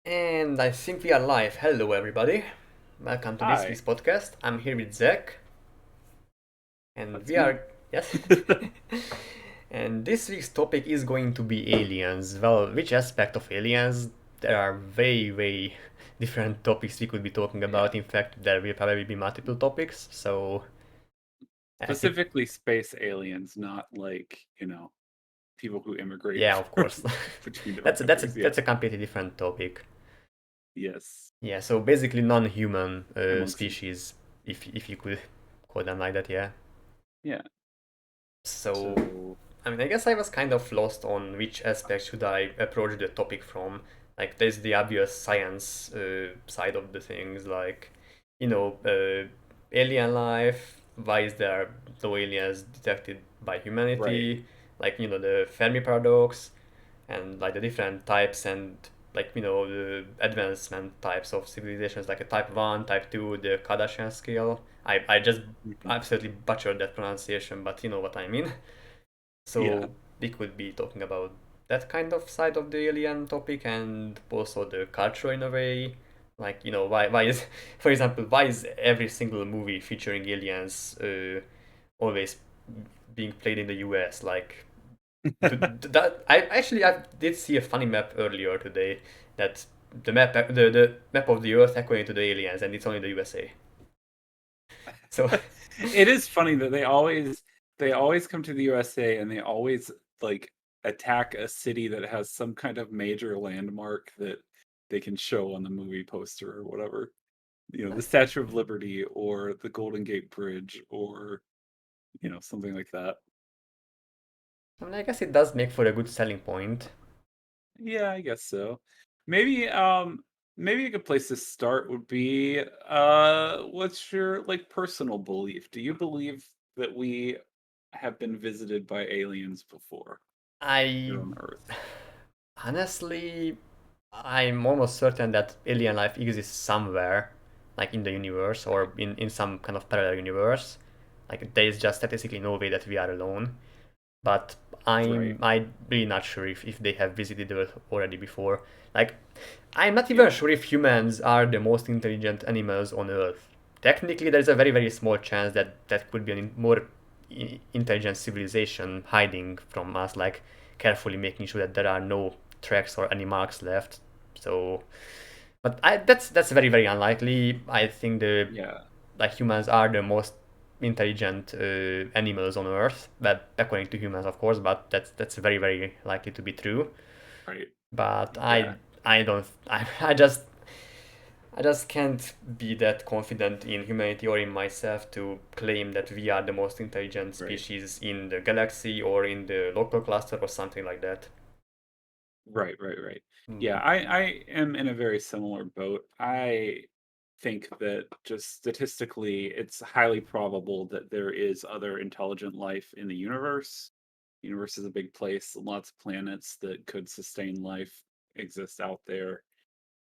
And I think we are live. Hello, everybody. Welcome to this Hi, week's podcast. I'm here with Zach, and that's we me. are, yes. And this week's topic is going to be aliens. Well, which aspect of aliens? There are very different topics we could be talking Yeah, about. In fact, there will probably be multiple topics. So I think, specifically space aliens, not people who immigrate yeah, of course, between different that's countries. Yeah, a completely different topic. yes, Yeah, so basically non-human amongst species, if you could call them like that. Yeah. yeah. So, So I mean, I guess I was kind of lost on which aspect should I approach the topic from. Like, there's the obvious science side of the things, like, you know, alien life, why is there no aliens detected by right, humanity, like, the Fermi paradox, and like the different types and like the advancement types of civilizations like a type 1 type 2 the Kardashian scale. I just mhm, absolutely butchered that pronunciation, but you know what I mean. yeah, So we could be talking about that kind of side of the alien topic and also the culture in a way, like why is for example why is every single movie featuring aliens always being played in the US, like that I did see a funny map earlier today that the map of the Earth according to the aliens, and it's only the USA. So it is funny that they always come to the USA and they always like attack a city that has some kind of major landmark that they can show on the movie poster or whatever. The Statue of Liberty or the Golden Gate Bridge or something like that. I mean, I guess it does make for a good selling point. Yeah, I guess so. Maybe maybe a good place to start would be what's your like personal belief? Do you believe that we have been visited by aliens before I here on Earth? honestly, I'm almost certain that alien life exists somewhere, like in the universe Right. or in some kind of parallel universe. Like there is just statistically no way that we are alone. But Right. I'm really not sure if they have visited Earth already before. Like I'm not even Yeah. sure if humans are the most intelligent animals on Earth. Technically, there's a very small chance that that could be a more intelligent civilization hiding from us, like carefully making sure that there are no tracks or any marks left. So, but that's very unlikely. I think the Yeah. like humans are the most intelligent animals on Earth, but according to humans, of course. But that's very likely to be true. Right. But Yeah. I don't I just can't be that confident in humanity or in myself to claim that we are the most intelligent Right. species in the galaxy or in the local cluster or something like that. Right, right, right. Yeah, Mm, I am in a very similar boat. I think that just statistically, it's highly probable that there is other intelligent life in the universe. Universe is a big place, lots of planets that could sustain life exist out there.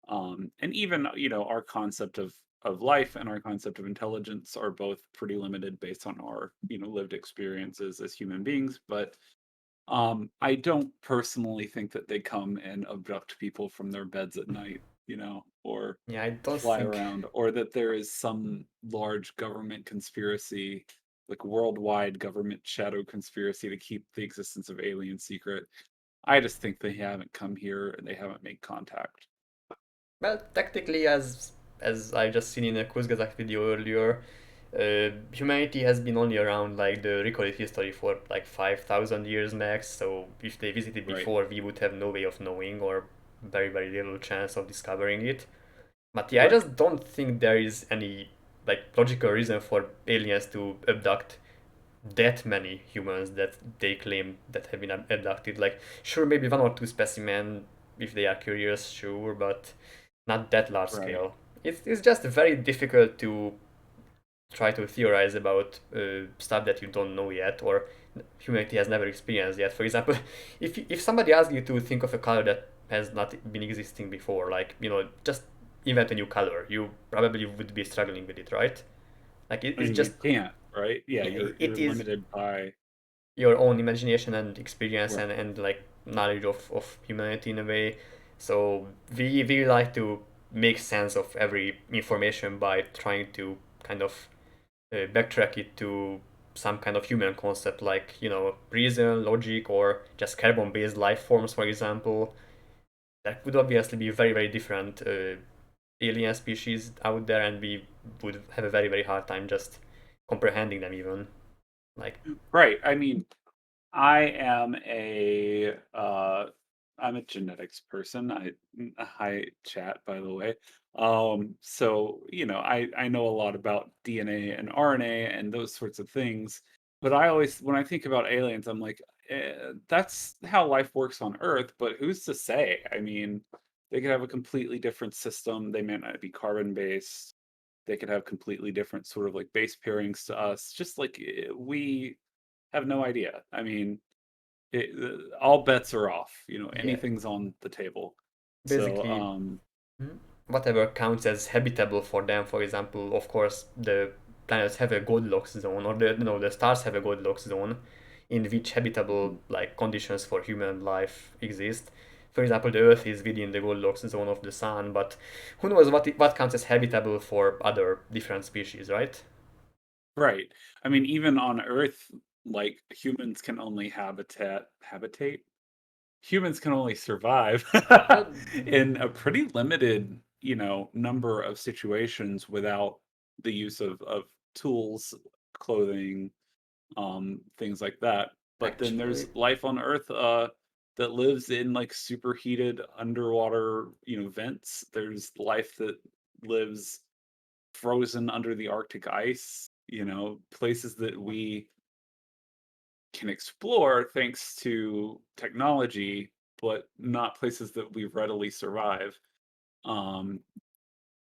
And even, our concept of life and our concept of intelligence are both pretty limited based on our, lived experiences as human beings, but I don't personally think that they come and abduct people from their beds at night, or yeah, I don't fly think. around, or that there is some large government conspiracy, like worldwide government shadow conspiracy to keep the existence of aliens secret. I just think they haven't come here and they haven't made contact. Well, technically, as I just seen in a Kuzgazak video earlier, humanity has been only around like the recorded history for like 5,000 years max. So if they visited Right, before, we would have no way of knowing or very little chance of discovering it. But yeah, I right. just don't think there is any like logical reason for aliens to abduct that many humans that they claim that have been abducted. Like, sure, maybe one or two specimen if they are curious, sure, but not that large Right. scale. It's just very difficult to try to theorize about stuff that you don't know yet or humanity has never experienced yet. For example, if somebody asks you to think of a color that has not been existing before, like just invent a new color, you probably would be struggling with it, right? Like I it's mean, you just can't, right? Yeah, yeah, you're it is limited by your own imagination and experience right. and like knowledge of humanity in a way. So we like to make sense of every information by trying to kind of backtrack it to some kind of human concept like reason, logic, or just carbon-based life forms, for example. That would obviously be very very different alien species out there, and we would have a very very hard time just comprehending them even. Like, Right. I mean, I am I'm a genetics person. Hi chat, by the way. So I know a lot about DNA and RNA and those sorts of things. But I always, when I think about aliens, I'm like, that's how life works on Earth. But who's to say? I mean, they could have a completely different system. They may not be carbon based. They could have completely different sort of like base pairings to us. Just like we have no idea. I mean, all bets are off. yeah, Anything's on the table. So, basically, whatever counts as habitable for them. For example, of course, the planets have a Goldilocks zone, or the stars have a Goldilocks zone, in which habitable mhm. like conditions for human life exist. For example, the Earth is within the Goldilocks zone of the Sun, but who knows what counts as habitable for other different species, right? Right. I mean, even on Earth, like humans can only habitate. Humans can only survive Well, in a pretty limited, number of situations without the use of tools, clothing, things like that. But then there's actually, life on Earth that lives in like superheated underwater, vents. There's life that lives frozen under the Arctic ice, places that we can explore thanks to technology, but not places that we readily survive. Um,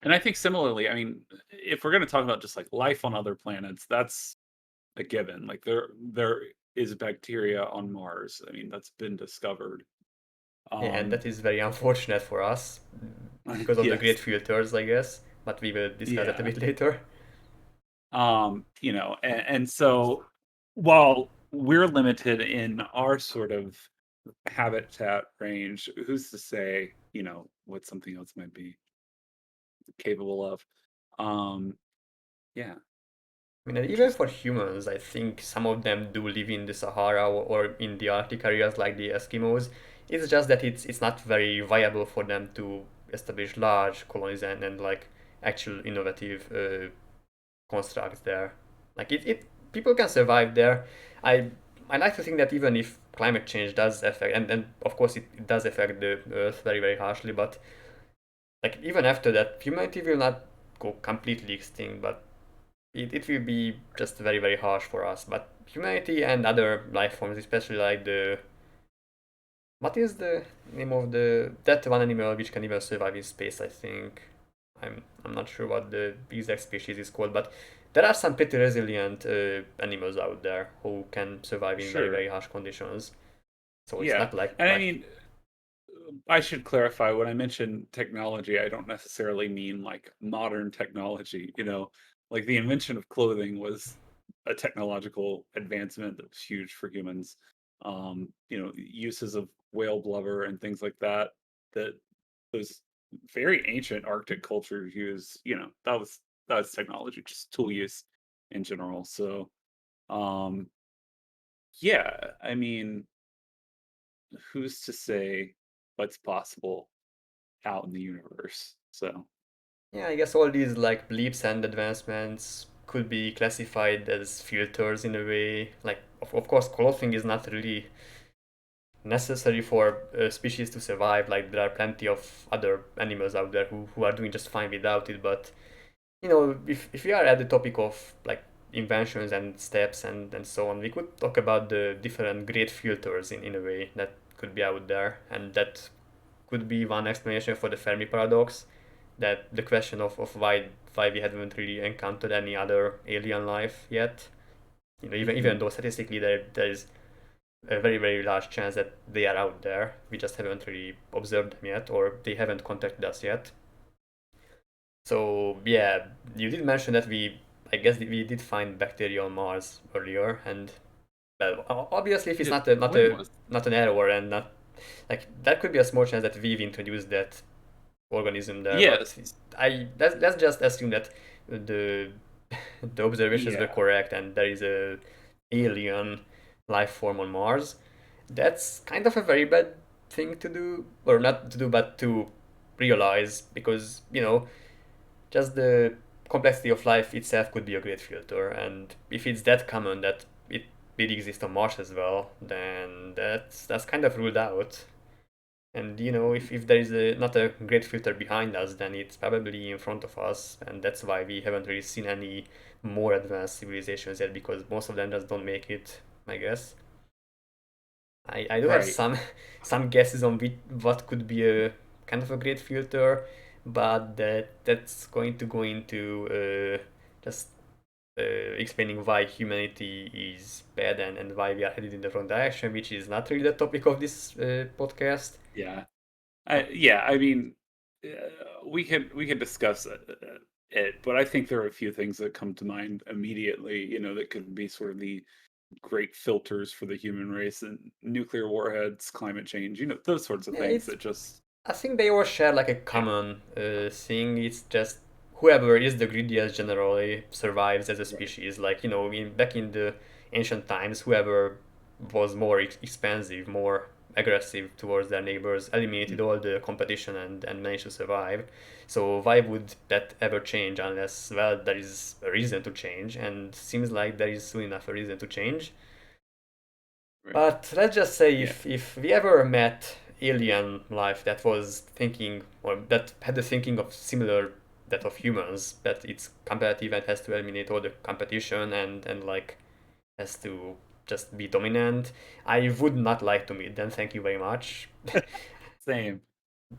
and I think similarly, I mean, if we're going to talk about just like life on other planets, that's a given. Like there is bacteria on Mars. I mean, that's been discovered. yeah, and Um that is very unfortunate for us because of the yes. great filters, I guess. But we will discuss that a Yeah. bit later. And so while we're limited in our sort of habitat range, who's to say, what something else might be capable of? Um yeah, I mean, and even for interesting. humans, I think some of them do live in the Sahara or in the Arctic areas like the Eskimos. It's just that it's not very viable for them to establish large colonies and like actual innovative constructs there. Like it people can survive there. I I like to think that even if climate change does affect and of course it does affect the Earth very very harshly, but like even after that, humanity will not go completely extinct, but it will be just very very harsh for us. But humanity and other life forms, especially like the what is the name of the that one animal which can even survive in space? I think I'm not sure what the exact species is called, but there are some pretty resilient animals out there who can survive in very Sure. very harsh conditions. So it's Yeah. not like And I like mean, I should clarify when I mention technology, I don't necessarily mean like modern technology, like the invention of clothing was a technological advancement that was huge for humans. Uses of whale blubber and things like that, that those very ancient Arctic cultures use, that was technology, just tool use in general. So, um, yeah, I mean, who's to say what's possible out in the universe. So, yeah, I guess all these like leaps and advancements could be classified as filters in a way. Like of course clothing is not really necessary for a species to survive. Like there are plenty of other animals out there who are doing just fine without it. But if we are at the topic of like inventions and steps and so on, we could talk about the different great filters in a way that could be out there, and that could be one explanation for the Fermi paradox. That the question of why we haven't really encountered any other alien life yet. Even mhm. though statistically there is a very very large chance that they are out there. We just haven't really observed them yet, or they haven't contacted us yet. So yeah, you did mention that I guess we did find bacteria on Mars earlier, and well, obviously if it's It not a not when a was not an error and not like that could be a small chance that we've introduced that organism there, but Yes. let's just assume that the the observations were Yeah. correct and there is a alien life form on Mars. That's kind of a very bad thing to do, or not to do, but to realize, because just the complexity of life itself could be a great filter, and if it's that common that it did exist on Mars as well, then that's kind of ruled out. And if there is not a great filter behind us, then it's probably in front of us, and that's why we haven't really seen any more advanced civilizations yet, because most of them just don't make it, I guess. I do have Right. some guesses on what could be a kind of a great filter, but that's going to go into just explaining why humanity is bad, and why we are headed in the wrong direction, which is not really the topic of this podcast. Yeah. Yeah, I mean, we can discuss it, but I think there are a few things that come to mind immediately, that could be sort of the great filters for the human race and nuclear warheads, climate change, those sorts of Yeah, things it's that just I think they all share like a yeah, common thing. It's just whoever is the greediest generally survives as a right. species. Like back in the ancient times, whoever was more expansive, more aggressive towards their neighbors, eliminated Mm, all the competition and managed to survive. So why would that ever change unless, well, there is a reason to change, and seems like there is soon enough a reason to change. right. But let's just say Yeah, if we ever met alien life that was thinking, or that had the thinking of similar that of humans, that it's competitive and has to eliminate all the competition and like has to just be dominant, I would not like to meet them. Thank you very much. same.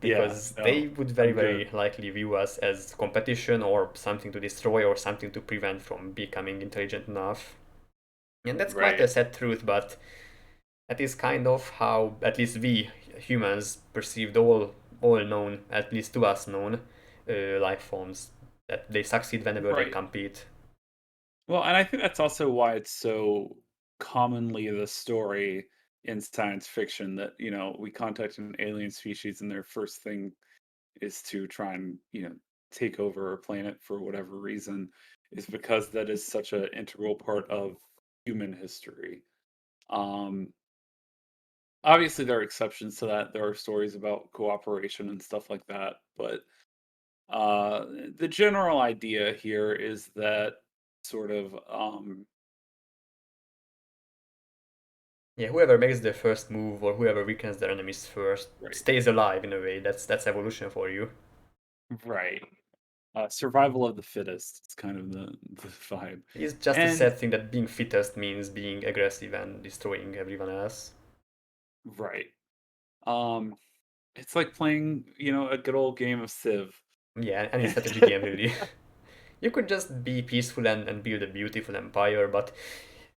Yeah, Because they no, would very I'm good. very likely view us as competition or something to destroy or something to prevent from becoming intelligent enough. And that's quite Right. a sad truth, but that is kind of how at least we humans perceived all known, at least to us known, life forms. That they succeed whenever they Right. compete. Well, and I think that's also why it's so commonly the story in science fiction that, we contact an alien species and their first thing is to try and, take over a planet for whatever reason, is because that is such an integral part of human history. Um, Obviously, there are exceptions to that. There are stories about cooperation and stuff like that, but uh, the general idea here is that sort of Yeah, whoever makes the first move or whoever weakens their enemies first right, stays alive in a way. That's evolution for you. right. Survival of the fittest. It's kind of the vibe, It's just a and sad thing that being fittest means being aggressive and destroying everyone else. right. Um, it's like playing, a good old game of Civ. Yeah, any strategy game really. You could just be peaceful and build a beautiful empire, but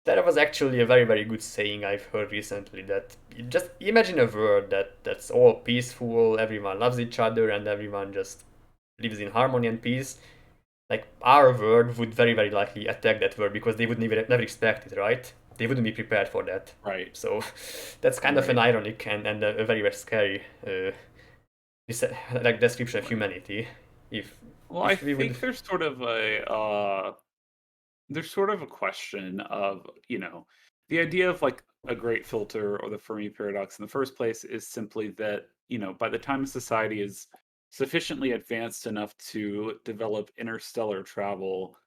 that was actually a very, very good saying I've heard recently, that just imagine a world that's all peaceful, everyone loves each other, and everyone just lives in harmony and peace. Like, our world would very, very likely attack that world because they would never expect it, right? They wouldn't be prepared for that. Right, So that's kind of an right, ironic and a very, very scary like description of right. humanity. If Well, I if we would think there's sort of a question of, the idea of like a great filter or the Fermi paradox in the first place is simply that, by the time society is sufficiently advanced enough to develop interstellar travel,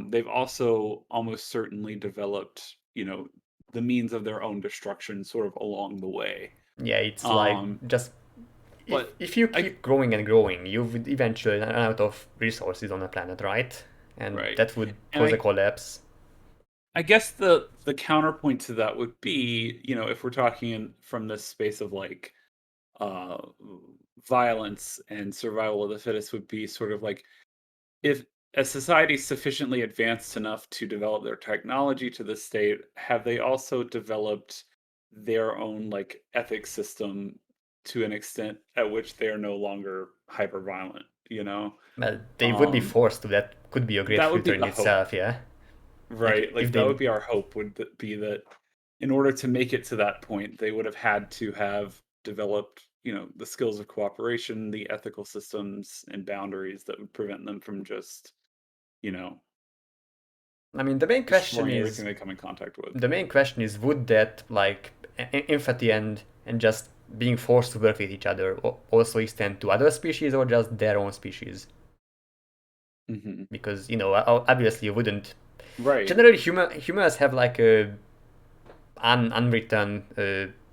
they've also almost certainly developed, the means of their own destruction sort of along the way. Yeah, it's like Um, just but if you I keep growing and growing, you would eventually run out of resources on the planet, right? And right. that would And cause a collapse. I guess the counterpoint to that would be, if we're talking from this space of like uh violence and survival of the fittest would be sort of like if a society is sufficiently advanced enough to develop their technology to the state, have they also developed their own like ethics system to an extent at which they are no longer hyper violent, Well, they would be Um forced to. That could be a great that would filter be in the hope. itself, yeah. Like Right, if like, that they would be our hope would be that in order to make it to that point, they would have had to have developed, the skills of cooperation, the ethical systems and boundaries that would prevent them from just, you know, I mean, the main question destroying everything is they come in contact with. the main question is would that like empathy and just being forced to work with each other also extend to other species or just their own species? Hmm. Because obviously you wouldn't. Right. Generally, humans have like a unwritten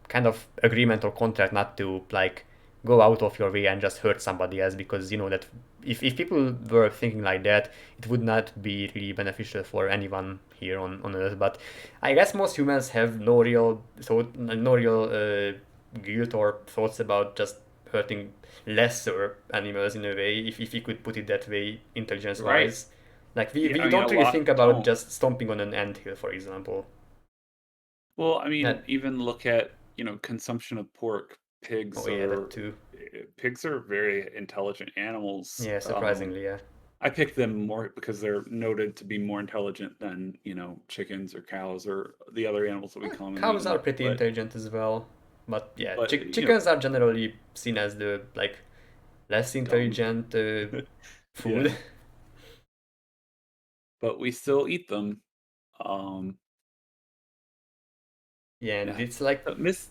kind of agreement or contract not to like go out of your way and just hurt somebody else, because you know that if people were thinking like that, it would not be really beneficial for anyone here on Earth. But I guess most humans have no real guilt or thoughts about just hurting lesser animals in a way, if you could put it that way, intelligence Right. wise. Like we, Yeah, we I mean, a don't really lot think about don't. just stomping on an anthill, for example. Well, I mean, That, even look at, consumption of pork. oh yeah, that too. Pigs are very intelligent animals. Yeah, surprisingly, yeah. I pick them more because they're noted to be more intelligent than, chickens or cows or the other animals that we commonly Cows are eat. pretty intelligent as well, but yeah, But chickens are generally seen as the like less dumb. intelligent food. Yeah, but we still eat them. Um, Yeah, and yeah. it's like Miss.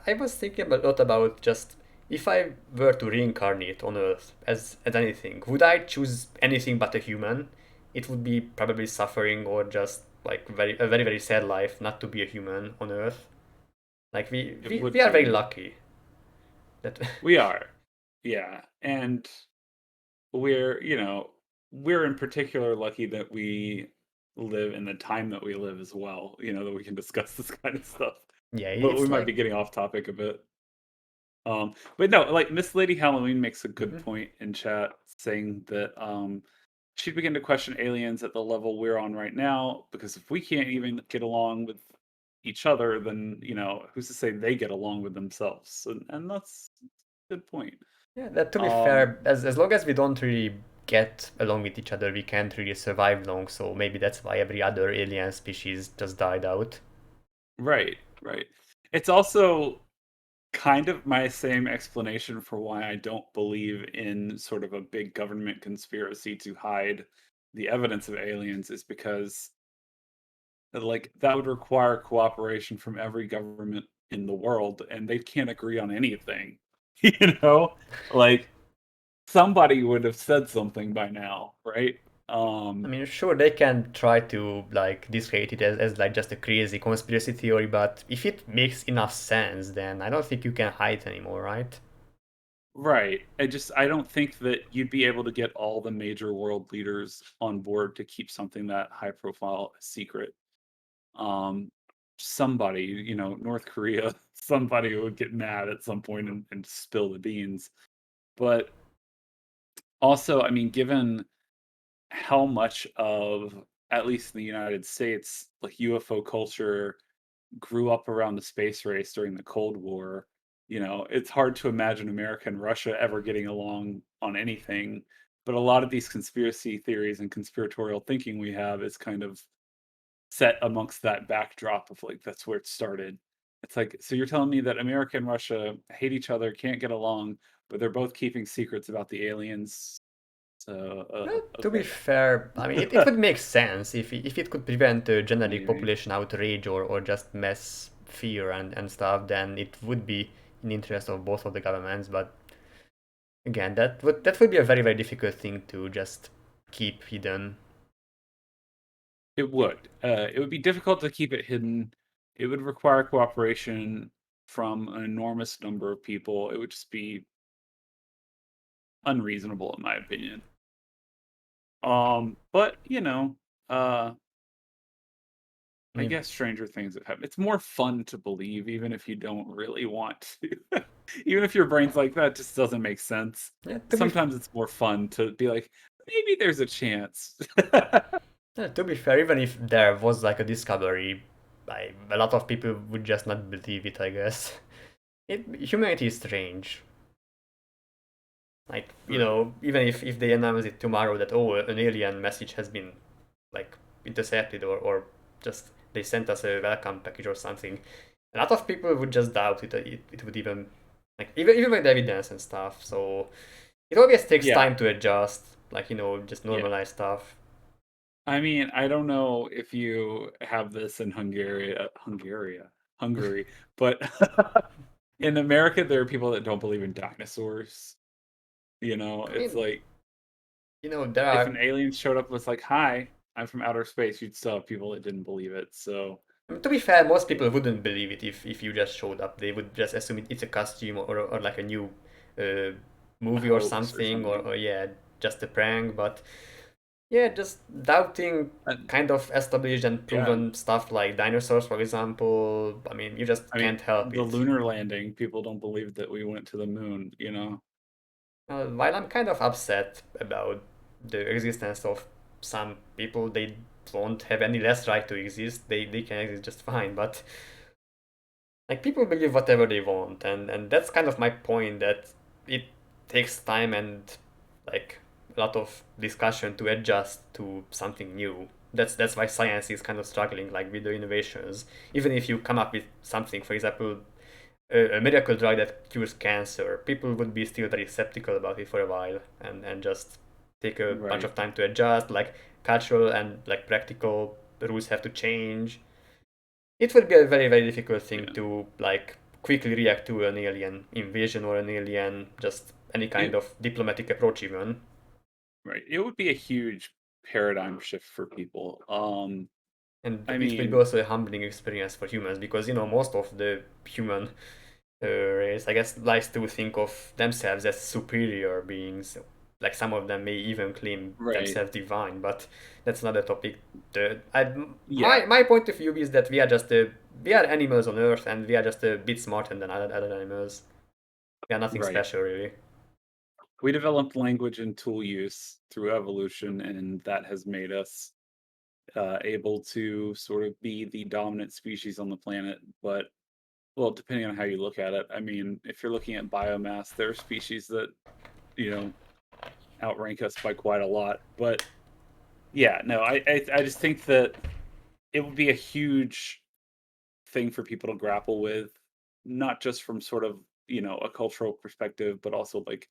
I was thinking a lot about just if I were to reincarnate on Earth as anything, would I choose anything but a human? It would be probably suffering or just like a very very sad life not to be a human on Earth. Like we It we, would we are very be. lucky that We are. Yeah, and we're, we're in particular lucky that we live in the time that we live as well, that we can discuss this kind of stuff. yeah, But we it's might be like getting off topic a bit. But no, like Miss Lady Halloween makes a good mhm. point in chat saying that she'd begin to question aliens at the level we're on right now, because if we can't even get along with each other, then who's to say they get along with themselves? And that's a good point. Yeah, that to be Um, fair, as long as we don't really get along with each other, we can't really survive long. So maybe that's why every other alien species just died out. right, right. It's also kind of my same explanation for why I don't believe in sort of a big government conspiracy to hide the evidence of aliens, is because like that would require cooperation from every government in the world, and they can't agree on anything. you know? Like somebody would have said something by now, right? I Um mean, sure, they can try to like discredit it as like just a crazy conspiracy theory, but if it makes enough sense, then I don't think you can hide anymore, right? right. I don't think that you'd be able to get all the major world leaders on board to keep something that high profile a secret. um Somebody, North Korea, somebody would get mad at some point and spill the beans. But also, I mean, given how much of, at least in the United States, like UFO culture grew up around the space race during the Cold War, it's hard to imagine America and Russia ever getting along on anything. But a lot of these conspiracy theories and conspiratorial thinking we have is kind of set amongst that backdrop of like that's where it started. It's like, so you're telling me that America and Russia hate each other, can't get along, but they're both keeping secrets about the aliens. So Well, to be okay. fair, I mean, it would make sense if it could prevent generic Maybe. population outrage or just mass fear and stuff, then it would be in the interest of both of the governments. But again, that would be a very very difficult thing to just keep hidden. It would. It would be difficult to keep it hidden. It would require cooperation from an enormous number of people. It would just be unreasonable, in my opinion. But uh, I I mean, guess stranger things have happened. It's more fun to believe, even if you don't really want to. Even if your brain's like that, just doesn't make sense. yeah, Sometimes it's more fun to be like, maybe there's a chance. to be fair, even if there was like a discovery, a lot of people would just not believe it. I guess humanity is strange. Like, True. even if they announce it tomorrow that, oh, an alien message has been like intercepted, or just they sent us a welcome package or something, a lot of people would just doubt it. It would even like even with evidence and stuff. So it always takes Yeah, time to adjust, like just yeah. normalize stuff. I mean, I don't know if you have this in Hungary, but in America, there are people that don't believe in dinosaurs. I It's mean, like there if an are. alien showed up and was like, "Hi, I'm from outer space," you'd still have people that didn't believe it. So, I mean, to be fair, most yeah, people wouldn't believe it if you just showed up. They would just assume it's a costume or like a new uh, a movie or hoax or something, something. or yeah, just a prank. But yeah, just doubting And, kind of established and yeah, proven stuff like dinosaurs, for example. I mean, you just I mean, can't help the it. lunar landing, people don't believe that we went to the moon. While I'm kind of upset about the existence of some people, they don't have any less right to exist. They can exist just fine, but like people believe whatever they want, and that's kind of my point that it takes time and like a lot of discussion to adjust to something new. That's why science is kind of struggling like with the innovations. Even if you come up with something, for example, a miracle drug that cures cancer, people would be still very skeptical about it for a while, and just take a bunch Right. of time to adjust. Like cultural and like practical rules have to change. It would be a very, very difficult thing Yeah. to like quickly react to an alien invasion or an alien just any kind It of diplomatic approach even. right. It would be a huge paradigm shift for people. And I it will be mean, also a humbling experience for humans because most of the human race, I guess, likes to think of themselves as superior beings. Like some of them may even claim right. themselves divine, but that's another topic. Yeah, My point of view is that we are animals on Earth, and we are just a bit smarter than other animals. We are nothing right. special, really. We developed language and tool use through evolution, and that has made us able to sort of be the dominant species on the planet. But, well, depending on how you look at it, I mean, if you're looking at biomass, there are species that, you know, outrank us by quite a lot. But yeah, no, I just think that it would be a huge thing for people to grapple with, not just from sort of, a cultural perspective, but also like,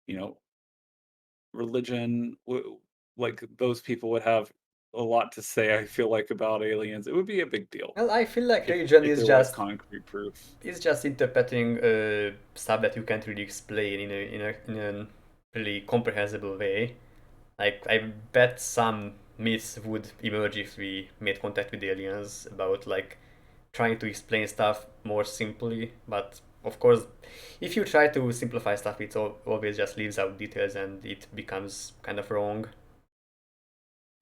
you know, religion. Like those people would have a lot to say, I feel like, about aliens. It would be a big deal Well, I feel like if religion if there was concrete proof. is just interpreting stuff that you can't really explain in a really comprehensible way. Like I bet some myths would emerge if we made contact with aliens about like trying to explain stuff more simply. But of course, if you try to simplify stuff, it always just leaves out details and it becomes kind of wrong.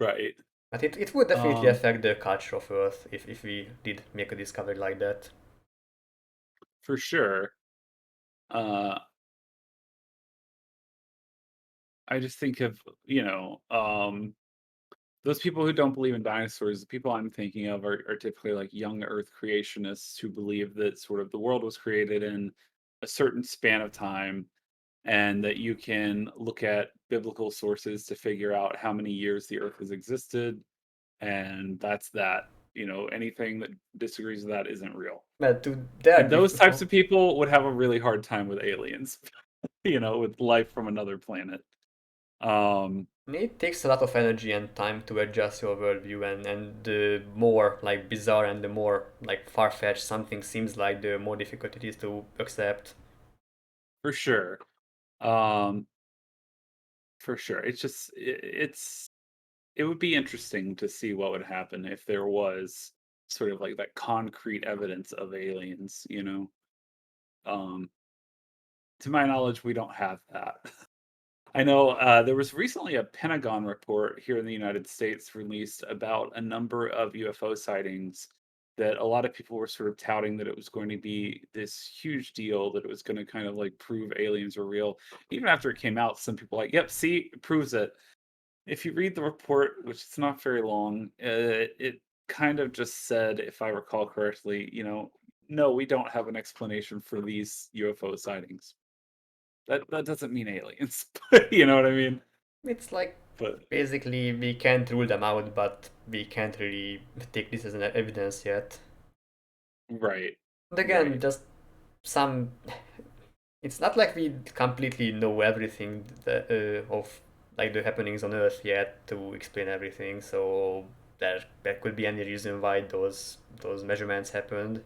Right. But it would definitely Um, affect the culture of Earth if we did make a discovery like that. for sure. Uh, I just think of, those people who don't believe in dinosaurs, the people I'm thinking of are typically like young Earth creationists who believe that sort of the world was created in a certain span of time and that you can look at biblical sources to figure out how many years the Earth has existed, and that's that. Anything that disagrees with that isn't real. But to there And be those types of people would have a really hard time with aliens, with life from another planet. Um, it takes a lot of energy and time to adjust your worldview, and the more like bizarre and the more like far-fetched something seems like, the more difficult it is to accept. for sure. Um, for sure. It's just it would be interesting to see what would happen if there was sort of like that concrete evidence of aliens. Um, to my knowledge, we don't have that. I know there was recently a Pentagon report here in the United States released about a number of UFO sightings that a lot of people were sort of touting that it was going to be this huge deal, that it was going to kind of like prove aliens are real. Even after it came out, some people were like, yep, see, it proves it. If you read the report, which is not very long, it kind of just said, if I recall correctly, no, we don't have an explanation for these UFO sightings. That doesn't mean aliens, you know what I mean? It's like But basically we can't rule them out, but we can't really take this as an evidence yet. right. And again, Right. just some. It's not like we completely know everything of like the happenings on Earth yet to explain everything. So there could be any reason why those measurements happened.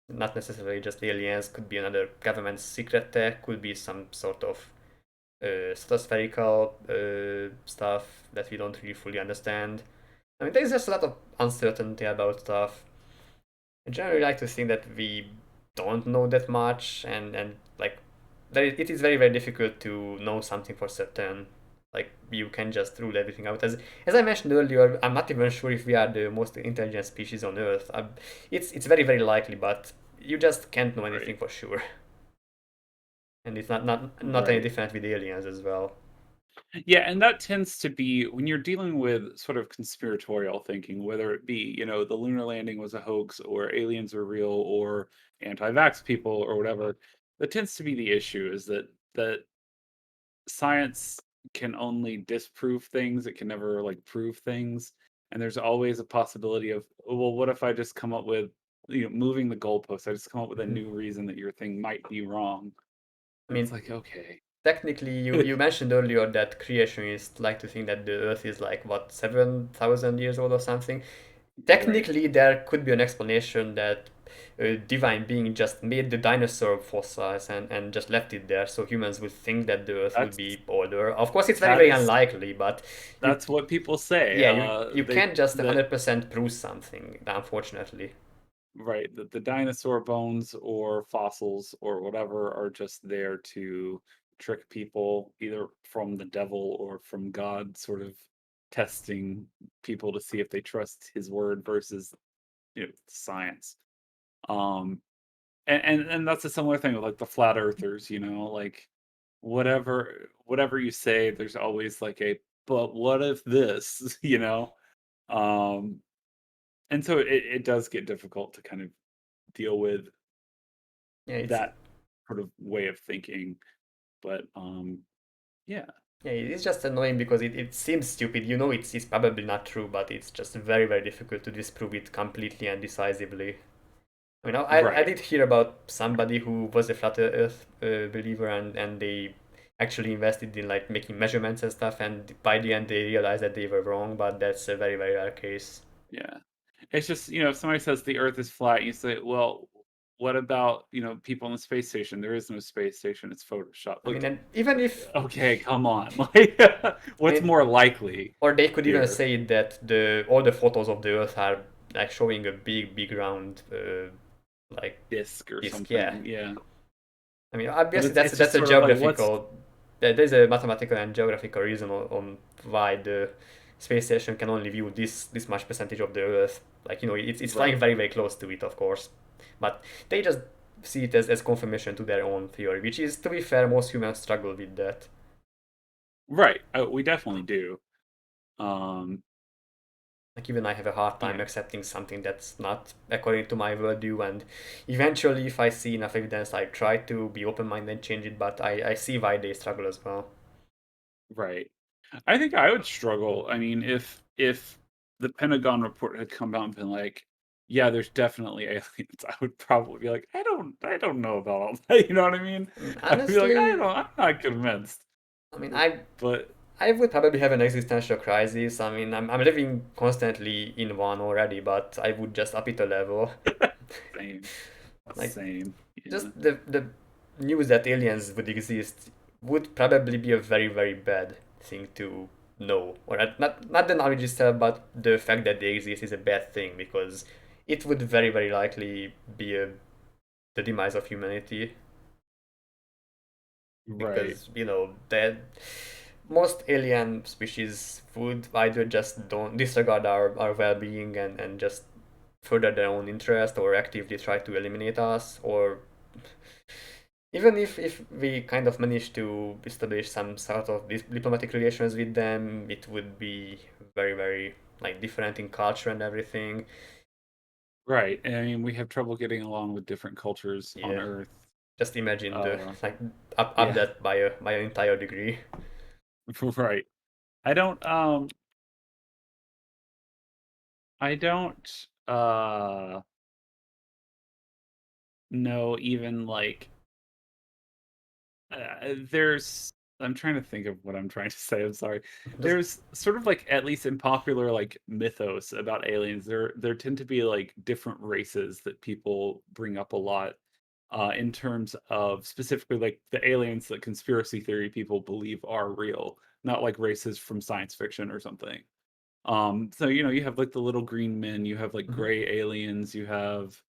Not necessarily just aliens. Could be another government secret tech. Could be some sort of stratospherical stuff that we don't really fully understand. I mean, there's just a lot of uncertainty about stuff. I generally like to think that we don't know that much, and like it is very difficult to know something for certain. Like you can just rule everything out. As I mentioned earlier, I'm not even sure if we are the most intelligent species on Earth. It's very likely, but you just can't know anything Right. for sure. And it's not any Right. different with aliens as well. Yeah, and that tends to be when you're dealing with sort of conspiratorial thinking, whether it be, the lunar landing was a hoax or aliens are real or anti-vax people or whatever, that tends to be the issue is that science can only disprove things, it can never like prove things. And there's always a possibility of, "Oh, well, what if I just come up with, moving the goalpost, I just come up with a Mhm. new reason that your thing might be wrong." I And it's mean, like, okay. technically, you mentioned earlier that creationists like to think that the Earth is like what 7,000 years old or something. Right. Technically, there could be an explanation that a divine being just made the dinosaur fossils and just left it there, so humans would think that the Earth would That's be older. Of course, it's that very is unlikely, but you, That's what people say. yeah, you They can't just that 100% prove something, unfortunately. Right, that the dinosaur bones or fossils or whatever are just there to trick people, either from the devil or from God, sort of testing people to see if they trust his word versus, science. Um, and that's a similar thing with like the flat earthers, like whatever you say, there's always like a but what if this, Um, and so it does get difficult to kind of deal with Yeah, that sort of way of thinking, but, yeah. it's just annoying because it seems stupid. You know, it's probably not true, but it's just very difficult to disprove it completely and decisively. I Right. did hear about somebody who was a flat Earth believer, and they actually invested in like making measurements and stuff, and by the end they realized that they were wrong. But that's a very rare case. Yeah. It's just, if somebody says the Earth is flat, you say, "Well, what about, people on the space station? There is no space station, it's Photoshop." I mean, Like, and even if okay, come on. Like, I what's mean, more likely or they could even here? say that the all the photos of the Earth are like showing a big round like Disk or disk. Yeah, something, yeah. I mean, But obviously it's that's it's just that's a sort of like, what's geographical. There's a mathematical and geographical reason on why the space station can only view this much percentage of the Earth. Like it's flying right. very close to it, of course, but they just see it as confirmation to their own theory, which is, to be fair, most humans struggle with that. Right, we definitely do. Um, Like even I have a hard time yeah. accepting something that's not according to my worldview, and eventually, if I see enough evidence, I try to be open-minded and change it. But I see why they struggle as well. Right. I think I would struggle. I mean, if the Pentagon report had come out and been like, "Yeah, there's definitely aliens," I would probably be like, "I don't know about all that." You know what I mean? I mean, I'd be like, honestly, I'm not convinced." I mean, But I would probably have an existential crisis. I mean, I'm living constantly in one already, but I would just up it a level. same, Like, same. just Yeah. the news that aliens would exist would probably be a very bad thing to know. Or not the knowledge itself, but the fact that they exist is a bad thing because it would very likely be the demise of humanity. Right. Because that most alien species would either just don't disregard our well-being and just further their own interest or actively try to eliminate us, or even if we kind of manage to establish some sort of diplomatic relations with them, it would be very like different in culture and everything. Right. And I mean, we have trouble getting along with different cultures on Yeah, Earth. just imagine the Uh, like up yeah. that by an entire degree. Right. I don't. I don't. know even like there's I'm trying to think of what I'm trying to say. I'm sorry. Just There's sort of like at least in popular like mythos about aliens, there tend to be like different races that people bring up a lot in terms of specifically like the aliens that conspiracy theory people believe are real, not like races from science fiction or something. So you have like the little green men, you have like mhm. gray aliens, you have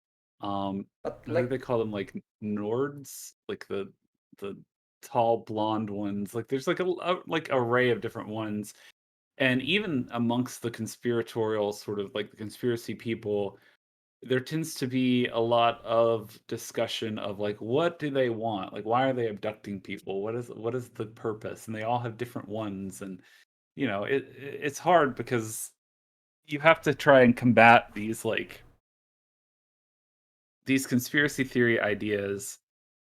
But what do like they call them? Like Nords, like the tall blonde ones. Like there's like a like array of different ones. And even amongst the conspiratorial sort of like the conspiracy people, there tends to be a lot of discussion of like what do they want? Like why are they abducting people? What is the purpose? And they all have different ones and it's hard because you have to try and combat these conspiracy theory ideas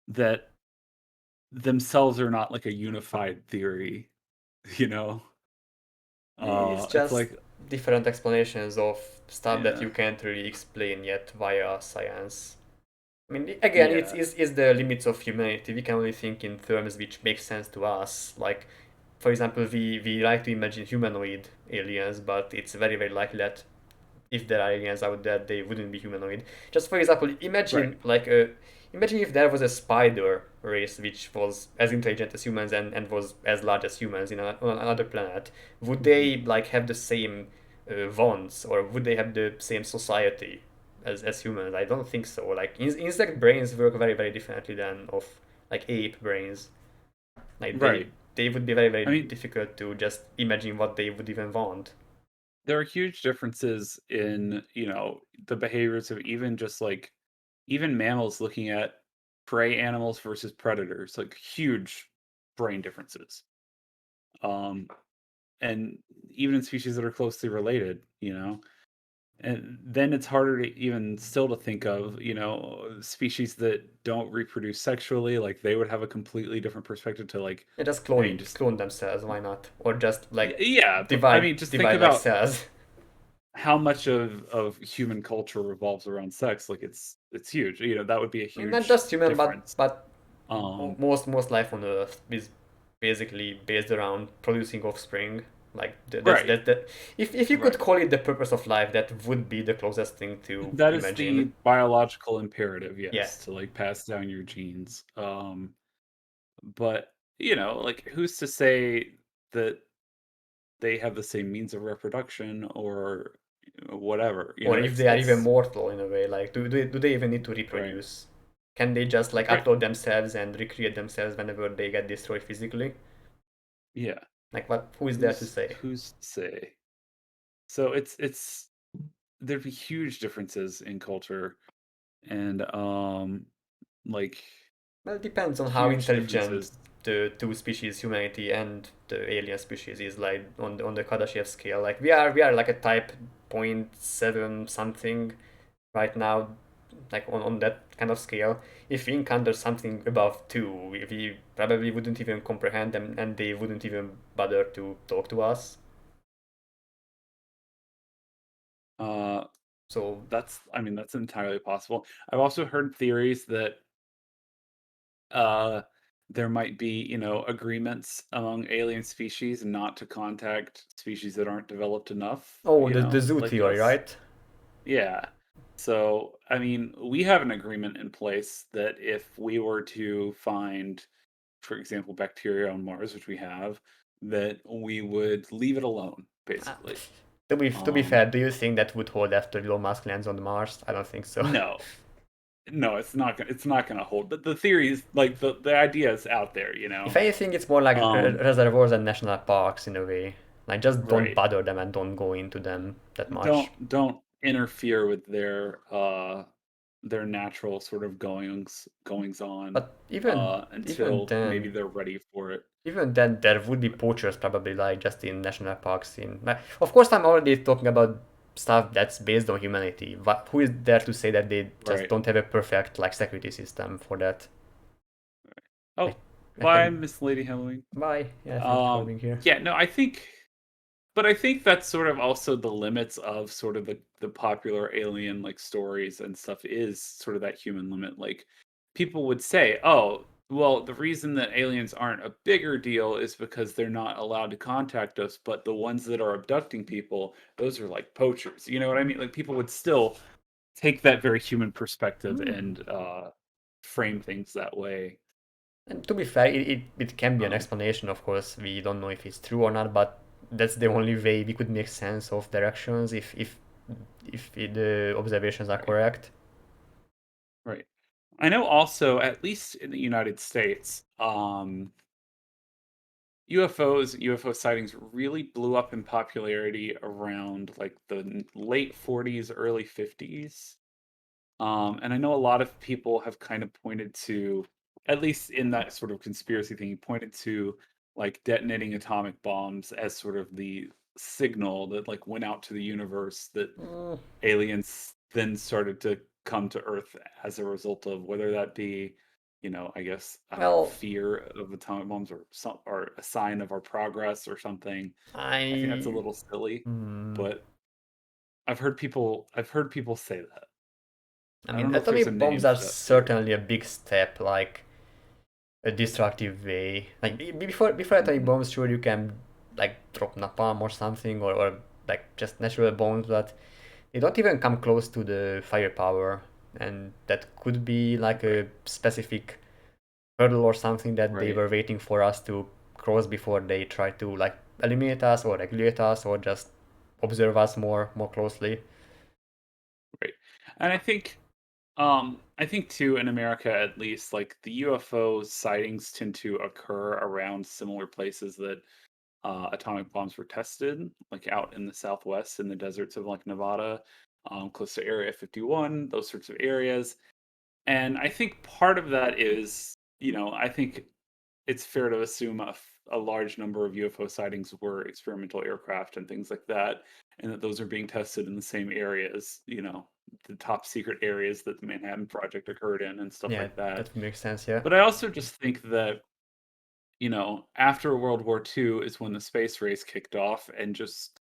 that themselves are not like a unified theory, you know? it's It's just like different explanations of stuff that yeah, you can't really explain yet via science. I mean, again, yeah, it's the limits of humanity. We can only think in terms which make sense to us. Like, for example, we like to imagine humanoid aliens, but it's very, very likely that if there are aliens out there, they wouldn't be humanoid. Just for example, right. imagine if there was a spider race which was as intelligent as humans and was as large as humans on another planet. Would Mhm. they like have the same wants, or would they have the same society as humans? I don't think so. Like insect brains work very, very differently than of like ape brains. Like Right. they would be very, very I mean, difficult to just imagine what they would even want. there are huge differences in, the behaviors of even just like even mammals looking at prey animals versus predators, like huge brain differences. Um, and even in species that are closely related. And then it's harder to even still to think of, species that don't reproduce sexually, like they would have a completely different perspective to like, Yeah, just I mean, just clone themselves. Why not? Or just like yeah, but I mean, just think divide like about cells. how much of human culture revolves around sex. Like it's huge. That would be a I mean, not huge just human, difference. but Um, most life on Earth is basically based around producing offspring. Like right. that. If you could Right. call it the purpose of life, that would be the closest thing to That is imagine. the biological imperative, Yeah, yes, to like pass down your genes. But like who's to say that they have the same means of reproduction or whatever. or if It's they are even it's mortal in a way. Like, do they even need to right, reproduce? Can they just like right, upload themselves and recreate themselves whenever they get destroyed physically? yeah. Like, what? Who is there to Who's say? who's to say? So it's there'd be huge differences in culture and like Well, it depends on how huge intelligent differences. the two species, humanity and the alien species, is like on the Kardashev scale. Like we are like a type point 7 something right now, like on that kind of scale. If we encounter something above 2, we probably wouldn't even comprehend them, and they wouldn't even bother to talk to us. Uh, So I mean that's entirely possible. I've also heard theories that uh there might be agreements among alien species not to contact species that aren't developed enough oh, the zoo like theory, us. right? Yeah. So I mean we have an agreement in place that if we were to find, for example, bacteria on Mars, which we have, that we would leave it alone Ah, basically. to be um fair, do you think that would hold after Elon Musk lands on Mars? I don't think so. no, no, it's not gonna hold. The theory is like the idea is out there. If anything, it's more like um reservoirs and national parks in a way. Like, just don't right. bother them and don't go into them that much. Don't interfere with their natural sort of goings on But even until maybe then, they're ready for it. there would be poachers probably like just in national parks. Like, of course, I'm already talking about stuff that's based on humanity. Who is there to say that they just Right. don't have a perfect like security system for that? I, Oh, I bye, think. Miss Lady Halloween. Bye. Yeah, thank you for being here. Yeah, no, I think But I think that's sort of also the limits of sort of the popular alien like stories and stuff is sort of that human limit. Like people would say, "Oh, well, the reason that aliens aren't a bigger deal is because they're not allowed to contact us, but the ones that are abducting people, those are like poachers." You know what I mean? Like people would still take that very human perspective Hmm. and frame things that way. And to be fair, it can be an Um, explanation, of course. We don't know if it's true or not, but that's the only way we could make sense of directions if the observations are right, correct. right. I know also, at least in the United States, UFOs, UFO sightings really blew up in popularity around like the late 40s, early 50s. And I know a lot of people have kind of pointed to, at least in that sort of conspiracy thing, pointed to like detonating atomic bombs as sort of the signal that like went out to the universe that Mm, aliens then started to come to Earth as a result of whether that be, I guess, I don't know, well, fear of atomic bombs or or a sign of our progress or something. I think that's a I little silly, mm, but I've heard people say that. I I don't mean, know if there's a atomic bombs name are for that theory. certainly a big step, like a destructive way. Like before atomic Mhm. bombs, sure you can like drop napalm or something, or like just natural bombs, but they don't even come close to the firepower, and that could be like Right, a specific hurdle or something that they right, were waiting for us to cross before they try to like eliminate us or regulate us or just observe us more closely. right. And I think too in America at least, like the UFO sightings tend to occur around similar places that atomic bombs were tested, like out in the Southwest in the deserts of like Nevada, close to Area 51, those sorts of areas. And I think part of that is, I think it's fair to assume a large number of UFO sightings were experimental aircraft and things like that, and that those are being tested in the same areas, the top secret areas that the Manhattan Project occurred in and stuff Yeah, like that. that would make sense. Yeah. But I also just think that after World War II is when the space race kicked off, and just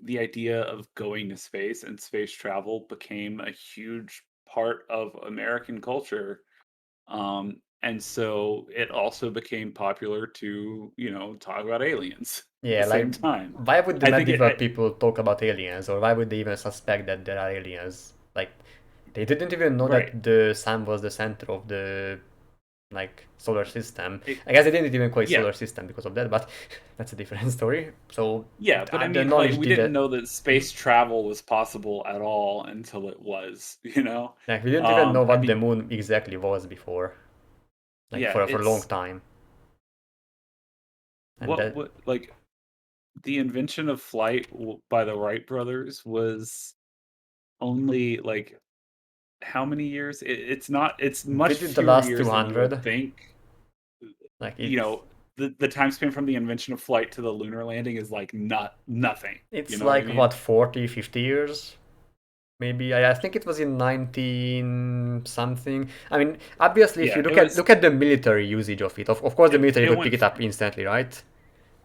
the idea of going to space and space travel became a huge part of American culture. And so it also became popular to, talk about aliens at the Yeah, like same time. why would the I think medieval people talk about aliens, or why would they even suspect that there are aliens? Like they didn't even know right. that the sun was the center of the like solar system. It, I guess they didn't even call it yeah. solar system because of that, but that's a different story. So Yeah, but I the mean, like, knowledge we did didn't that. know that Mhm. space travel was possible at all until it was, you know? Like we didn't even know I what the mean, moon exactly was before, like yeah, for a long it's time, and what that what like the invention of flight by the Wright brothers was only like how many years? It's much within the fewer last years than you would 200, think. like You it's know, the time span from the invention of flight to the lunar landing is like not nothing. You it's know what I like mean? what 40, 50 years. Maybe I think it was in 19 something. I mean, obviously, if Yeah, you look at the military usage of it, of course the military it could pick went it up instantly, right?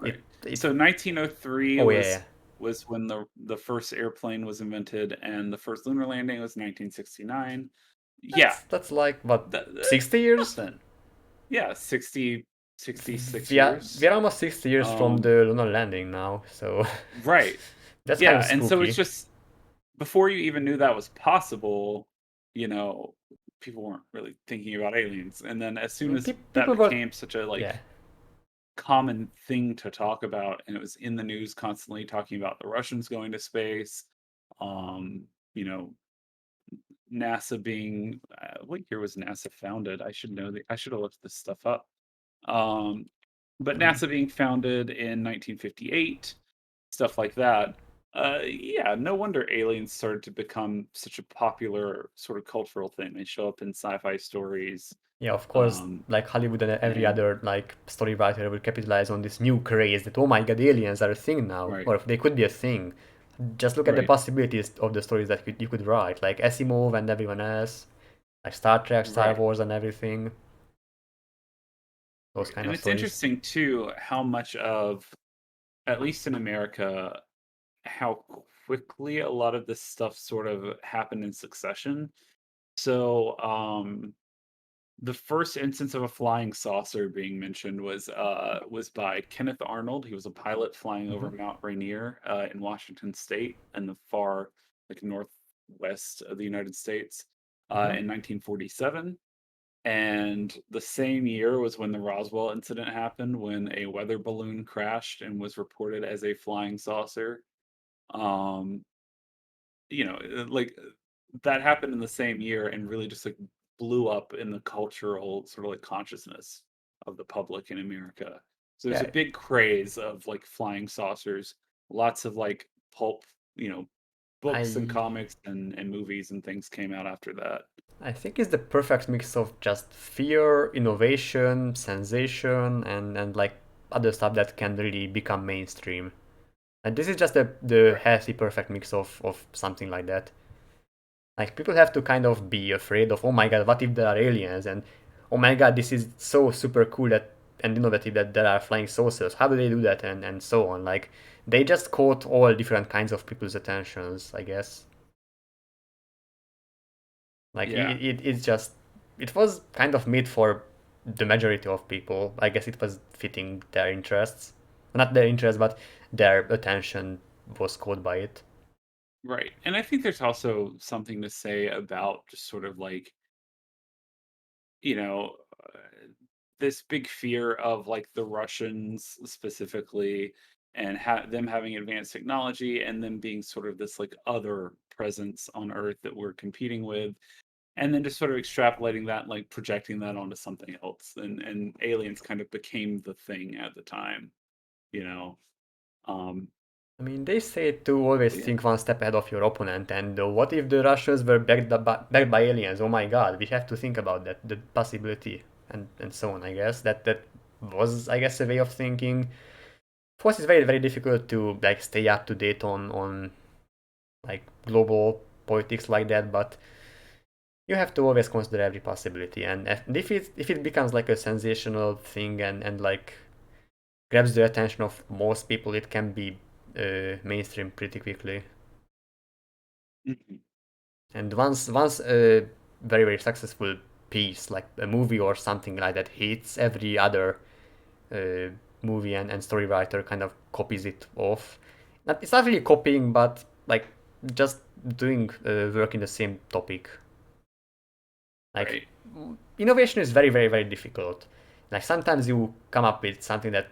right. It So 1903 oh yeah, yeah. was when the first airplane was invented, and the first lunar landing was 1969. Yeah, That's like what that's 60 years? nothing. Yeah, 66 We years. are almost 60 years from Um, the lunar landing now, so right. that's kind of Yeah, and so it's spooky. just before you even knew that was possible, you know, people weren't really thinking about aliens. And then as I soon mean, as that people were became such a yeah, common thing to talk about, and it was in the news constantly talking about the Russians going to space, um, you know, NASA being what year was NASA founded? I should know I should have looked this stuff up. Um, but mm, NASA being founded in 1958, stuff like that. Yeah, no wonder aliens started to become such a popular sort of cultural thing. They show up in sci-fi stories, yeah. Of course, um, like Hollywood and every and other like story writer will capitalize on this new craze that oh my god, aliens are a thing now, right, or if they could be a thing. Just look at the right, possibilities of the stories that you could write, like Asimov and everyone else, like Star Trek, Star right, Wars, and everything. Those right. kind And of it's stories. interesting too how much of at least in America, how quickly a lot of this stuff sort of happened in succession. So, the first instance of a flying saucer being mentioned was by Kenneth Arnold. He was a pilot flying over Hmm. Mount Rainier in Washington State in the far like northwest of the United States Hmm. in 1947. And the same year was when the Roswell incident happened, when a weather balloon crashed and was reported as a flying saucer. Um, that happened in the same year and really just like blew up in the cultural sort of like consciousness of the public in America. So there's a Yeah, big craze of like flying saucers, lots of like pulp, you know, books and I comics and movies and things came out after that. I think it's the perfect mix of just fear, innovation, sensation, and like other stuff that can really become mainstream. And this is just the Right. healthy, perfect mix of something like that. Like people have to kind of be afraid of, oh my god, what if there are aliens? And oh my god, this is so super cool that and innovative that there are flying saucers. How do they do that? And so on. Like they just caught all different kinds of people's attentions, I guess. Like Yeah. it's just it was kind of made for the majority of people. I guess it was fitting their interests. Not their interests, but their attention was caught by it. Right. And I think there's also something to say about just sort of like, you know, uh, this big fear of like the Russians specifically and them having advanced technology and them being sort of this like other presence on Earth that we're competing with. And then just sort of extrapolating that, like projecting that onto something else. And aliens kind of became the thing at the time, you know. Um, I mean, they say to always but yeah. think one step ahead of your opponent, and what if the Russians were backed by aliens? Oh my god, we have to think about that, the possibility, and so on, I guess. That was, I guess, a way of thinking. Of course, it's very, very difficult to like stay up to date on like global politics like that, but you have to always consider every possibility. And if it becomes like a sensational thing and like grabs the attention of most people, it can be mainstream pretty quickly. Mhm. And once a very very successful piece like a movie or something like that hits, every other uh, movie and story writer kind of copies it off. It's not really copying, but like just doing work in the same topic. Like Right. innovation is very very very difficult. Like sometimes you come up with something that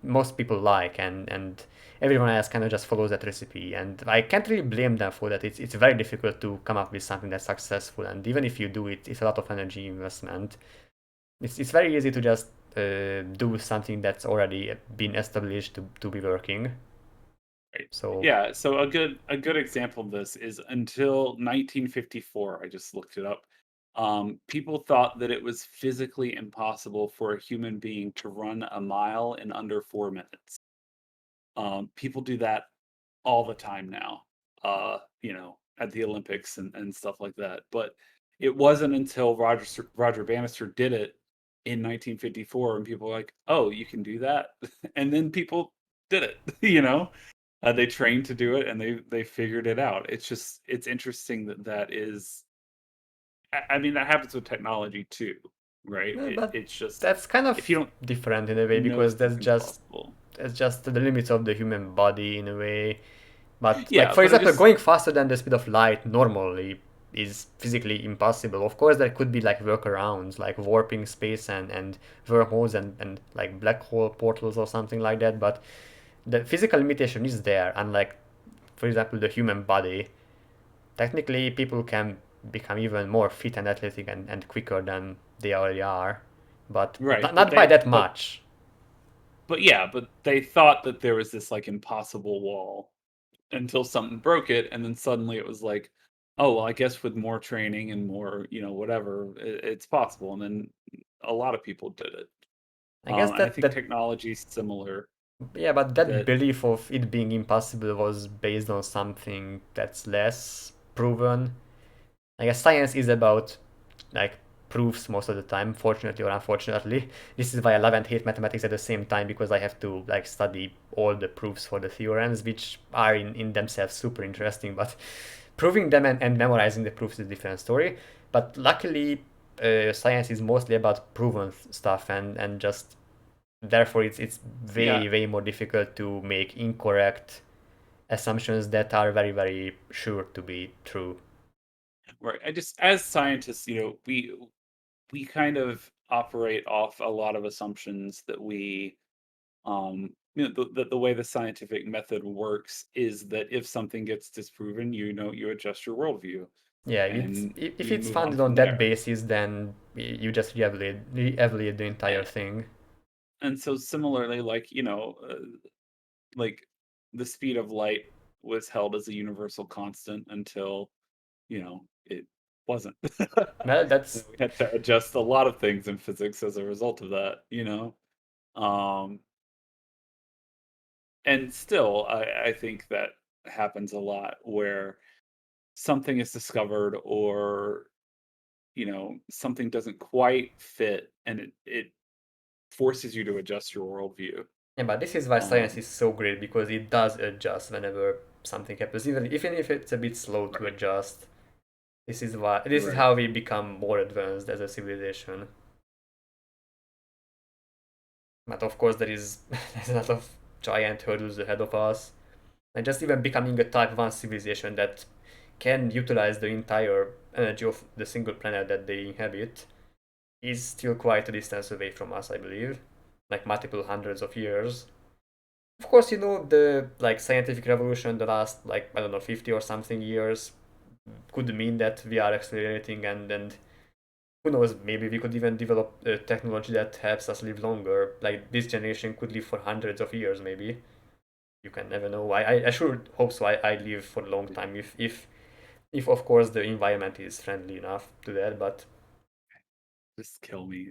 most people like, and everyone else kind of just follows that recipe, and I can't really blame them for that. It's very difficult to come up with something that's successful, and even if you do it, it's a lot of energy investment. It's very easy to just do something that's already been established to be working. Right. So Yeah, so a good example of this is until 1954, I just looked it up. People thought that it was physically impossible for a human being to run a mile in under 4 minutes. People do that all the time now, at the Olympics and stuff like that. But it wasn't until Roger Bannister did it in 1954, and people were like, "Oh, you can do that," and then people did it. They trained to do it, and they figured it out. It's interesting that that is. I mean, that happens with technology too, right? but It's just that's kind if you of don't different in a way know because something's possible. that's just the limits of the human body in a way. But like Yeah, for but I example, just going faster than the speed of light normally is physically impossible. Of course, there could be like workarounds, like warping space and wormholes and like black hole portals or something like that. But the physical limitation is there. Unlike, for example, the human body, technically people can become even more fit and athletic and quicker than they already are, but right, not by that but much. yeah, but they thought that there was this like impossible wall until something broke it, and then suddenly it was like, oh well, I guess with more training and more, whatever, it's possible. And then a lot of people did it. I guess And I that think that technology is similar. yeah, but that That belief of it being impossible was based on something that's less proven. I guess science is about like proofs most of the time, fortunately or unfortunately. This is why I love and hate mathematics at the same time, because I have to like study all the proofs for the theorems, which are in themselves super interesting, but proving them and memorizing the proofs is a different story. But luckily, science is mostly about proven stuff, and just therefore it's Yeah, way more difficult to make incorrect assumptions that are very sure to be true. right. I just as scientists, we kind of operate off a lot of assumptions that the way the scientific method works is that if something gets disproven, you adjust your worldview Yeah, and if you it's move on founded on from that there. basis, then you just re-evaluate the entire And, thing. and so similarly, like the speed of light was held as a universal constant until it wasn't. Well, And that's we had to adjust a lot of things in physics as a result of that. Um, and still, I think that happens a lot where something is discovered or something doesn't quite fit and it forces you to adjust your worldview. yeah, but this is why science Um, is so great, because it does adjust whenever something happens, even if it's a bit slow to right, adjust. This is right. how we become more advanced as a civilization. But of course, there's a lot of giant hurdles ahead of us. And just even becoming a Type 1 civilization that can utilize the entire energy of the single planet that they inhabit is still quite a distance away from us, I believe. Like multiple hundreds of years. Of course, the like scientific revolution the last like I don't know 50 or something years could mean that we are accelerating, and who knows, maybe we could even develop a technology that helps us live longer. Like this generation could live for hundreds of years maybe. You can never know. I sure hope so. I live for a long time if of course the environment is friendly enough to that, but Just kill me.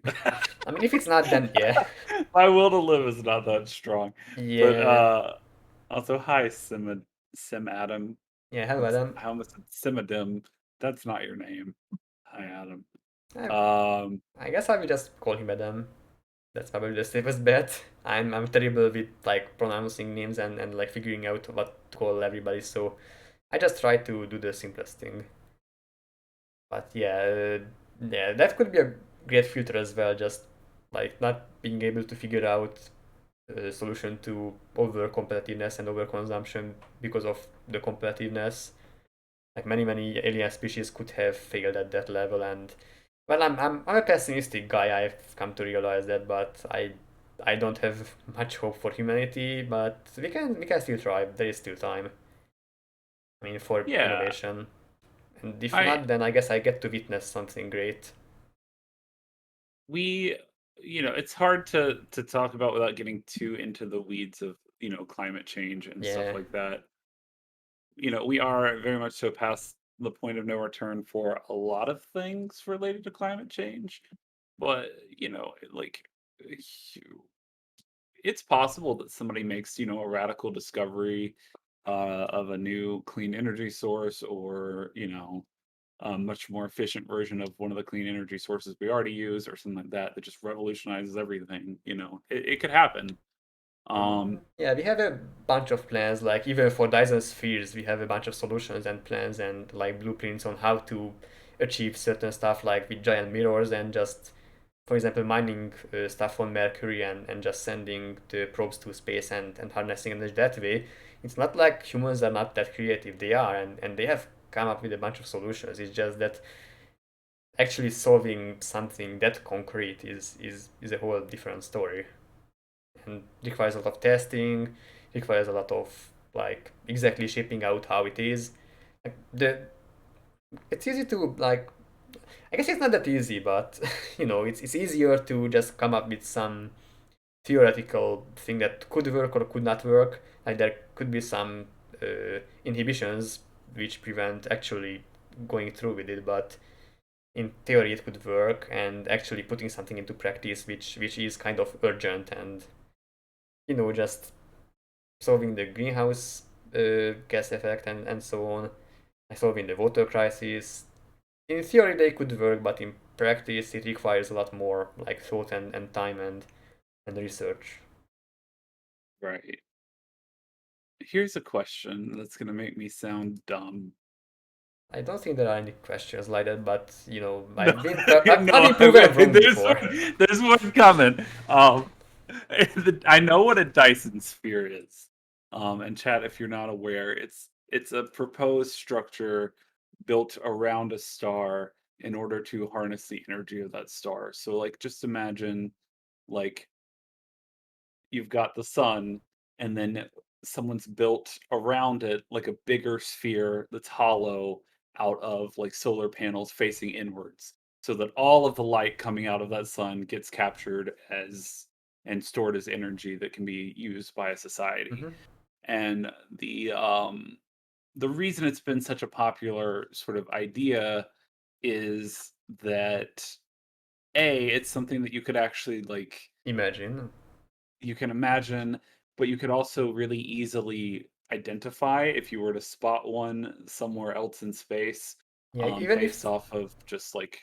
I mean if it's not, then yeah. My will to live is not that strong. But Yeah. also hi Sim Adam. Yeah, hello That's Adam. I almost said Simadim. That's not your name. Hi Adam. I, Um I guess I will just call him Adam. That's probably the safest bet. I'm terrible with like pronouncing names and like figuring out what to call everybody, so I just try to do the simplest thing. But yeah, that could be a great future as well. Just like not being able to figure out a solution to over competitiveness and overconsumption because of the competitiveness. Like many alien species could have failed at that level, and well, I'm a pessimistic guy. I've come to realize that, but I don't have much hope for humanity. But we can still try. There is still time. I mean, for yeah, innovation. And if I not, then I guess I get to witness something great. we it's hard to talk about without getting too into the weeds of, climate change and stuff Yeah. like that. We are very much so past the point of no return for a lot of things related to climate change. But, you- it's possible that somebody makes, a radical discovery of a new clean energy source or, a much more efficient version of one of the clean energy sources we already use or something like that that just revolutionizes everything. It could happen. Um, Yeah, we have a bunch of plans. Like even for Dyson spheres, we have a bunch of solutions and plans and like blueprints on how to achieve certain stuff, like with giant mirrors and just, for example, mining stuff on Mercury and just sending the probes to space and harnessing energy that way. It's not like humans are not that creative. They are, and they have come up with a bunch of solutions. It's just that actually solving something that concrete is a whole different story and requires a lot of testing, requires a lot of like exactly shaping out how it is. Like it's easy to like I guess it's not that easy, but it's easier to just come up with some theoretical thing that could work or could not work. Like there could be some inhibitions which prevent actually going through with it, but in theory it could work, and actually putting something into practice which is kind of urgent and just solving the greenhouse gas effect and so on, like solving the water crisis. in theory they could work, but in practice it requires a lot more like thought and time and research. Right. Here's a question that's gonna make me sound dumb. I don't think there are any questions like that, but No, I've no, been proven wrong there's before. there's one coming. I know what a Dyson sphere is. And chat, if you're not aware, it's a proposed structure built around a star in order to harness the energy of that star. So, like, just imagine, like, you've got the sun, and then someone's built around it like a bigger sphere that's hollow out of like solar panels facing inwards, so that all of the light coming out of that sun gets captured as and stored as energy that can be used by a society. Hmm. And the reason it's been such a popular sort of idea is that it's something that you could actually like Imagine. you can imagine, but you could also really easily identify if you were to spot one somewhere else in space, Yeah, even based if off of just like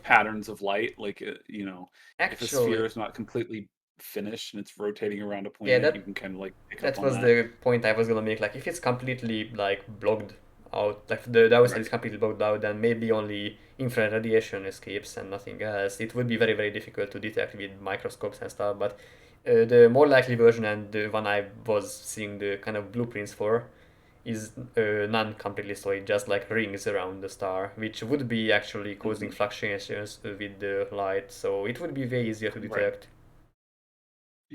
patterns of light. Like, if a sphere actually, is not completely finished and it's rotating around a yeah, planet, you can kind of like pick up that on was that. the point I was gonna make. Like, if it's completely like blocked out, like the outside is Right. completely blocked out, then maybe only infrared radiation escapes and nothing else. It would be very, very difficult to detect with microscopes and stuff. But the more likely version and the one I was seeing the kind of blueprints for is non-completely solid, just like rings around the star, which would be actually causing Hmm. fluctuations with the light. So it would be way easier to Right. detect.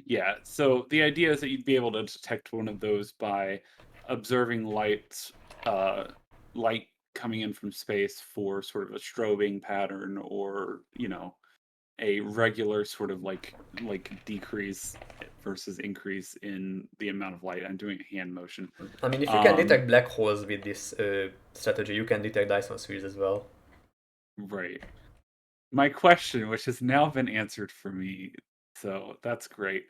Yeah. So the idea is that you'd be able to detect one of those by observing uh, light coming in from space for sort of a strobing pattern, or a regular sort of like decrease versus increase in the amount of light. I'm doing a hand motion. I mean, if you can Um, detect black holes with this strategy, you can detect Dyson spheres as well. right. My question, which has now been answered for me, so that's great,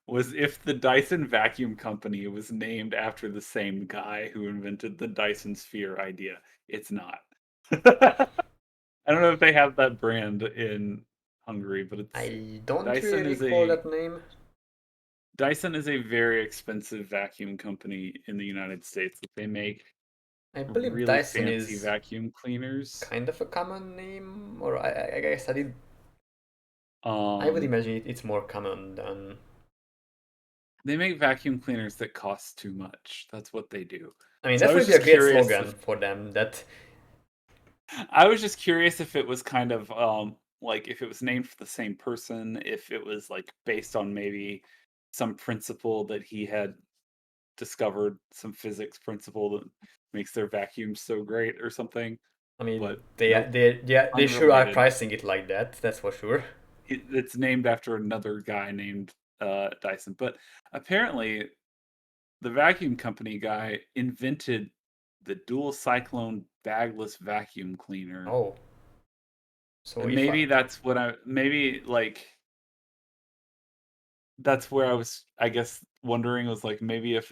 was if the Dyson Vacuum Company was named after the same guy who invented the Dyson Sphere idea. It's not. I don't know if they have that brand in Hungary, but it's I don't Dyson really is recall a that name. Dyson is a very expensive vacuum company in the United States. They make I believe really Dyson fancy is vacuum cleaners. kind of a common name, or I guess I would Um, imagine it's more common than. they make vacuum cleaners that cost too much. That's what they do. I mean, So that I was would be a just great curious slogan if for them. That it was kind of like if it was named for the same person, if it was like based on maybe some principle that he had discovered, some physics principle that makes their vacuums so great or something. I mean, But they nope, they sure are unrelated. pricing it like that. That's for sure. It's named after another guy named Dyson. But apparently, the vacuum company guy invented the dual cyclone bagless vacuum cleaner. Oh, so And if I, maybe that's what I maybe like that's where I was, I guess, wondering, was like maybe if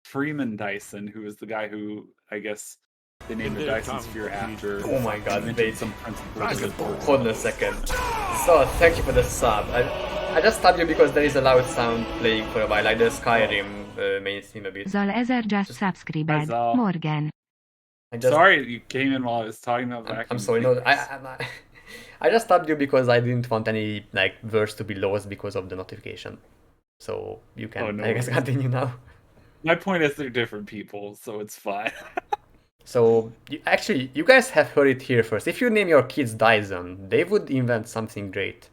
Freeman Dyson, who is the guy who I guess they named the Dyson Sphere after, oh my God, invented wait, some principle that had worked hold on a before. second. So thank you for the sub. I just stopped you because there is a loud sound playing for a while, like the Oh, Skyrim main theme a bit. Zal 1000 just Just hi subscribed. Zal. Morgan. I just Sorry you came in while I was talking about I'm vacuum sorry. No, cleaners. I just stopped you because I didn't want any like verse to be lost because of the notification. So you Oh, can, no I guess, worries. continue now. My point is they're different people, so it's fine. So actually, you guys have heard it here first. If you name your kids Dyson, they would invent something great.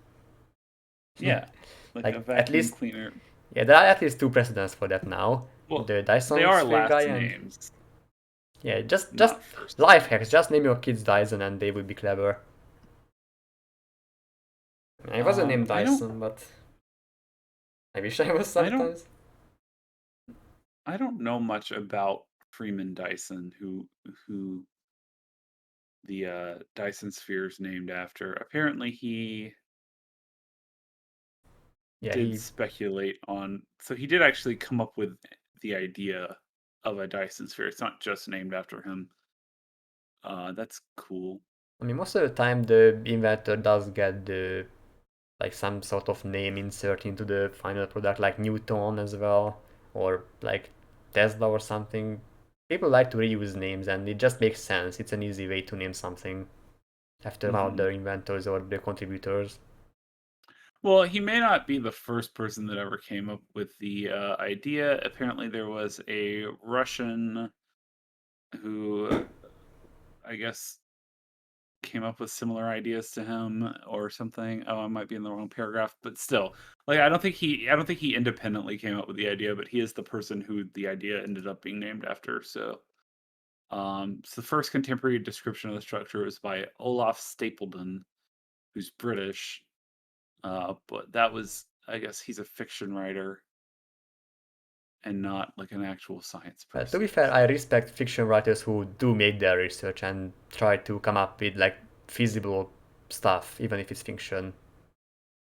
Yeah, like a Like at vacuum least, cleaner. yeah, there are at least two precedents for that now. Well, The they Dyson are Sphere guy last and names, yeah, just not first life names. hacks. Just name your kids Dyson and they would be clever. I wasn't named I don't Dyson, but I wish I was I don't sometimes. I don't know much about Freeman Dyson, who the Dyson sphere is named after. Apparently, he Yeah, did he speculate on. So he did actually come up with the idea of a Dyson sphere. It's not just named after him. That's cool. I mean, most of the time the inventor does get the like some sort of name insert into the final product, like Newton as well, or like Tesla or something. People like to reuse names, and it just makes sense. It's an easy way to name something after one of Hmm. the inventors or the contributors. Well, he may not be the first person that ever came up with the idea. Apparently, there was a Russian who, I guess, came up with similar ideas to him or something. Oh, I might be in the wrong paragraph, but still, like, I don't think he independently came up with the idea, but he is the person who the idea ended up being named after. So the first contemporary description of the structure was by Olaf Stapledon, who's British. But that was, I guess, he's a fiction writer and not like an actual science To be person. fair, I So respect fiction writers who do make their research and try to come up with like feasible stuff, even if it's fiction.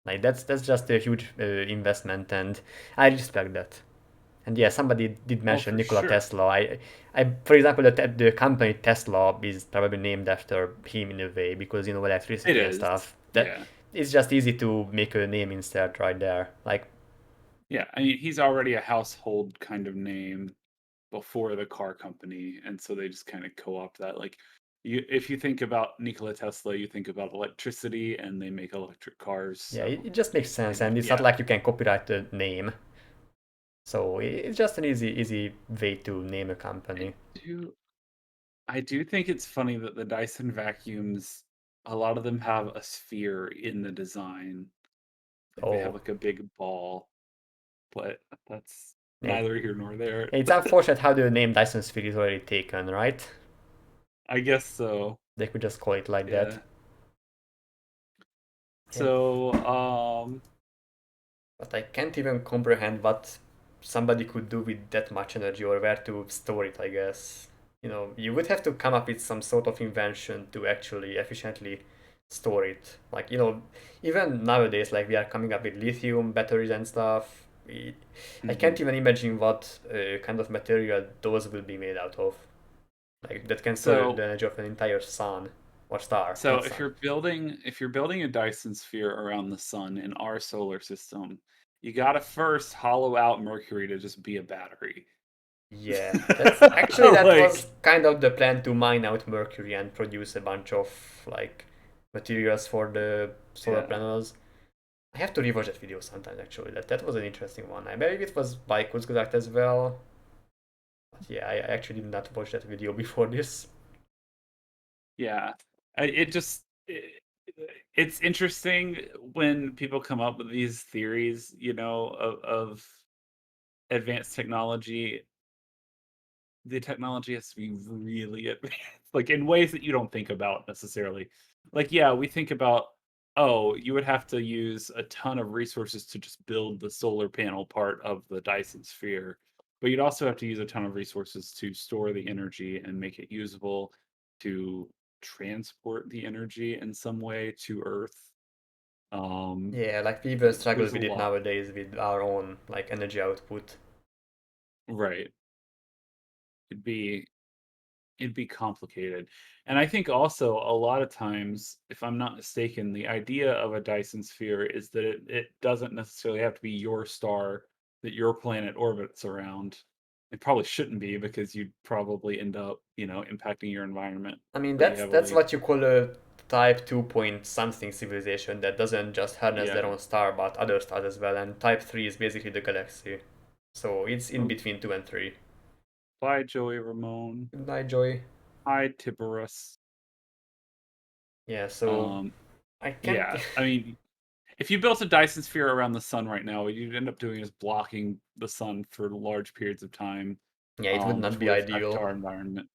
Like that's just a huge investment, and I respect that. And yeah, somebody did oh, mention for Nikola sure, Tesla. For example, the company Tesla is probably named after him in a way because it electricity and is. stuff. That Yeah, it's just easy to make a name insert right there. Like, yeah. I mean, he's already a household kind of name before the car company, and so they just kind of co-opt that. Like, if you think about Nikola Tesla, you think about electricity, and they make electric cars. yeah, So, it just makes sense, and it's not yeah, like you can copyright the name. So it's just an easy way to name a I company. do. I do think it's funny that the Dyson vacuums, a lot of them have a sphere in the design. Like they have Oh, like a big ball, but that's yeah. neither here nor there. It's unfortunate how the name Dyson Sphere is already taken, right? I guess so. They could just call it like that. Yeah. But I can't even comprehend what somebody could do with that much energy or where to store it, I guess. You would have to come up with some sort of invention to actually efficiently store it. Like, even nowadays, like we are coming up with lithium batteries and stuff. I Mhm. can't even imagine what kind of material those will be made out of. Like, that can store the So energy of an entire sun or star, so not sun. if you're building a Dyson sphere around the sun in our solar system, you gotta first hollow out Mercury to just be a battery. Yeah, that was Like, kind of the plan to mine out Mercury and produce a bunch of like materials for the solar yeah. panels. I have to rewatch that video sometimes actually. That was an interesting one. I believe it was by Kurzgesagt as well. But yeah, I actually did not watch that video before this. Yeah. It's interesting when people come up with these theories, of advanced technology. The technology has to be really advanced, like in ways that you don't think about necessarily. Like, yeah, we think about, oh, you would have to use a ton of resources to just build the solar panel part of the Dyson sphere. But you'd also have to use a ton of resources to store the energy and make it usable to transport the energy in some way to Earth. Um, Yeah, like we even struggle there's a with it lot. nowadays with our own like energy output. Right. It'd be It'd be complicated. And I think also a lot of times, if I'm not mistaken, the idea of a Dyson sphere is that it doesn't necessarily have to be your star that your planet orbits around. It probably shouldn't be because you'd probably end up, impacting your environment I mean, pretty that's heavily. what you call a type 2 point something civilization that doesn't just harness their Yeah. own star but other stars as well, and type 3 is basically the galaxy. So it's in Oh, between 2 and 3. bye, Joey Ramone. Good night, Joy. Hi, Tiberius. Yeah, so Um, I can't. yeah. I mean, if you built a Dyson sphere around the sun right now, what you'd end up doing is blocking the sun for large periods of time, Yeah, it would not which be would affect ideal. our environment.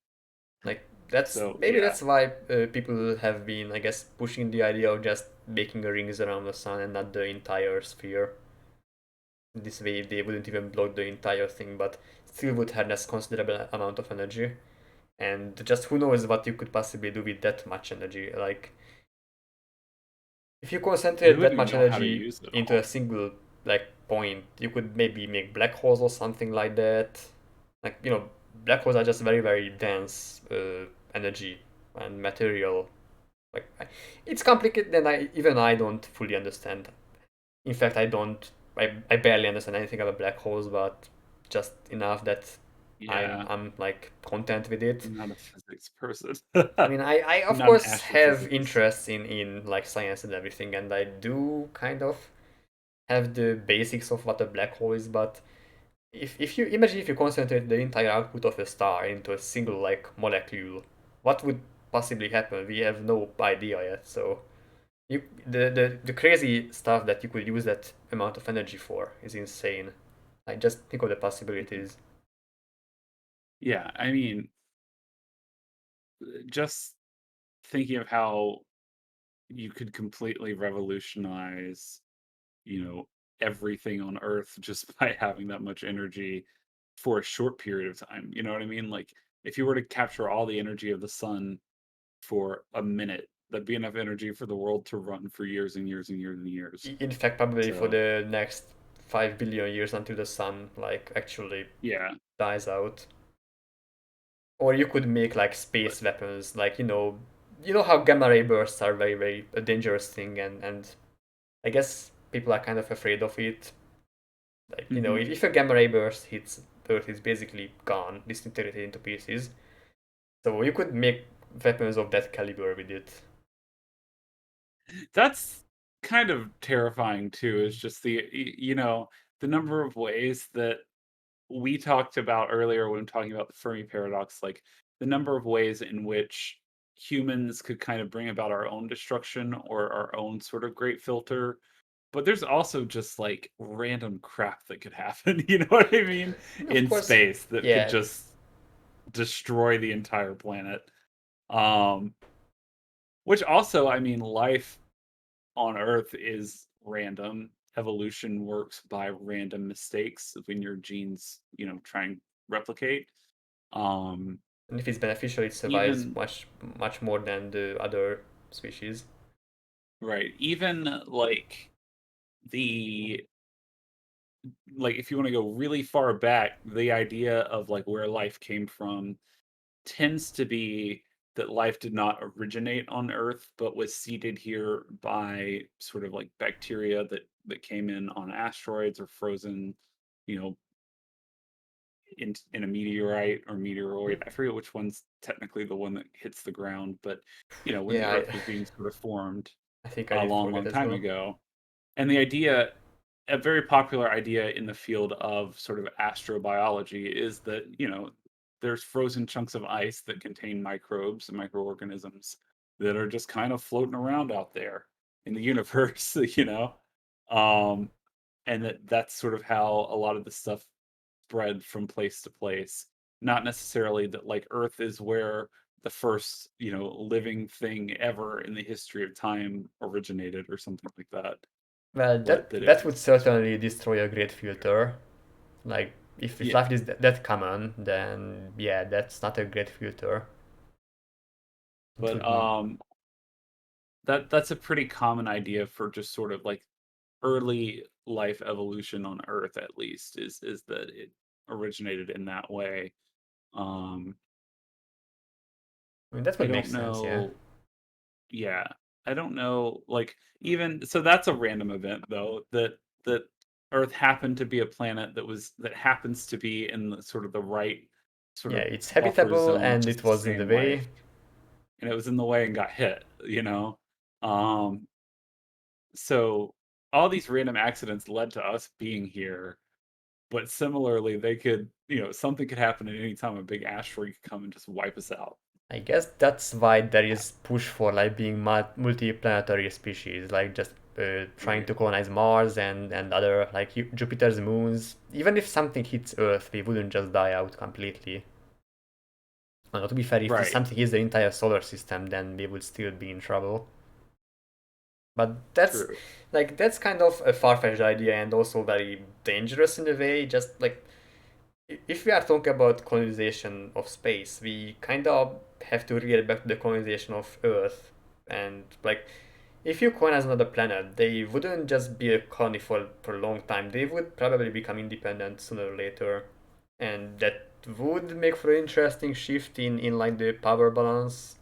Like, that's So maybe yeah, that's why people have been, I guess, pushing the idea of just making rings around the sun and not the entire sphere. This way, they wouldn't even block the entire thing, but still would harness considerable amount of energy. And just who knows what you could possibly do with that much energy. Like, if you we concentrate that wouldn't even much know how to energy use it into a all. single like point, you could maybe make black holes or something like that. Like, black holes are just very dense energy. and material. It's complicated, and I don't fully understand. In fact, I barely understand anything about black holes, but just enough that Yeah, I'm like content with it. I'm not a physics person. I mean, I I'm of not an course have astrophysicist. interests in like science and everything, and I do kind of have the basics of what a black hole is. But if you imagine if you concentrate the entire output of a star into a single like molecule, what would possibly happen? We have no idea yet. So the crazy stuff that you could use that amount of energy for is insane. Like just think of the Mhm. possibilities. Yeah, I mean, just thinking of how you could completely revolutionize, you know, everything on Earth just by having that much energy for a short period of time. You know what I mean? Like, if you were to capture all the energy of the sun for a minute, that'd be enough energy for the world to run for years and years and years and years. In fact, probably for So, the next 5 billion years until the sun like actually yeah, dies out. Or you could make like but space weapons, like you know how gamma ray bursts are very very a dangerous thing, and I guess people are kind of afraid of it. Like mhm. if a gamma ray burst hits Earth, it's basically gone, disintegrated into pieces. So you could make weapons of that caliber with it. That's kind of terrifying too, is just the number of ways that we talked about earlier when talking about the Fermi paradox, like the number of ways in which humans could kind of bring about our own destruction or our own sort of great filter. But there's also just like random crap that could happen, you know what I mean? Of In course, space that could yeah. just destroy the entire planet. Um, which also, I mean, life on Earth is random. Evolution works by random mistakes when your genes, try and replicate. Um, And if it's beneficial, it survives even much more than the other species. right, even the like if you want to go really far back, the idea of like where life came from tends to be that life did not originate on Earth, but was seeded here by sort of like bacteria that came in on asteroids or frozen, you know, in a meteorite or meteoroid. I forget which one's technically the one that hits the ground, but when the Yeah, Earth was being sort of formed I think I a did long, forget long as time well. ago. And the idea, a very popular idea in the field of sort of astrobiology is that, there's frozen chunks of ice that contain microbes and microorganisms that are just kind of floating around out there in the universe, Um, and that's sort of how a lot of the stuff spread from place to place. Not necessarily that like Earth is where the first, living thing ever in the history of time originated or something like that, Well, but that it that would was sort of certainly destroy a great filter. Like if yeah. life is that common, then yeah, that's not a great filter. It But would that's a pretty common idea for just sort of like early life evolution on Earth at least is that it originated in that way. Um I mean that I would make don't sense, yeah. know. Yeah. I don't know, like, even so that's a random event, though, that Earth happened to be a planet that happens to be in the sort of the right sort Yeah, of it's buffer habitable zone and to it was in the sustain way. life, and it was in the way and got hit. Um, so all these random accidents led to us being here, but similarly, they could something could happen at any time. A big asteroid could come and just wipe us out. I guess that's why there is push for like being multi-planetary species, like just trying Right. to colonize Mars and other like Jupiter's moons. Even if something hits Earth, we wouldn't just die out completely. No, to be fair, if Right. something hits the entire solar system, then we would still be in trouble. But True. that's kind of a far-fetched idea and also very dangerous in a way. Just like if we are talking about colonization of space, we kind of have to relate back to the colonization of Earth. And like, if you colonize another planet, they wouldn't just be a colony for a long time. They would probably become independent sooner or later, and that would make for an interesting shift in like the power balance.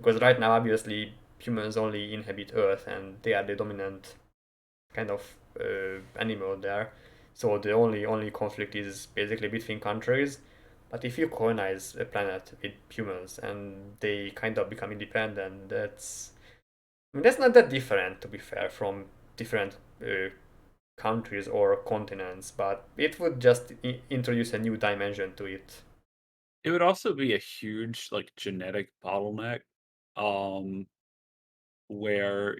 Because right now, obviously, humans only inhabit Earth and they are the dominant kind of animal there. So the only conflict is basically between countries. But if you colonize a planet with humans and they kind of become independent, I mean, that's not that different, to be fair, from different countries or continents, but it would just introduce a new dimension to it. It would also be a huge, like, genetic bottleneck, um, where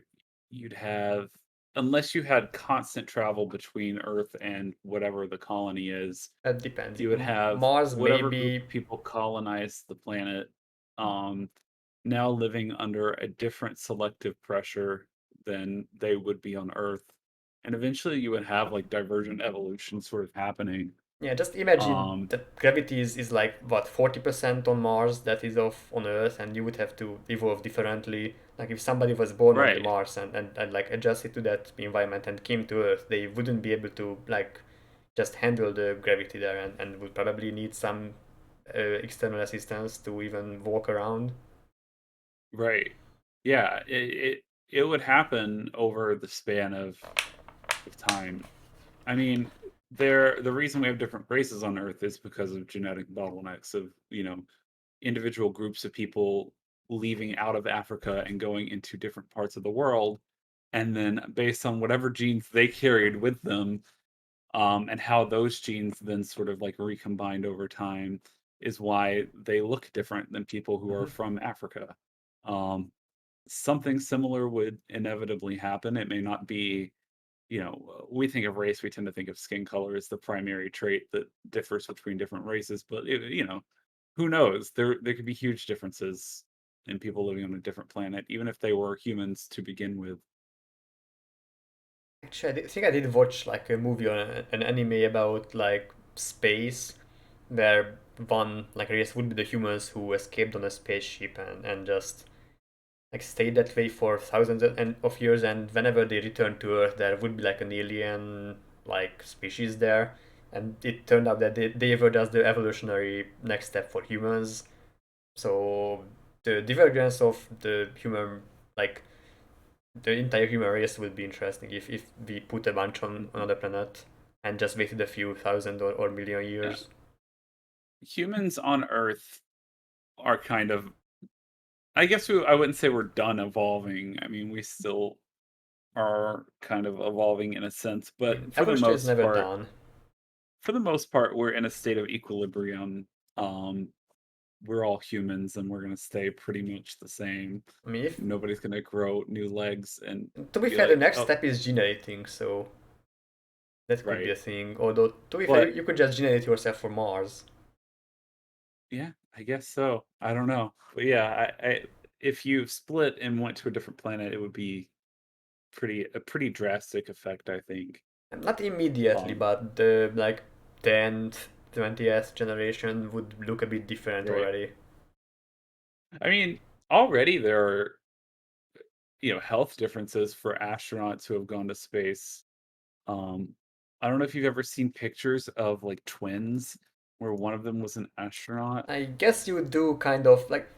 you'd have unless you had constant travel between Earth and whatever the colony is, That depends. you would have Mars whatever group maybe. of people colonized the planet, um, now living under a different selective pressure than they would be on Earth, and eventually you would have, like, divergent evolution sort of happening, Yeah, just imagine um that gravity is like what 40% on Mars that is of on Earth, and you would have to evolve differently. Like if somebody was born on the Right, Mars and like adjusted to that environment and came to Earth, they wouldn't be able to like just handle the gravity there and would probably need some external assistance to even walk around. right. Yeah, it would happen over the span of time. I mean, the reason we have different races on Earth is because of genetic bottlenecks of, individual groups of people leaving out of Africa and going into different parts of the world, and then based on whatever genes they carried with them, and how those genes then sort of like recombined over time is why they look different than people who are Mhm. from Africa. Um, Something similar would inevitably happen. It may not be, we think of race, we tend to think of skin color as the primary trait that differs between different races, but who knows? There could be huge differences in people living on a different planet, even if they were humans to begin with. Actually, I think I did watch like a movie or an anime about like space, where one like race would be the humans who escaped on a spaceship and just like stayed that way for thousands of years, and whenever they returned to Earth, there would be like an alien like species there, and it turned out that they were just the evolutionary next step for humans. So the divergence of the human like the entire human race would be interesting if we put a bunch on Mhm. another planet and just waited a few thousand or million Yeah. years. Humans on Earth are kind of, I guess I wouldn't say we're done evolving. I mean, we still are kind of evolving in a sense, I mean, but evolution is never done. for the most part, we're in a state of equilibrium. Um, we're all humans, and we're gonna stay pretty much the same. I mean, if Nobody's gonna grow new legs and to be be fair, the like, next "Oh, step is gene editing, so that could be right." a thing. Although, to be fair, But you could just generate yourself for Mars. yeah, I guess so. I don't know. But yeah, I if you split and went to a different planet, it would be a pretty drastic effect, I think. And not immediately, Um, but the like 10th, 20th generation would look a bit different right. already. I mean, already there are, health differences for astronauts who have gone to space. Um, I don't know if you've ever seen pictures of like twins where one of them was an astronaut. I guess you do kind of like.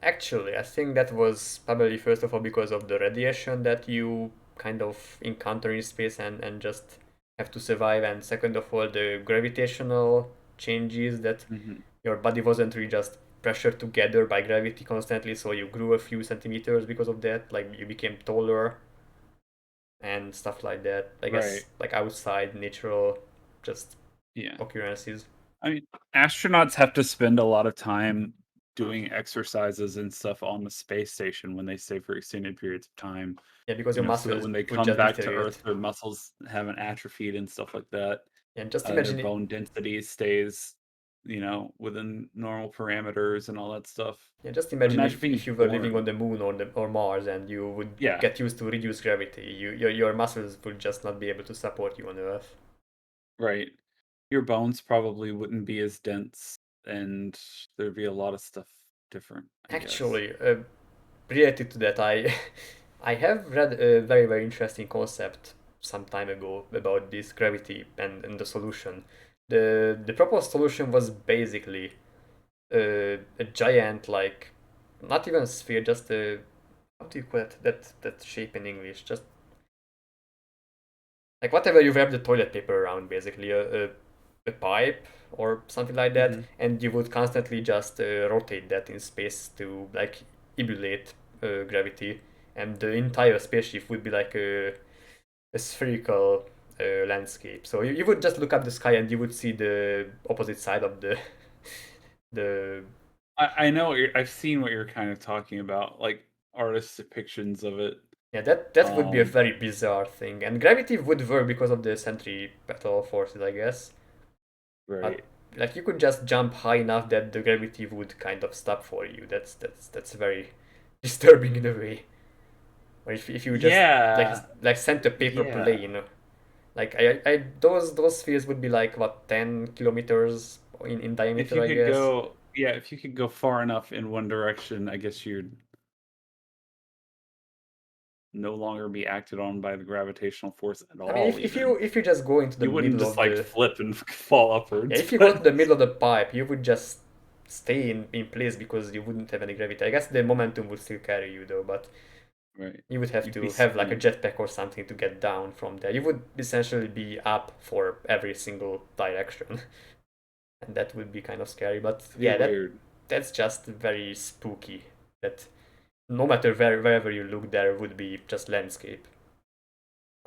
Actually, I think that was probably first of all because of the radiation that you kind of encounter in space and just have to survive, and second of all, the gravitational changes that Mhm. your body wasn't really just pressured together by gravity constantly, so you grew a few centimeters because of that. Like you became taller and stuff like that. I Right. guess like outside natural just Yeah. occurrences. I mean, astronauts have to spend a lot of time doing exercises and stuff on the space station when they stay for extended periods of time, Yeah, because your so that muscles when they would come just back to deteriorate. Earth, their muscles haven't atrophied and stuff like that. And just Their imagine it. bone density stays, within normal parameters and all that stuff. Yeah, just But imagine imagine if being you were living on born. the moon or Mars and you would Yeah, get used to reduced gravity. Your muscles would just not be able to support you on Earth. right. Your bones probably wouldn't be as dense, and there'd be a lot of stuff different, I guess. Actually, related to that, I I have read a very interesting concept some time ago about this gravity and the solution. The proposed solution was basically a giant like not even sphere, just a, how do you call it, that shape in English? Just like whatever you wrap the toilet paper around, basically a pipe or something like that, Hmm. and you would constantly just rotate that in space to like emulate gravity, and the entire spaceship would be like a spherical landscape. So you would just look up the sky and you would see the opposite side of the the I know I've seen what you're kind of talking about, like artist depictions of it. yeah, that would be a Um, very bizarre thing, and gravity would work because of the centripetal forces, I guess. right. But like you could just jump high enough that the gravity would kind of stop for you. That's very disturbing in a way. Or if you just Yeah, like sent a paper yeah. plane, like I those spheres would be like what 10 kilometers in If diameter, you I could guess. go, yeah, if you could go far enough in one direction, I guess you'd no longer be acted on by the gravitational force at I mean, all, even. if you just go into the You wouldn't middle just of like the flip and fall yeah, upwards, if you go to but the middle of the pipe, you would just stay in place because you wouldn't have any gravity. I guess the momentum would still carry you though, but right. you would have You'd be to have like a spinning. jetpack or something to get down from there. You would essentially be up for every single direction, and that would be kind of scary. But It'd be yeah, weird. that's just very spooky. That no matter wherever you look, there would be just landscape.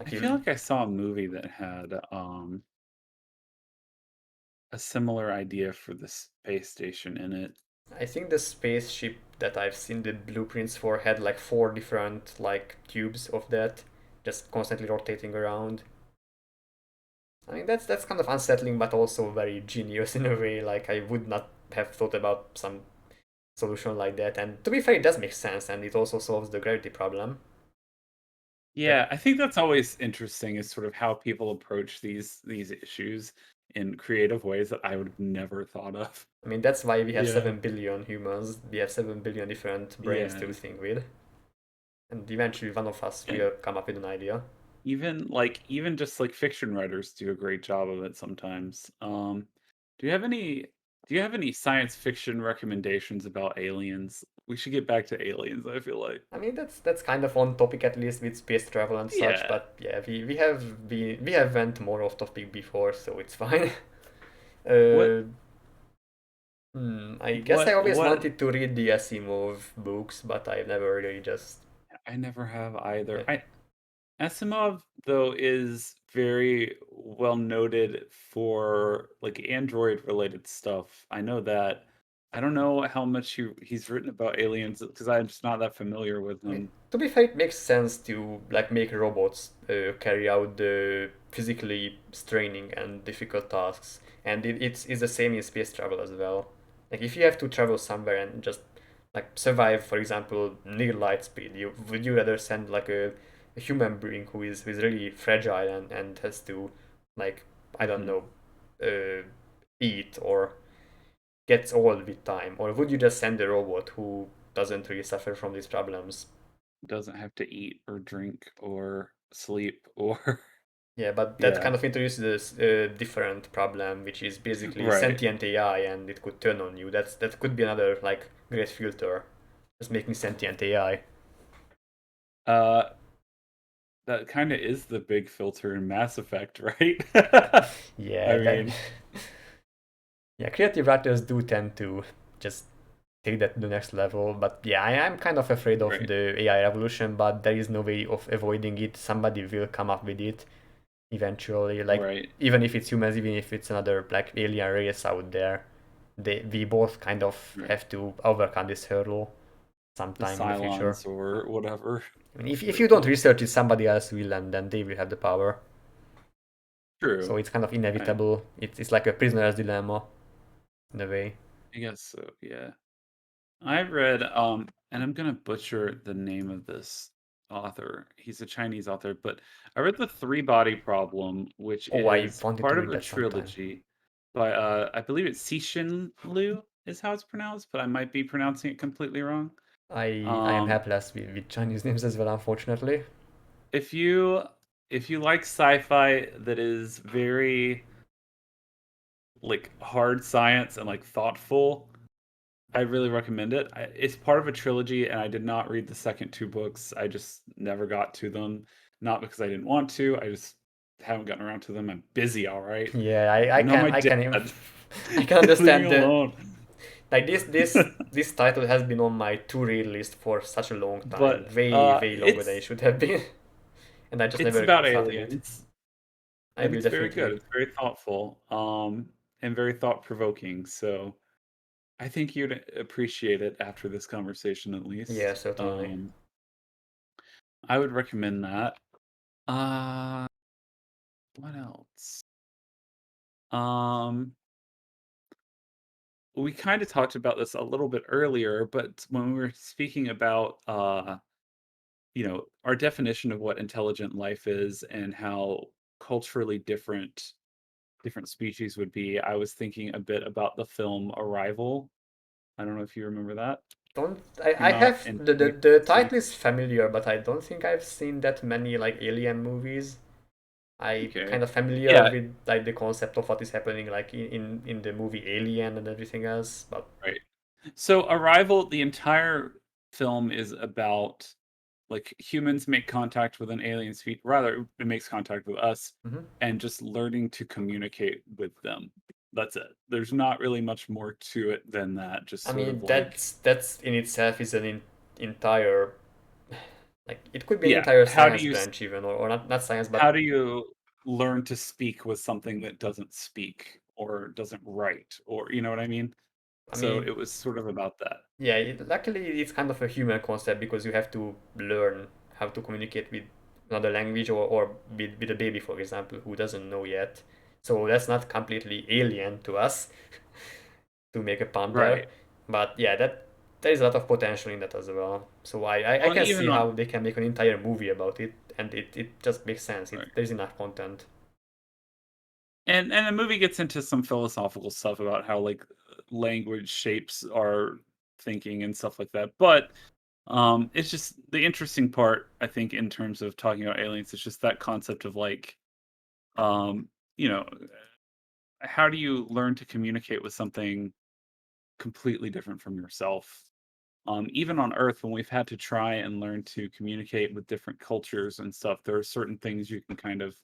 I Like feel you, like I saw a movie that had a similar idea for the space station in it. I think the spaceship that I've seen the blueprints for had like four different like tubes of that, just constantly rotating around. I mean that's kind of unsettling, but also very genius in a way. Like I would not have thought about some solution like that. And to be fair, it does make sense, and it also solves the gravity problem. That Yeah, I think that's always interesting is sort of how people approach these issues in creative ways that I would have never thought of. I mean that's why we have Yeah. 7 billion humans. We have 7 billion different brains to Yeah. think with, and eventually one of us And will come up with an idea. even just like fiction writers do a great job of it sometimes. Do you have any do you have any science fiction recommendations about aliens? We should get back to aliens, I feel like. I mean that's kind of on topic at least with space travel and such, Yeah. but yeah, we have went more off topic before, so it's fine. What uh, I guess I always what wanted to read the Asimov books, but I've never really just I never have either. yeah. I Asimov, though, is very well noted for like Android related stuff. I know that. I don't know how much he's written about aliens because I'm just not that familiar with I mean, him. to be fair, it makes sense to like make robots carry out the physically straining and difficult tasks, and it's the same in space travel as well. Like if you have to travel somewhere and just like survive, for example, near light speed, would you rather send like a human being who is really fragile and has to like I don't Hmm. know uh, eat or gets old with time, or would you just send a robot who doesn't really suffer from these problems? Doesn't have to eat or drink or sleep or Yeah, but that yeah, kind of introduces a different problem, which is basically right. sentient AI, and it could turn on you. That could be another like great filter, just making sentient AI. Uh, that kind of is the big filter in Mass Effect, right? Yeah, I that. mean, Yeah, creative writers do tend to just take that to the next level. But yeah, I'm kind of afraid of right, the AI revolution, but there is no way of avoiding it. Somebody will come up with it eventually. Like right. even if it's humans, even if it's another like alien race out there, we both kind of Right. have to overcome this hurdle The sometime in the future. Cylons or whatever. I mean, if They're you don't called. research it, somebody else will, and then they will have the power. So True. it's kind of I inevitable. It's like a prisoner's dilemma in a way. I guess so, yeah. I read, and I'm gonna butcher the name of this author. He's a Chinese author, but I read The Three Body Problem, which Oh, I is wanted to part of read a that sometime. trilogy by I believe it's Cixin Liu is how it's pronounced, but I might be pronouncing it completely wrong. I am Um, helpless with Chinese names as well, unfortunately. if you if you like sci-fi that is very like hard science and like thoughtful, I really recommend it. It's part of a trilogy, and I did not read the second two books. I just never got to them. Not because I didn't want to. I just haven't gotten around to them. I'm busy, all right. Yeah, I'm not my I dad. can I can Leave me understand the alone. like this title has been on my to read list for such a long time, But way longer than it should have been, and I just it's never about started it. aliens, I and will it's very good. definitely. It's very thoughtful, and very thought provoking. So I think you'd appreciate it after this conversation, at Yeah, least. certainly. I would recommend that. Uh, what else? Um, we kind of talked about this a little bit earlier, but when we were speaking about our definition of what intelligent life is and how culturally different species would be, I was thinking a bit about the film Arrival. I don't know if you remember that. Don't I Came out have in the 2016. title is familiar, but I don't think I've seen that many like alien movies. I Okay. kind of familiar Yeah, with like the concept of what is happening like in the movie Alien and everything else, but right. So Arrival, the entire film is about like humans make contact with an alien species, rather it makes contact with us, mhm. and just learning to communicate with them. That's it. There's not really much more to it than that. Just I sort of mean like, that's in itself is entire like it could be an yeah, entire science branch even or not science how but do you learn to speak with something that doesn't speak or doesn't write, or you know what I mean? I So mean it was sort of about that. yeah luckily it's kind of a human concept because you have to learn how to communicate with another language or with a baby for example who doesn't know yet, so that's not completely alien to us to make a pun there, Right. but yeah that there is a lot of potential in that as well, so I Well, and can even see on how they can make an entire movie about it and it just makes sense, right. there's enough content. And the movie gets into some philosophical stuff about how like language shapes our thinking and stuff like that. But it's just the interesting part, I think, in terms of talking about aliens, it's just that concept of like, um, you know, how do you learn to communicate with something completely different from yourself? Even on Earth, when we've had to try and learn to communicate with different cultures and stuff, there are certain things you can kind of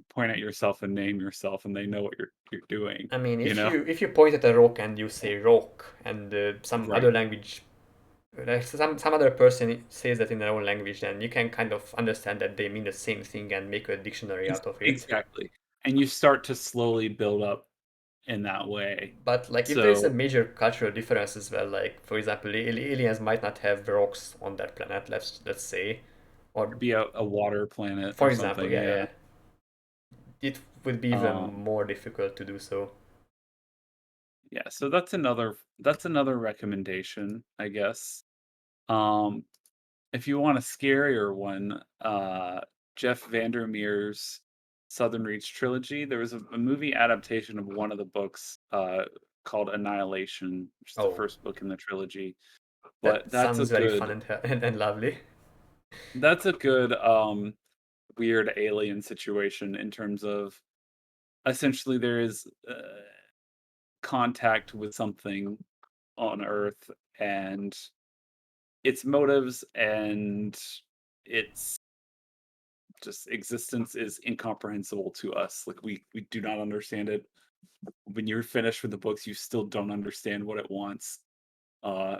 point at yourself and name yourself, and they know what you're doing. I mean, You know? if you point at a rock and you say rock, and some Right. other language, like some other person says that in their own language, then you can kind of understand that they mean the same thing and make a dictionary out of it. Exactly. And you start to slowly build up in that way. But like, if there is a So major cultural difference as well, like for example, aliens might not have rocks on their planet, let's say, or be a water planet for or example, something, yeah, yeah. yeah, it would be even Um, more difficult to do so. yeah, so that's another recommendation, I guess. Um, if you want a scarier one, Jeff Vandermeer's Southern Reach trilogy, there was a movie adaptation of one of the books, called Annihilation, which is the Oh, first book in the trilogy. But that sounds very fun and lovely. that's a good, weird alien situation in terms of essentially there is, contact with something on Earth, and its motives and its just existence is incomprehensible to us. Like we do not understand it. When you're finished with the books, you still don't understand what it wants.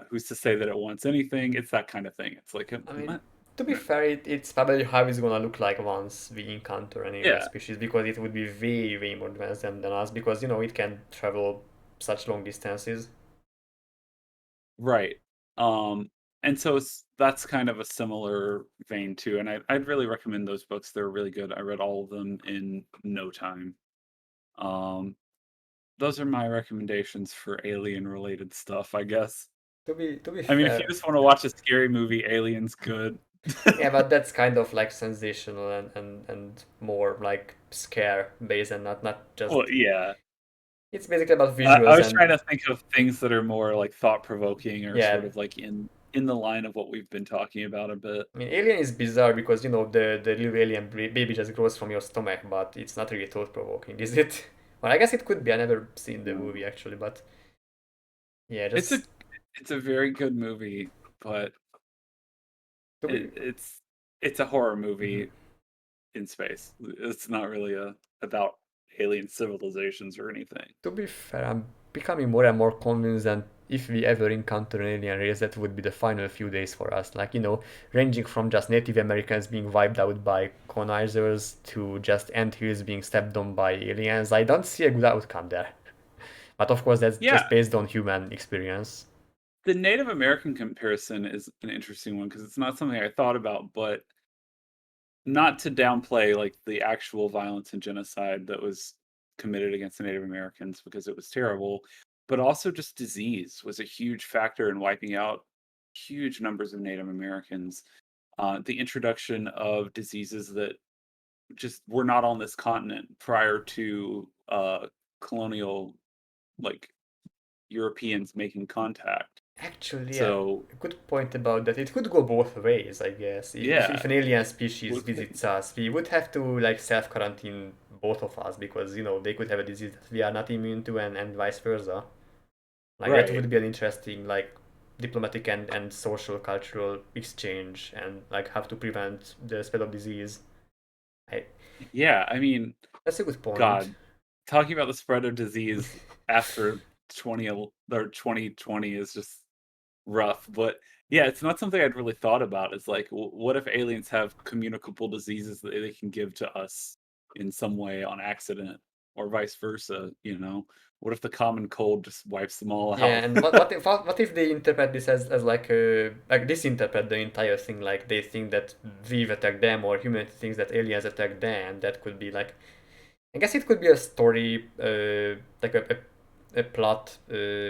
Who's to say that it wants anything? It's that kind of thing. It's like, I mean, what? to be fair, it's probably how it's gonna look like once we encounter an alien Yeah, species because it would be way more advanced than us because it can travel such long distances. right. Um, and so that's kind of a similar vein too. And I'd really recommend those books. They're really good. I read all of them in no time. Um, those are my recommendations for alien related stuff, I guess. To be I mean, if you fair, just want to watch a scary movie, Alien's good. yeah, but that's kind of like sensational and more like scare based and not just. Well, yeah. It's basically about I visuals was trying and to think of things that are more like thought provoking or yeah. sort of like in the line of what we've been talking about a bit. I mean, Alien is bizarre because the little alien baby just grows from your stomach, but it's not really thought provoking, is it? Well, I guess it could be. I never seen the No. movie actually, but yeah, It's a just. it's a very good movie, but To be, it's a horror Mhm. movie in space. It's not really about alien civilizations or anything. To be fair, I'm becoming more and more convinced that if we ever encounter an alien race, that would be the final few days for us. Like, ranging from just Native Americans being wiped out by colonizers to just anthills being stepped on by aliens. I don't see a good outcome there. But of course, that's Yeah, just based on human experience. the Native American comparison is an interesting one because it's not something I thought about, but not to downplay like the actual violence and genocide that was committed against the Native Americans because it was terrible, but also just disease was a huge factor in wiping out huge numbers of Native Americans. The introduction of diseases that just were not on this continent prior to colonial, like Europeans making contact. Actually, yeah, So a good point about that. It could go both ways, I guess. If yeah, an alien species what could visits us, we would have to like self-quarantine both of us because they could have a disease that we are not immune to, and vice versa. Like that right? would be an interesting like diplomatic and social cultural exchange and like how to prevent the spread of disease. I, Yeah, I mean, that's a good point. God, talking about the spread of disease after 2020 is just rough, but yeah, it's not something I'd really thought about. It's like, what if aliens have communicable diseases that they can give to us in some way on accident, or vice versa? What if the common cold just wipes them all Yeah, out? and what if they interpret this as like disinterpret the entire thing, like they think that we've attacked them or humanity thinks that aliens attacked them. That could be like, I guess it could be a story, like a plot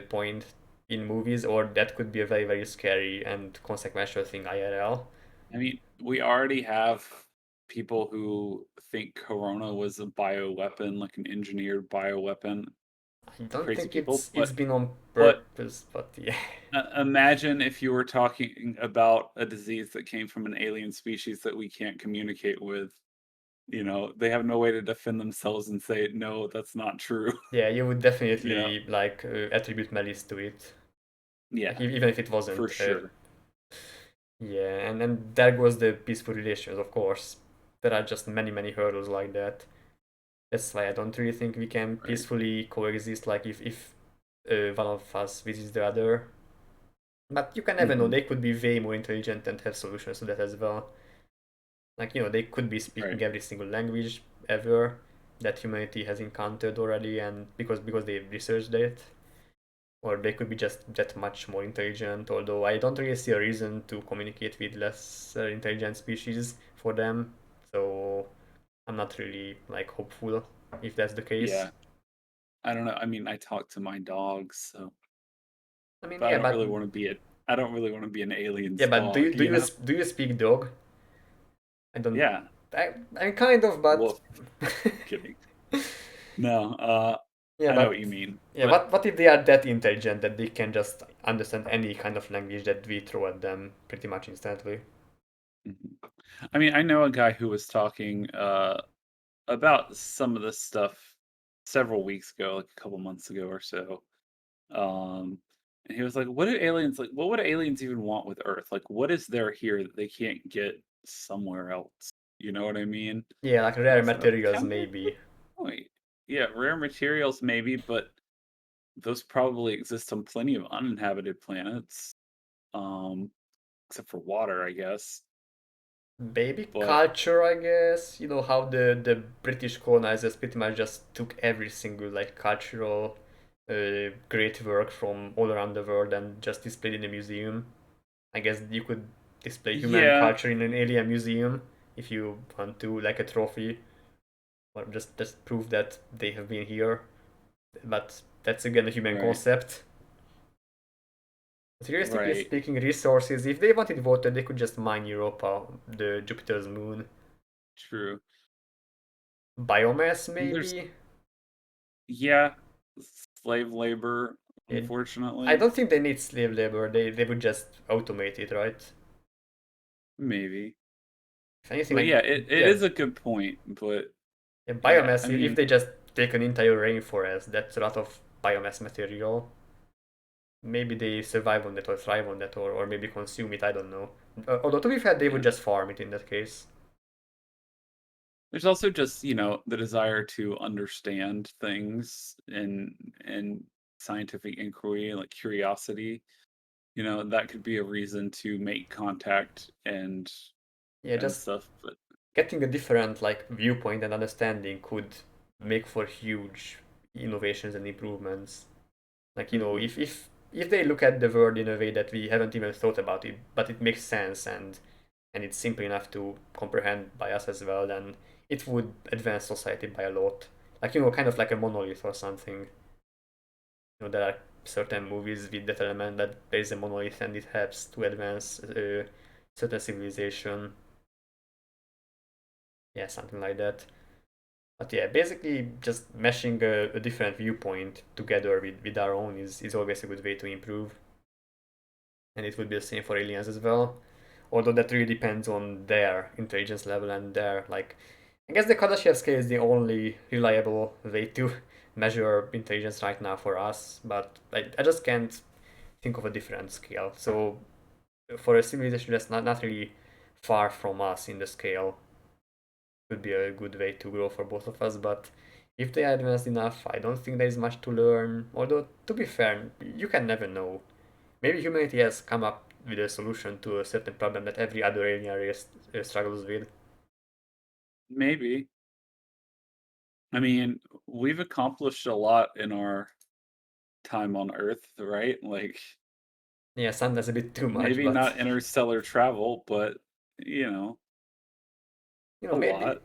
point in movies, or that could be a very very scary and consequential thing IRL. I mean, we already have people who think Corona was a bioweapon, like an engineered bioweapon, I don't crazy think people. it's been on But purpose, but yeah. imagine if you were talking about a disease that came from an alien species that we can't communicate with. They have no way to defend themselves and say, no, that's not true. Yeah, you would you know, definitely like attribute malice to it, like yeah, even if it for wasn't. sure. Yeah, and then there goes the peaceful relations, of course. There are just many, many hurdles like that. That's why I don't really think we can Right. peacefully coexist, like if one of us visits the other. But you can never know, Hmm. they could be way more intelligent and have solutions to that as well. Like, they could be Right. speaking every single language ever that humanity has encountered already, and because they've researched it. Or they could be just that much more intelligent, although I don't really see a reason to communicate with less intelligent species for them. So I'm not really like hopeful if that's the case. Yeah. I don't know. I mean, I talk to my dogs, so I mean, but yeah, but I don't really want to be an yeah, alien's but do you dog, do you do you speak dog? I don't. Yeah. I kind of, but Wolf. Kidding. No, yeah, I know but what you mean. yeah, But what if they are that intelligent that they can just understand any kind of language that we throw at them pretty much instantly? mhm. I mean, I know a guy who was talking about some of this stuff several weeks ago, like a couple months ago or so. Um, and he was like, what would aliens even want with Earth? Like, what is there here that they can't get somewhere else? You know what I mean? Yeah, like And rare I said, that's materials kind of a good maybe. point. Yeah, rare materials maybe, but those probably exist on plenty of uninhabited planets. Um, except for water, I guess. Baby But culture, I guess. You know how the British colonizers pretty much just took every single like cultural great work from all around the world and just displayed in a museum. I guess you could display human yeah, culture in an alien museum if you want to, like a trophy, or just prove that they have been here. But that's again a human right, concept. But realistically right, speaking, resources, if they wanted water, they could just mine Europa, the Jupiter's moon. true. Biomass, There's maybe? Yeah, slave labor, It, I unfortunately, don't think they need slave labor. They would just automate it, right? maybe. If anything, But like yeah, it yeah, is a good point. But yeah, yeah, biomass. I If mean, they just take an entire rainforest, that's a lot of biomass material. maybe they survive on that or thrive on that or maybe consume it. I don't know. Although to be fair, they would Yeah. just farm it in that case. There's also just, the desire to understand things and scientific inquiry, like curiosity. That could be a reason to make contact Yeah, and just stuff. But getting a different like viewpoint and understanding could make for huge innovations and improvements. Like, mhm. if they look at the world in a way that we haven't even thought about it, but it makes sense and it's simple enough to comprehend by us as well, then it would advance society by a lot. Like, kind of like a monolith or something. There are certain movies with that element that there is a monolith and it helps to advance certain civilization. Yeah, something like that. But yeah, basically just meshing a different viewpoint together with our own is always a good way to improve. And it would be the same for aliens as well. Although that really depends on their intelligence level and their like. I guess the Kardashev scale is the only reliable way to measure intelligence right now for us, but I just can't think of a different scale. So for a civilization that's not really far from us in the scale, would be a good way to grow for both of us. But if they are advanced enough, I don't think there is much to learn. Although to be fair, you can never know. Maybe humanity has come up with a solution to a certain problem that every other alien race struggles with. Maybe. I mean, we've accomplished a lot in our time on Earth, right? Like, Yeah, sometimes a bit too much, maybe but not interstellar travel, but, you know, a maybe lot.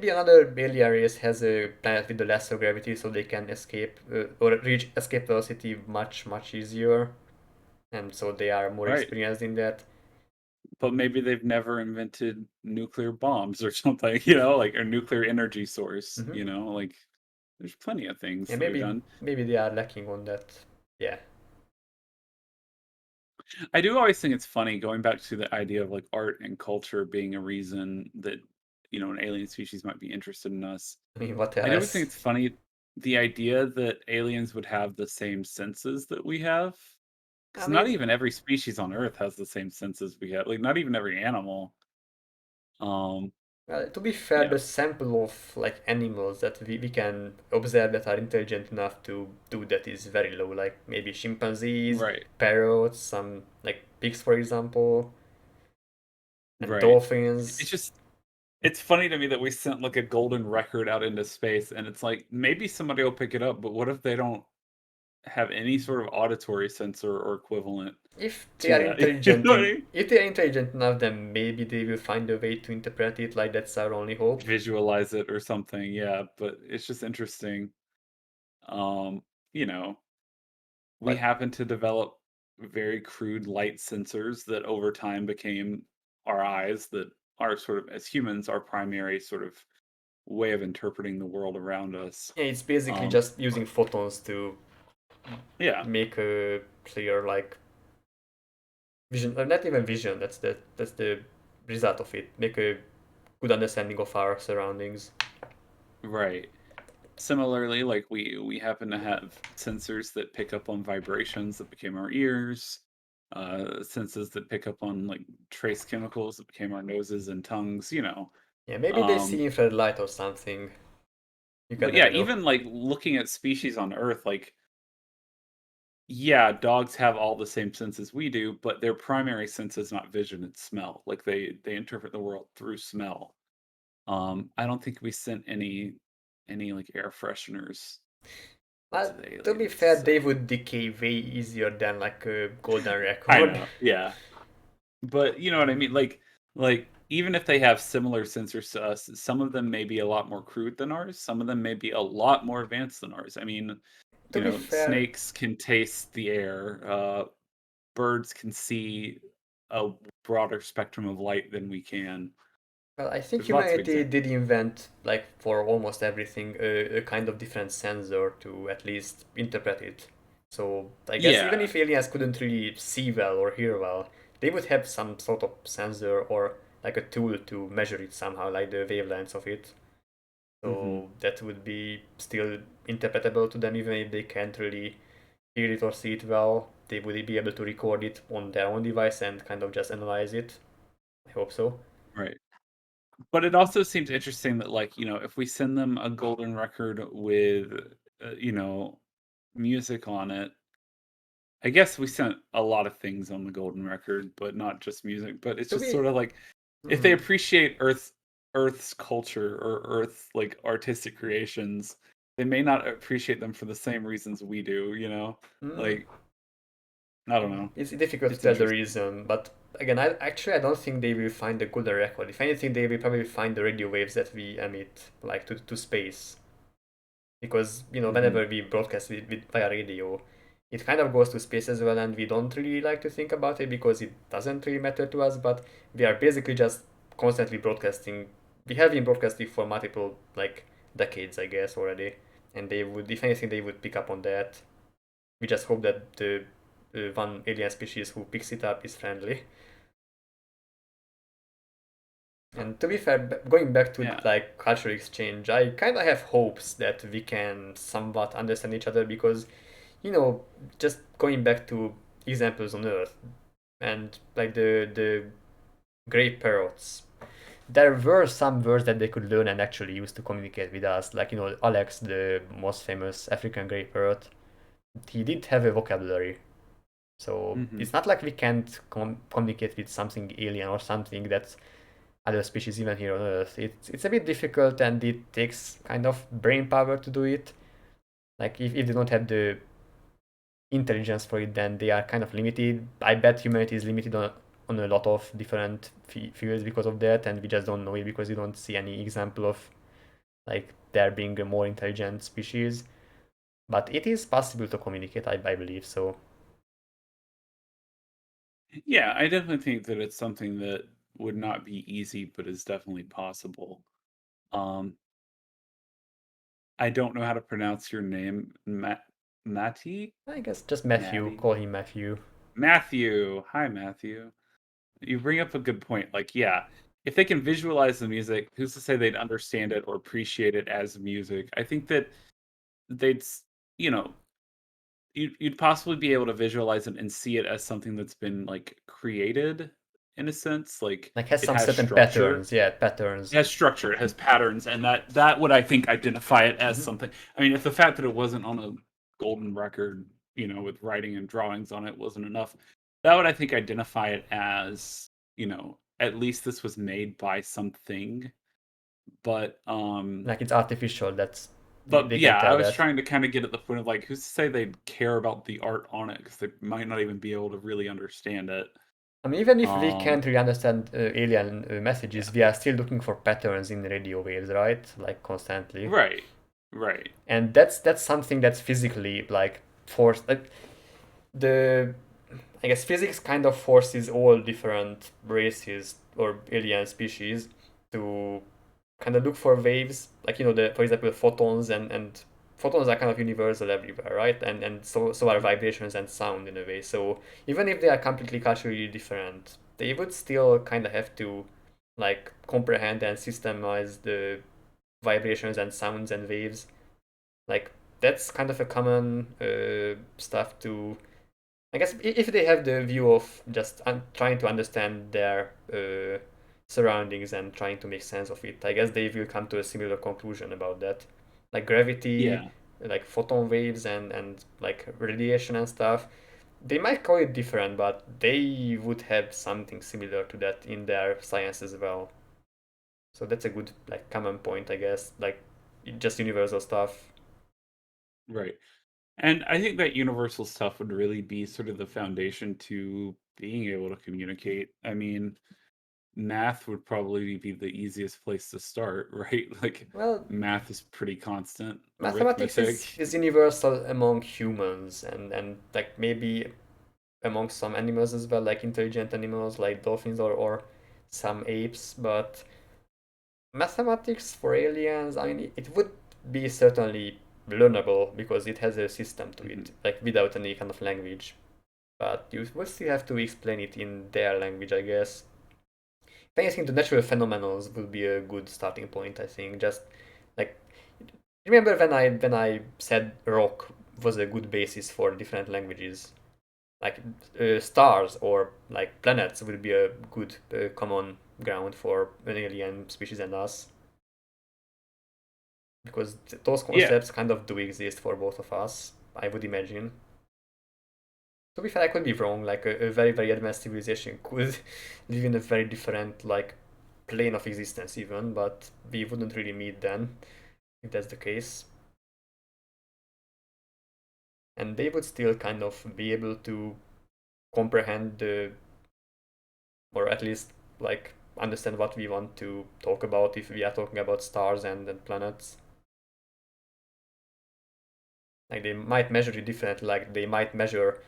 another alien race has a planet with a lesser gravity, so they can escape or reach escape velocity much easier, and so they are more Right. experienced in that. But maybe they've never invented nuclear bombs or something, like a nuclear energy source, Hmm. like there's plenty of Yeah, things that we've maybe done. they are lacking on that. Yeah, I do always think it's funny going back to the idea of like art and culture being a reason that, an alien species might be interested in us. I mean, what I do always think else? it's funny the idea that aliens would have the same senses that we have. I Because not mean, even every species on Earth has the same senses we have. Like not even every animal. Um, to be fair, yeah, the sample of like animals that we can observe that are intelligent enough to do that is very low. Like maybe chimpanzees, right, parrots, some like pigs, for example, and right. It's dolphins. just it's funny to me that we sent like a golden record out into space and it's like maybe somebody will pick it up, but what if they don't have any sort of auditory sensor or equivalent If they to are that? You intelligent know what I in mean? if they are intelligent enough, then maybe they will find a way to interpret it. Like that's our only hope. Visualize it or something, yeah, but it's just interesting. Um, you know, we But happen to develop very crude light sensors that over time became our eyes that are sort of as humans our primary sort of way of interpreting the world around us. yeah, it's basically Um, just using photons to yeah, make a clear like vision, or not even vision. That's the result of it. Make a good understanding of our surroundings. right. Similarly, like we happen to have sensors that pick up on vibrations that became our ears, senses that pick up on like trace chemicals that became our noses and tongues. Yeah, maybe they see Um, infrared light or something. You can but yeah, never know. even like looking at species on Earth, like yeah, dogs have all the same senses we do, but their primary sense is not vision, it's smell. Like they interpret the world through smell. I don't think we sent any like air fresheners to But the to be aliens. fair, So they would decay way easier than like a golden I record. know, yeah. But you know what I mean? Like even if they have similar sensors to us, some of them may be a lot more crude than ours. Some of them may be a lot more advanced than ours. I mean, To be fair, snakes can taste the air. Birds can see a broader spectrum of light than we can. well, I think There's lots of humanity did examples. invent, like for almost everything, a kind of different sensor to at least interpret it. So I guess even Yeah. if aliens couldn't really see well or hear well, they would have some sort of sensor or like a tool to measure it somehow, like the wavelengths of it. Hmm. So that would be still interpretable to them even if they can't really hear it or see it well. they would be able to record it on their own device and kind of just analyze it. I hope so. Right. But it also seems interesting that, like, if we send them a golden record with, uh, you know, music on it, I guess we sent a lot of things on the golden record, but not just music. But it's To just be, sort of like if they mhm. appreciate Earth's culture or Earth's like artistic creations, they may not appreciate them for the same reasons we do. Mm, Like, I don't know. it's difficult to It's tell the interesting. reason, but again, I don't think they will find the golden record. If anything, they will probably find the radio waves that we emit, like to space. Because Mhm. whenever we broadcast via radio, it kind of goes to space as well, and we don't really like to think about it because it doesn't really matter to us. But we are basically just constantly broadcasting. We have been broadcasting for multiple like decades, I guess, already, and they would, if anything, they would pick up on that. We just hope that the one alien species who picks it up is friendly. And to be fair, going back to Yeah. like cultural exchange, I kind of have hopes that we can somewhat understand each other because you know, just going back to examples on Earth and like the great parrots, there were some words that they could learn and actually use to communicate with us. Like Alex, the most famous African grey parrot, he did have a vocabulary. So Mhm. it's not like we can't communicate with something alien or something that's other species even here on Earth. It's a bit difficult and it takes kind of brain power to do it. Like if they don't have the intelligence for it, then they are kind of limited. I bet humanity is limited on a lot of different fields because of that, and we just don't know it because we don't see any example of like there being a more intelligent species. But it is possible to communicate, I believe so. Yeah, I definitely think that it's something that would not be easy, but is definitely possible. Um, I don't know how to pronounce your name, Matty? I guess just Matthew, Maddie? call him Matthew. Matthew. Hi, Matthew. You bring up a good point. Like, yeah, if they can visualize the music, who's to say they'd understand it or appreciate it as music? I think that they'd, you know, you'd possibly be able to visualize it and see it as something that's been like created in a sense. Like, Like has it some has certain structure. patterns, yeah, It patterns. has structure, it has patterns, and that would, I think, identify it as Hmm. something. I mean, if the fact that it wasn't on a golden record, with writing and drawings on it wasn't enough, that would, I think, identify it as, at least this was made by something. But Like it's artificial. That's but they can yeah, I tell was that. trying to kind of get at the point of like, who's to say they'd care about the art on it because they might not even be able to really understand it. I mean, even if we Um, can't really understand alien messages, yeah, we are still looking for patterns in radio waves, right? Like constantly. right, right. And that's something that's physically like forced. Like the I guess physics kind of forces all different races or alien species to kind of look for waves, like the for example photons and photons are kind of universal everywhere, right? And so are vibrations and sound in a way. So even if they are completely culturally different, they would still kind of have to like comprehend and systemize the vibrations and sounds and waves. Like that's kind of a common stuff to I guess if they have the view of just trying to understand their surroundings and trying to make sense of it, I guess they will come to a similar conclusion about that. Like gravity, Yeah, like photon waves and like radiation and stuff. They might call it different, but they would have something similar to that in their science as well. So that's a good like common point, I guess. Like just universal stuff. right. And I think that universal stuff would really be sort of the foundation to being able to communicate. I mean, math would probably be the easiest place to start, right? Like, Well, math is pretty constant, mathematics is, arithmetic. is universal among humans and like maybe among some animals as well, like intelligent animals like dolphins or some apes, but mathematics for aliens, I mean, it would be certainly learnable because it has a system to Mhm. it, like without any kind of language. But you will still have to explain it in their language, I guess. If anything, the natural phenomena would be a good starting point, I think. Just like remember when I said rock was a good basis for different languages. Like stars or like planets will be a good common ground for an alien species and us, because those Yeah, concepts kind of do exist for both of us, I would imagine. To be fair, I could be wrong. Like a very very advanced civilization could live in a very different like plane of existence even, but we wouldn't really meet then if that's the case. And they would still kind of be able to comprehend the, or at least like understand what we want to talk about if we are talking about stars and planets. Like they might measure it differently. Like they might measure,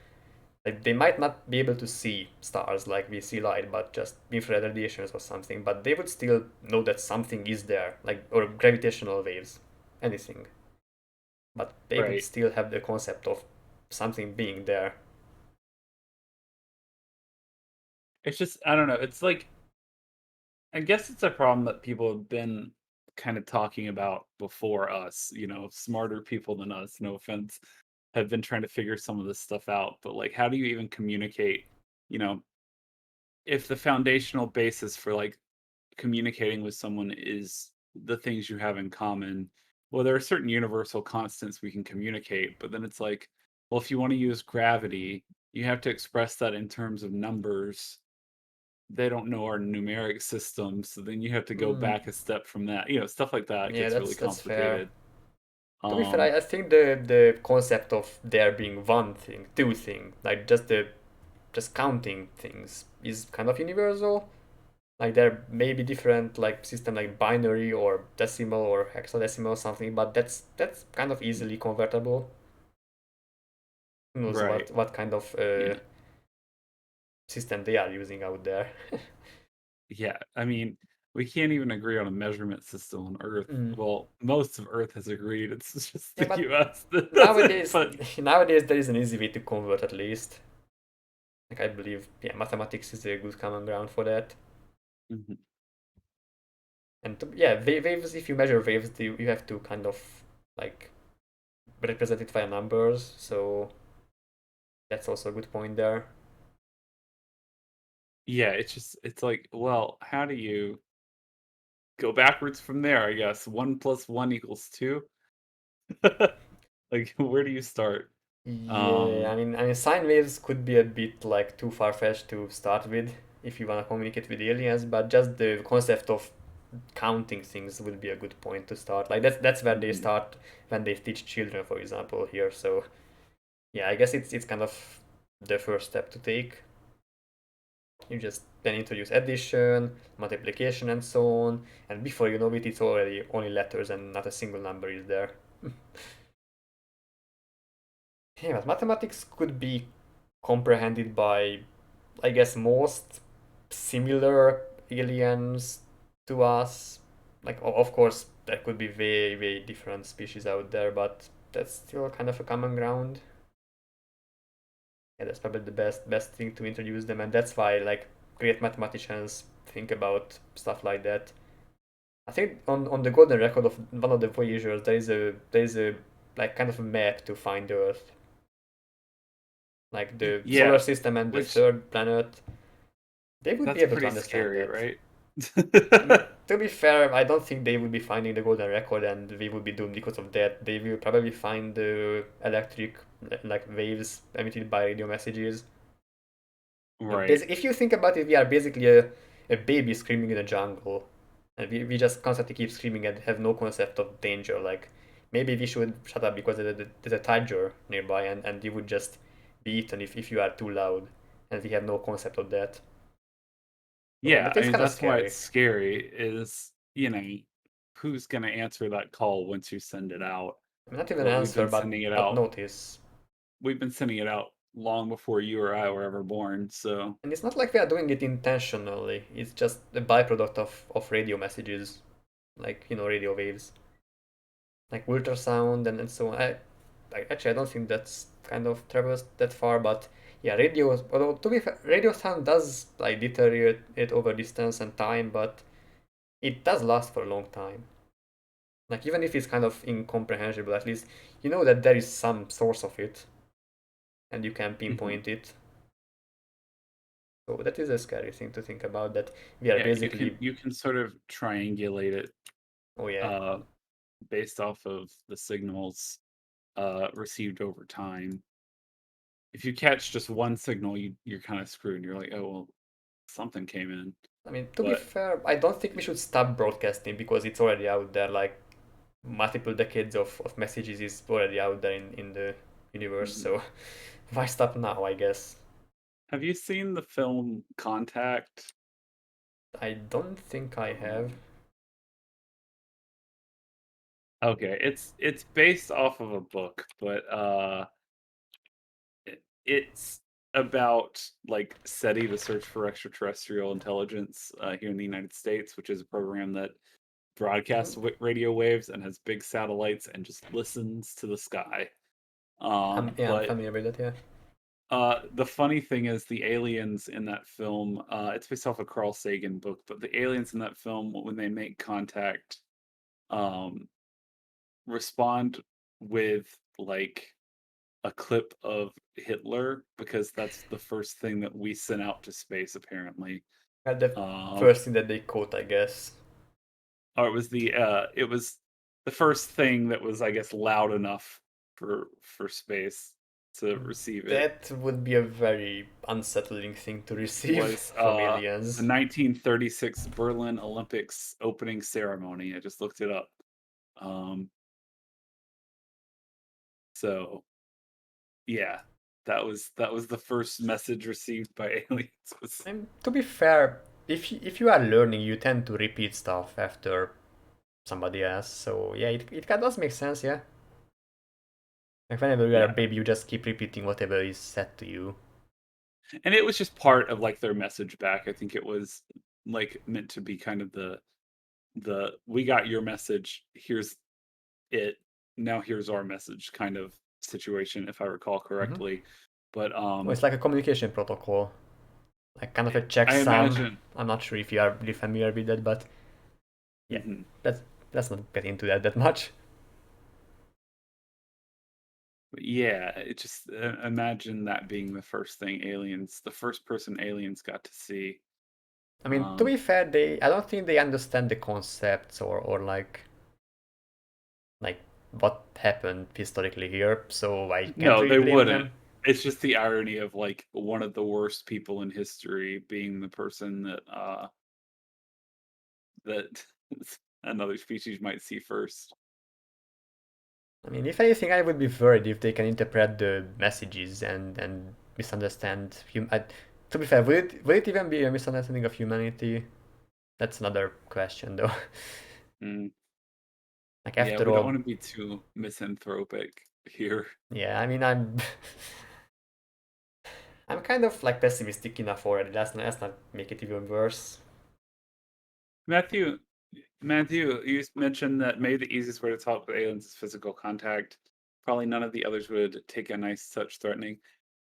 like they might not be able to see stars like we see light, but just infrared radiations or something. But they would still know that something is there, like or gravitational waves, anything. But they would right. still have the concept of something being there. It's just I don't know. It's like I guess it's a problem that people have been kind of talking about before us, smarter people than us, no offense, have been trying to figure some of this stuff out. But like, how do you even communicate, you know, if the foundational basis for like communicating with someone is the things you have in common? Well, there are certain universal constants we can communicate, but then it's like, well, if you want to use gravity, you have to express that in terms of numbers. They don't know our numeric system, so then you have to go Mm, back a step from that. Stuff like that yeah, gets really that's fair. complicated. To be fair, Um, I think the concept of there being one thing, two thing, like just counting things is kind of universal. Like there may be different like system like binary or decimal or hexadecimal or something, but that's kind of easily convertible. Who knows right. what kind of You know, system they are using out there. yeah. I mean, we can't even agree on a measurement system on Earth. Mm. Well, most of Earth has agreed. It's just Yeah, the but US that doesn't. nowadays But nowadays there is an easy way to convert at least. Like I believe, yeah, mathematics is a good common ground for that. Mhm. And yeah, waves. If you measure waves, you have to kind of like represent it via numbers. So that's also a good point there. Yeah, it's like, well, how do you go backwards from there? I guess 1 + 1 = 2. Like, where do you start? Yeah, Um, I mean, sine waves could be a bit like too far-fetched to start with if you want to communicate with aliens, but just the concept of counting things would be a good point to start. Like that's where they mhm. start when they teach children, for example, here. So yeah, I guess it's kind of the first step to take. You just then introduce addition, multiplication, and so on, and before you know it, it's already only letters and not a single number is there. Yeah, but mathematics could be comprehended by, I guess, most similar aliens to us. Like, of course, there could be way, way different species out there, but that's still kind of a common ground. Yeah, that's probably the best thing to introduce them, and that's why like great mathematicians think about stuff like that. I think on the golden record of one of the voyagers, there is a like kind of a map to find Earth, like the solar Yeah, system and the which third planet. They would be that's able to pretty understand scary, that. right? I mean, to be fair, I don't think they would be finding the golden record and we would be doomed because of that. They will probably find the electric like waves emitted by radio messages. Like Right. if you think about it, we are basically a baby screaming in a jungle. And we just constantly keep screaming and have no concept of danger. Like maybe we should shut up because there's a tiger nearby and you would just be eaten if you are too loud. And we have no concept of that. So, Yeah, but I it's mean, kind of that's why scary. it's scary is, who's gonna answer that call once you send it out? I mean, not even Well, we've answer, been sending it but out notice. we've been sending it out long before you or I were ever born, so And it's not like we are doing it intentionally. It's just a byproduct of radio messages, like radio waves, like ultrasound and so on. Actually, I don't think that's kind of travels that far, but yeah, radio. Although to be fair, radio sound does like deteriorate it over distance and time, but it does last for a long time. Like even if it's kind of incomprehensible, at least you know that there is some source of it, and you can mhm. pinpoint it. So that is a scary thing to think about. That we are Yeah, basically, you can sort of triangulate it oh yeah. uh, based off of the signals received over time. If you catch just one signal, you're kind of screwed. You're like, oh well, something came in. I mean, to be But fair, I don't think we should stop broadcasting because it's already out there. Like multiple decades of messages is already out there in the universe. mhm. So why stop now? I guess. Have you seen the film Contact? I don't think I have. Um, okay, it's based off of a book, but it's about like SETI, the Search for Extraterrestrial Intelligence here in the United States, which is a program that broadcasts Mhm. radio waves and has big satellites and just listens to the sky. Yeah, I'm But familiar with that. Yeah. the funny thing is the aliens in that film, it's based off a Carl Sagan book, but the aliens in that film, when they make contact, um, respond with like a clip of Hitler because that's the first thing that we sent out to space, apparently. The Um, first thing that they caught, I guess. or it was the first thing that was, I guess, loud enough for space to receive it. That would be a very unsettling thing to receive Was from the aliens. 1936 Berlin Olympics opening ceremony. I just looked it up. Um, so yeah, that was the first message received by aliens. Was And to be fair, if you are learning, you tend to repeat stuff after somebody else. So yeah, it kind of does make sense. Yeah. Like whenever you are a yeah, baby, you just keep repeating whatever is said to you. and it was just part of like their message back. I think it was like meant to be kind of the we got your message. Here's it. Now here's our message kind of situation, if I recall Hmm. correctly. But Well, it's like a communication protocol, like kind of a I checksum. imagine. I'm not sure if you are really familiar with that, but yeah, Mhm. let's let's not get into that much. But yeah, it just imagine that being the first person aliens got to see. I mean, to Um, be fair, I don't think they understand the concepts or like what happened historically here, so I can't no, really they blame wouldn't. them. It's just the irony of like one of the worst people in history being the person that another species might see first. I mean, if anything, I would be worried if they can interpret the messages and misunderstand. To be fair, would it even be a misunderstanding of humanity? That's another question, though. Mm, Like yeah, after we don't all, want to be too misanthropic here. yeah. I mean, I'm kind of like pessimistic enough already. Let's not make it even worse. Matthew, Matthew, you mentioned that maybe the easiest way to talk with aliens is physical contact. Probably none of the others would take a nice touch threatening.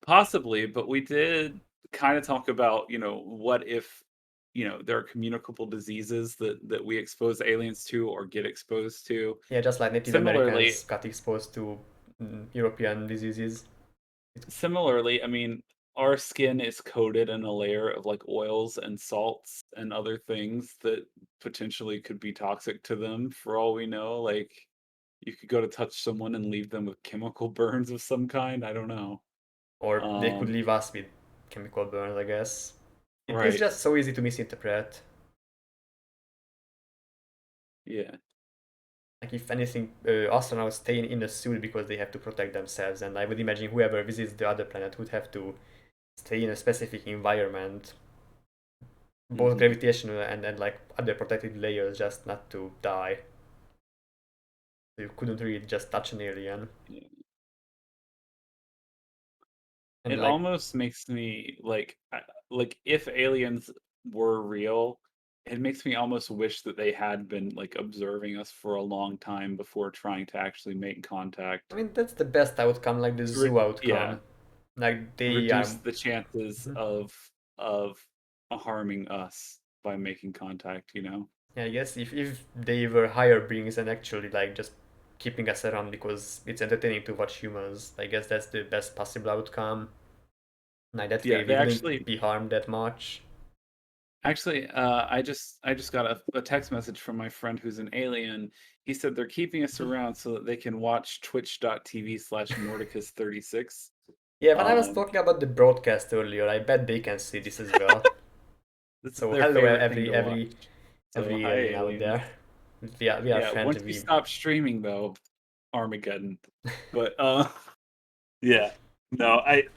Possibly, but we did kind of talk about, what if, there are communicable diseases that we expose aliens to or get exposed to. Yeah, just like Native Similarly, Americans got exposed to European diseases. Similarly, I mean, our skin is coated in a layer of like oils and salts and other things that potentially could be toxic to them for all we know. Like you could go to touch someone and leave them with chemical burns of some kind. I don't know. Or they could Um, leave us with chemical burns, I guess. It's right. just so easy to misinterpret. Yeah. Like if anything, astronauts stay in a suit because they have to protect themselves, and I would imagine whoever visits the other planet would have to stay in a specific environment, both Hmm. gravitational and like other protective layers, just not to die. So you couldn't really just touch an alien, Yeah. and It like almost makes me like if aliens were real, it makes me almost wish that they had been like observing us for a long time before trying to actually make I contact. mean that's the best outcome, like the zoo Yeah, outcome. Like they reduce are. the chances Mhm. of harming us by making contact. Yeah, I guess if they were higher beings and actually like just keeping us around because it's entertaining to watch humans, I guess that's the best possible outcome. Like that way Yeah, we they wouldn't actually be harmed that much. I just got a text message from my friend who's an alien. He said they're keeping us around so that they can watch twitch.tv/Nordicus36. Yeah, when I was Um, talking about the broadcast earlier, I bet they can see this as well. this is So their hello, favorite thing to every watch. So every hi alien out aliens. there. We are Yeah, friendly. once you stop streaming though, Armageddon. But yeah. No, I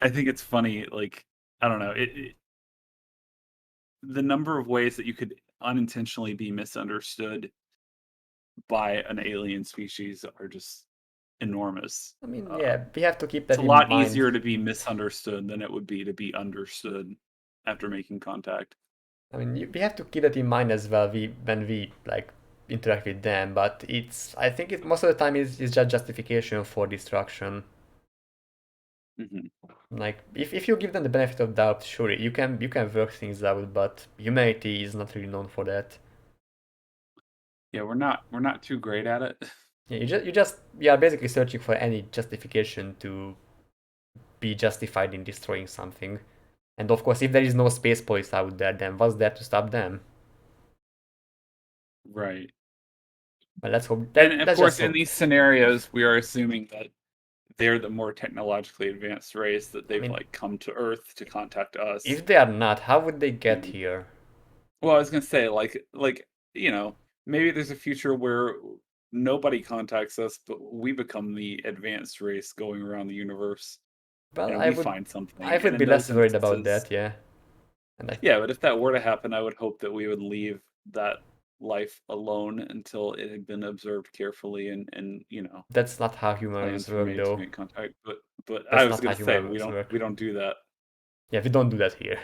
think it's funny, like, I don't know, the number of ways that you could unintentionally be misunderstood by an alien species are just enormous. I mean, Uh, yeah, we have to keep it's that a in lot mind. easier to be misunderstood than it would be to be understood after making contact. I mean, we have to keep that in mind as well. When we like interact with them, but I think it most of the time is just justification for destruction. Mhm. Like if you give them the benefit of doubt, sure, you can work things out, but humanity is not really known for that. Yeah, we're not too great at it. Yeah, you are basically searching for any justification to be justified in destroying something. And of course, if there is no space police out there, then what's there to stop them? Right. Well, let's hope And that of let's just course, in hope. these scenarios, we are assuming that they're the more technologically advanced race, that I they've mean, like come to Earth to contact us. if they are not, how would they get And here? well, I was gonna say, maybe there's a future where nobody contacts us, but we become the advanced race going around the universe, Well, and I we would find I something. And would be in less those worried about instances, that, yeah. And yeah, but if that were to happen, I would hope that we would leave that life alone until it had been observed carefully and that's not how humans plans were work, made to though. make contact. But I That's was not how gonna say we humans don't work. we don't do that. Yeah, we don't do that here.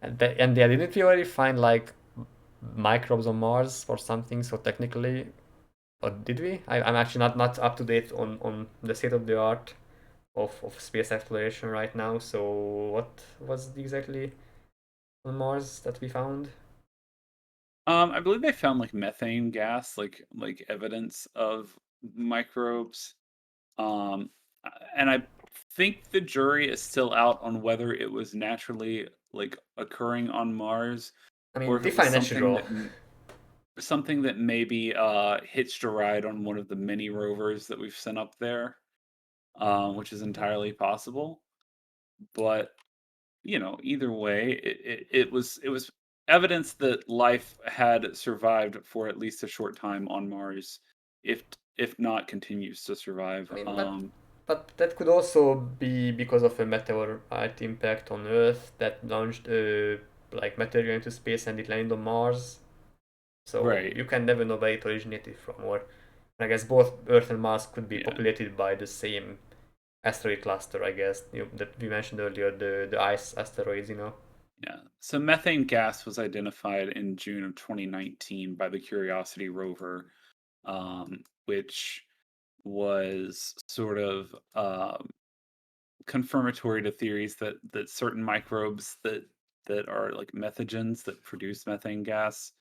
And yeah, didn't we already find like microbes on Mars or something? So technically, or did we? I'm actually not up to date on the state of the art of space exploration right now. So what was exactly on Mars that we found? I believe they found like methane gas, like evidence of microbes. Um, and I think the jury is still out on whether it was naturally like occurring on Mars, I or mean, if it was define something natural. that maybe hitched a ride on one of the mini rovers that we've sent up there, which is entirely possible. But either way, it was evidence that life had survived for at least a short time on Mars, if if not continues to survive. I mean, but that could also be because of a meteorite impact on Earth that launched like material into space and it landed on Mars. So Right. you can never know where it originated from. Or I guess both Earth and Mars could be Yeah. populated by the same asteroid cluster. I guess that we mentioned earlier, the ice asteroids. Yeah. So methane gas was identified in June of 2019 by the Curiosity rover, which was sort of confirmatory to theories that certain microbes that are like methogens that produce methane gas,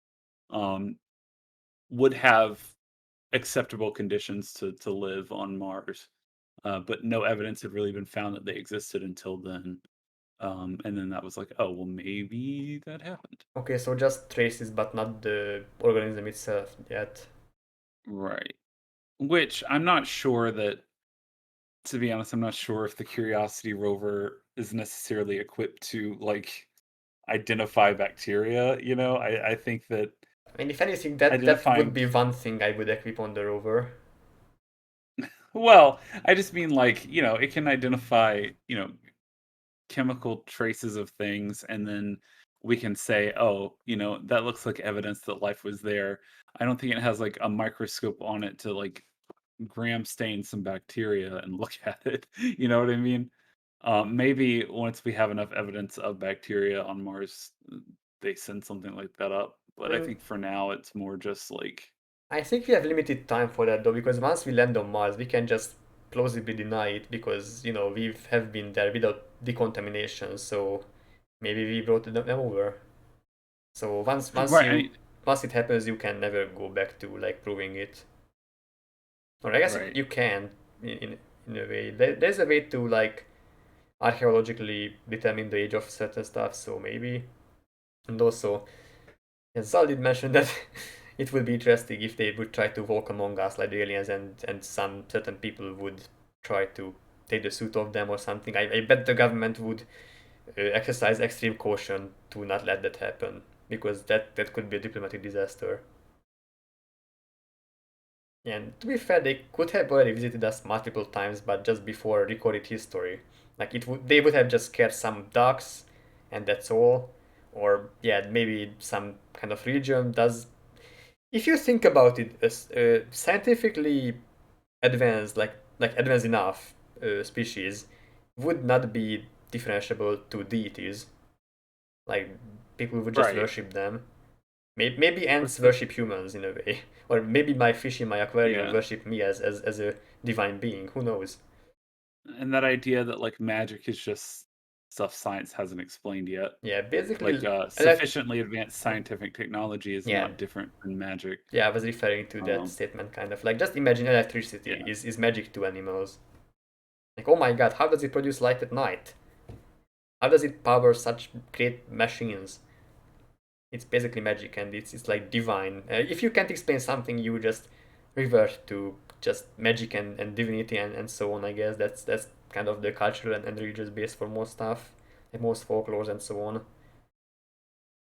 um, would have acceptable conditions to live on Mars. But no evidence had really been found that they existed until then. And then that was like, oh, well, maybe that happened. Okay, so just traces, but not the organism itself yet. Right. Which I'm not sure that, to be honest, I'm not sure if the Curiosity rover is necessarily equipped to like identify bacteria. I think that I mean, if anything, that would identifying, be one thing I would equip on the rover. well, I just mean like, it can identify, chemical traces of things, and then we can say, oh, that looks like evidence that life was there. I don't think it has like a microscope on it to like gram stain some bacteria and look at it. You know what I mean? Maybe once we have enough evidence of bacteria on Mars, they send something like that up. I But I mean, think for now, it's more just like, I think we have limited time for that though, because once we land on Mars, we can just plausibly deny it because we have been there without decontamination. So maybe we brought them over. So right. once it happens, you can never go back to like proving it. Or I guess Right. you can in in a way. There's a way to like archaeologically determine the age of certain stuff, so maybe. And also, yes, Zal did mention that it would be interesting if they would try to walk among us like the aliens, and some certain people would try to take the suit off them or something. I bet the government would exercise extreme caution to not let that happen because that could be a diplomatic disaster. And to be fair, they could have already visited us multiple times, but just before recorded history. Like they would have just scared some ducks, and that's all. Or yeah, maybe some kind of region does. If you think about it, as scientifically advanced, like advanced enough species, would not be differentiable to deities. Like people would just Right. worship them. Maybe But ants worship humans in a way, or maybe my fish in my aquarium yeah. worship me as a divine being. Who knows? And that idea that like magic is just stuff science hasn't explained yet. Yeah, Like basically, sufficiently advanced scientific technology is yeah, not different than magic. yeah. I was referring to that Um, statement kind of like just imagine electricity yeah. is magic to animals. Like, oh my god, how does it produce light at night? How does it power such great machines? It's basically magic, and it's like divine. If you can't explain something, you just revert to just magic and divinity and so on. I guess that's kind of the cultural and religious base for most stuff, and most folklores and so on.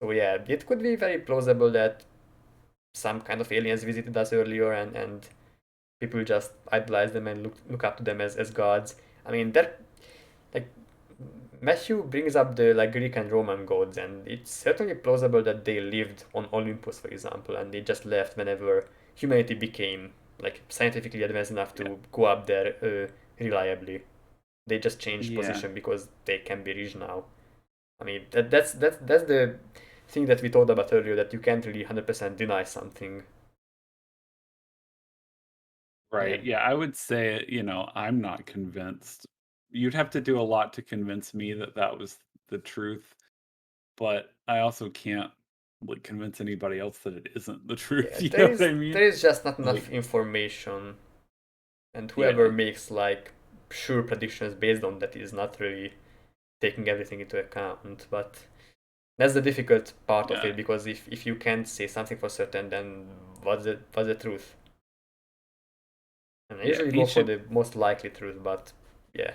So yeah, it could be very plausible that some kind of aliens visited us earlier, and people just idolize them and look up to them as gods. I mean that like Matthew brings up the like Greek and Roman gods, and it's certainly plausible that they lived on Olympus, for example, and they just left whenever humanity became like scientifically advanced enough Yeah. to go up there reliably. They just changed Yeah. position because they can be reached now. I mean that's the thing that we talked about earlier, that you can't really 100% deny something. Yeah, Right. Yeah, I would say, I'm not convinced. You'd have to do a lot to convince me that that was the truth, but I also can't like convince anybody else that it isn't the truth. yeah. You There know what is I mean? there is just not enough Like, information, and whoever yeah, makes like sure predictions based on that is not really taking everything into account. But that's the difficult part of yeah, it, because if you can't say something for certain, then what's the truth? And I yeah. usually go for the most likely truth, but yeah,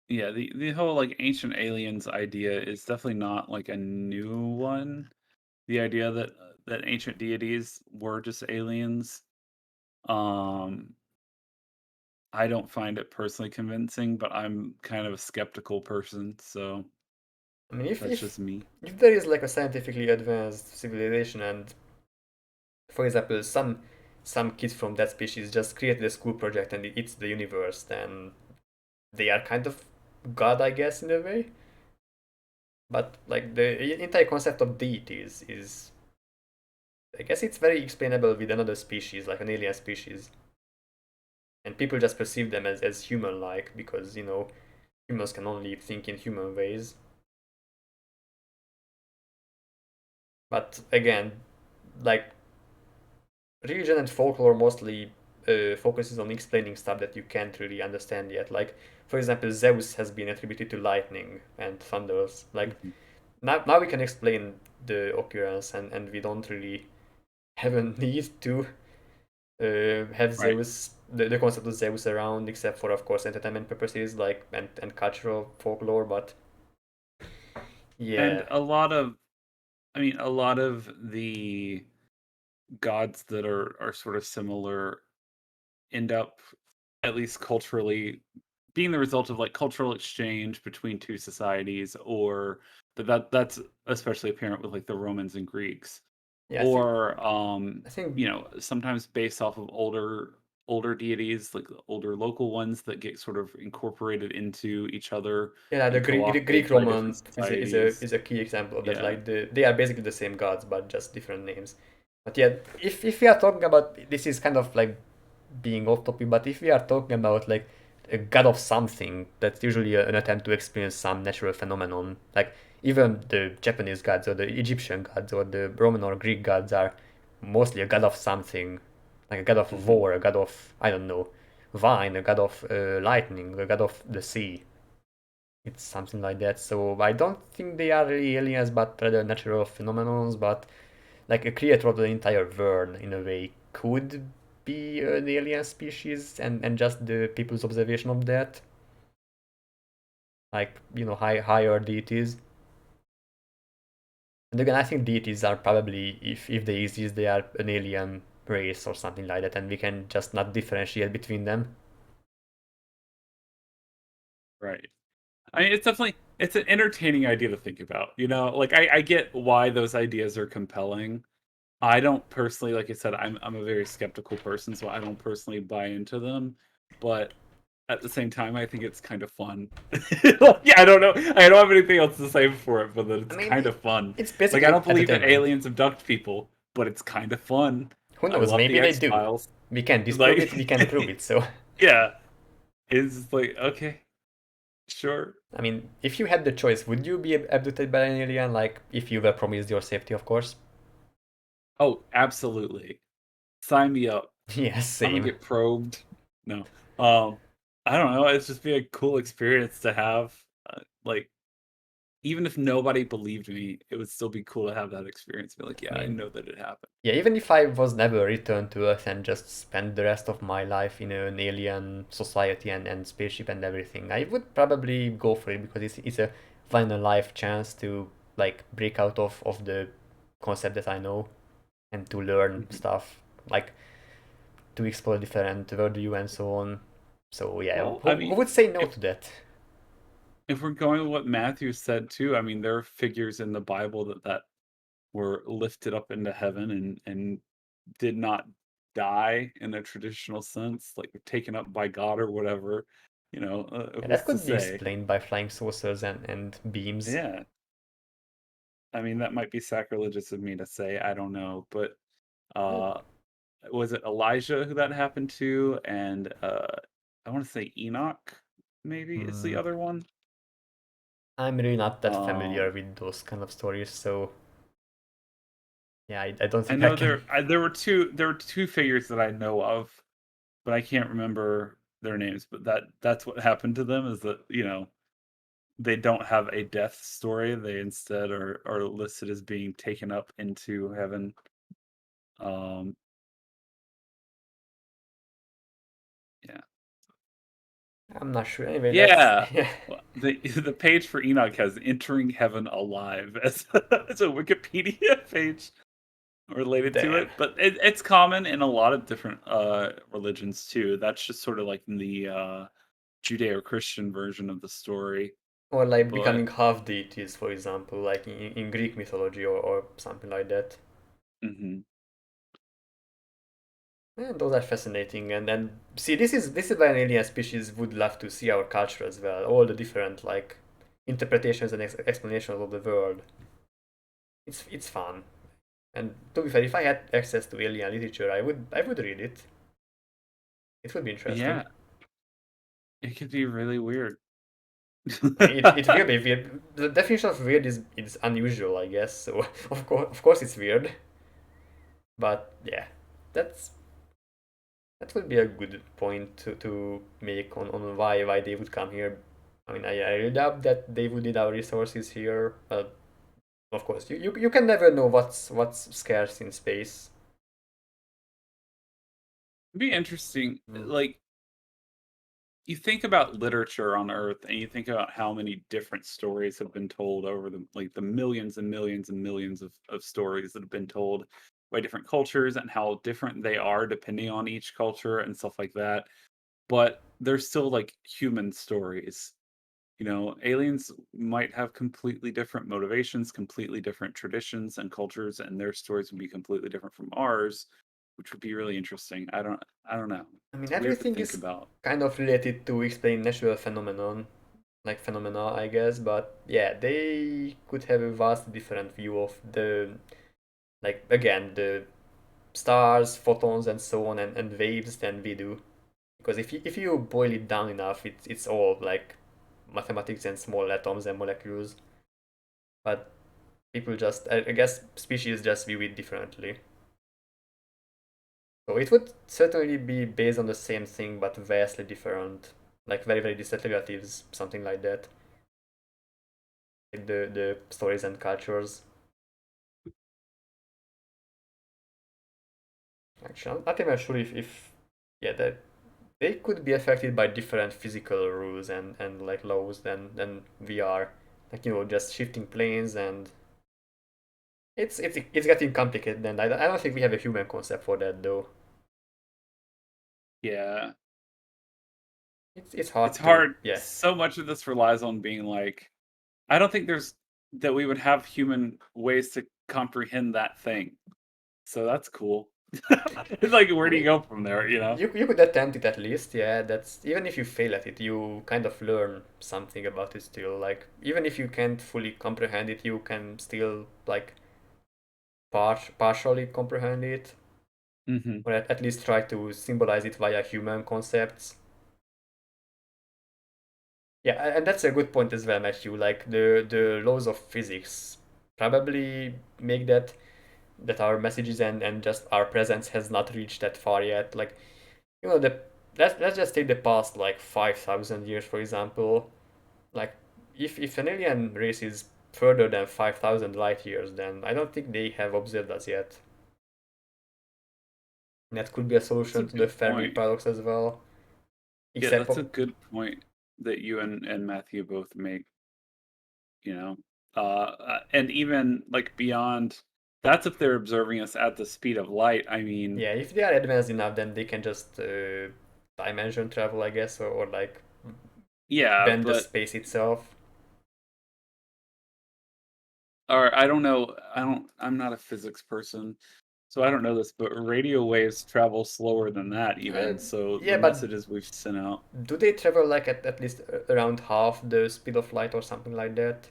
The whole like ancient aliens idea is definitely not like a new one. The idea that ancient deities were just aliens. Um, I don't find it personally convincing, but I'm kind of a skeptical person, so I mean if that's if just me. if there is like a scientifically advanced civilization, and for example some kids from that species just created a school project and it's the universe, then they are kind of god, I guess, in a way. But like the entire concept of deities is, I guess, it's very explainable with another species, like an alien species, and people just perceive them as human-like because humans can only think in human ways. But again, like religion and folklore mostly focuses on explaining stuff that you can't really understand yet. Like for example, Zeus has been attributed to lightning and thunders. Like Mhm. now we can explain the occurrence, and we don't really have a need to have Right. Zeus, the concept of Zeus around, except for of course entertainment purposes, like and cultural folklore. But And yeah, a lot of the gods that are sort of similar end up, at least culturally, being the result of like cultural exchange between two societies, or that's especially apparent with like the Romans and Greeks, yeah, or I think sometimes based off of older deities, like the older local ones that get sort of incorporated into each other yeah, the and co-opted Greek by different Roman societies. is a key example of that. Yeah. Like they are basically the same gods but just different names. But yeah, if we are talking about, this is kind of like being off topic, but if we are talking about like a god of something, that's usually an attempt to experience some natural phenomenon. Like even the Japanese gods or the Egyptian gods or the Roman or Greek gods are mostly a god of something, like a god of Hmm. war, a god of, I don't know, wine, a god of lightning, a god of the sea. It's something like that. So I don't think they are really aliens, but rather natural phenomenons. But like a creator of the entire world, in a way, could be an alien species, and just the people's observation of that, like higher deities. And again, I think deities are probably, if they exist, they are an alien race or something like that, and we can just not differentiate between them. Right. I mean, it's an entertaining idea to think about. Like I get why those ideas are compelling. I don't personally, like I said, I'm a very skeptical person, so I don't personally buy into them. But at the same time, I think it's kind of fun. Yeah, I don't know. I don't have anything else to say for it, but that I it's kind mean, of fun. it's Like I basically don't believe that entertainment. aliens abduct people, but it's kind of fun. Who I knows? love Maybe the they X do. Files. We can disprove Like, it. We can prove it. So, yeah, it's like okay, sure. I mean, if you had the choice, would you be abducted by an alien? Like, if you were promised your safety, of course. Oh, absolutely. Sign me up. Yeah, I'm gonna same. get probed. No. Um, I don't know. It's just be a cool experience to have. Like, even if nobody believed me, it would still be cool to have that experience. Be like, I yeah, I mean, know that it happened. yeah, even if I was never returned to Earth and just spent the rest of my life in an alien society and spaceship and everything, I would probably go for it because it's a final life chance to like break out of the concept that I know and to learn Mhm. stuff like to explore different worldview and so on. So yeah, Well, I who mean, would say no if to that? if we're going with what Matthew said too, I mean, there are figures in the Bible that were lifted up into heaven and did not die in a traditional sense, like taken up by God or whatever. Yeah, Who's that to could be say? explained by flying saucers and beams. Yeah, I mean, that might be sacrilegious of me to say. I don't know, but Well, uh, was it Elijah who that happened to? And I want to say Enoch, maybe is the hmm, other one. I'm really not that familiar Um, with those kind of stories, so yeah, I don't I think I know can. there were two figures that I know of, but I can't remember their names. But that's what happened to them is that they don't have a death story. They instead are listed as being taken up into heaven. Um, yeah. I'm not sure. Anyway, let's. Yeah. Yeah, The page for Enoch has "Entering Heaven Alive" as as a Wikipedia page related to damn. it, but it's common in a lot of different, religions too. That's just sort of like the, Judeo-Christian version of the story, Or like but becoming half deities, for example, like in Greek mythology or something like that. mhm. And those are fascinating. And see, this is why an alien species would love to see our culture as well. All the different like interpretations and explanations of the world. It's fun. And to be fair, if I had access to alien literature, I would read it. It would be interesting. Yeah, it could be really weird. I mean, it will be weird. The definition of weird is unusual, I guess. So of course it's weird. But yeah, that's that would be a good point to make on why they would come here. I mean, I really doubt that they would need our resources here. But of course, you can never know what's scarce in space. It'd be interesting, Mm. like, you think about literature on Earth, and you think about how many different stories have been told over the millions and millions and millions of stories that have been told by different cultures and how different they are depending on each culture and stuff like that. But they're still like human stories. Aliens might have completely different motivations, completely different traditions and cultures, and their stories would be completely different from ours, which would be really interesting. I don't know. I mean, It's weird to everything think is about. kind of related to explain natural phenomenon, like phenomena, I guess. But yeah, they could have a vast different view of the like again the stars, photons, and so on, and waves than we do. Because if you boil it down enough, it's all like mathematics and small atoms and molecules. But people just, I guess, species just view it differently. So it would certainly be based on the same thing, but vastly different, like very very distant relatives, something like that. Like the stories and cultures. Actually, I'm not even sure if yeah that they could be affected by different physical rules and like laws than we are. Like just shifting planes and it's getting complicated. And I don't think we have a human concept for that though. Yeah. It's It's hard to hard. yeah. So much of this relies on being like, I don't think there's that we would have human ways to comprehend that thing. So that's cool. It's like, I where do you mean, go from there, you know? you could attempt it at least, yeah. That's even if you fail at it, you kind of learn something about it still. Like even if you can't fully comprehend it, you can still like partially comprehend it, Mhm. or at least try to symbolize it via human concepts. Yeah, and that's a good point as well, Matthew. Like the laws of physics probably make that our messages and just our presence has not reached that far yet. Like the let's just take the past like 5,000 years for example. Like if an alien race is further than 5,000 light years, then I don't think they have observed us yet. That could be a That's a solution to the good Fermi point. paradox as well. Yeah, Except that's a of good point that you and Matthew both make, you know? And even, like, beyond that's if they're observing us at the speed of light. I mean, yeah, if they are advanced enough, then they can just dimension travel, I guess, or like yeah, bend the but space itself. or I don't know, I'm not a physics person, so I don't know this, but radio waves travel slower than that Uh, even, so the yeah, but messages we've sent out. do they travel like at least around half the speed of light or something like that?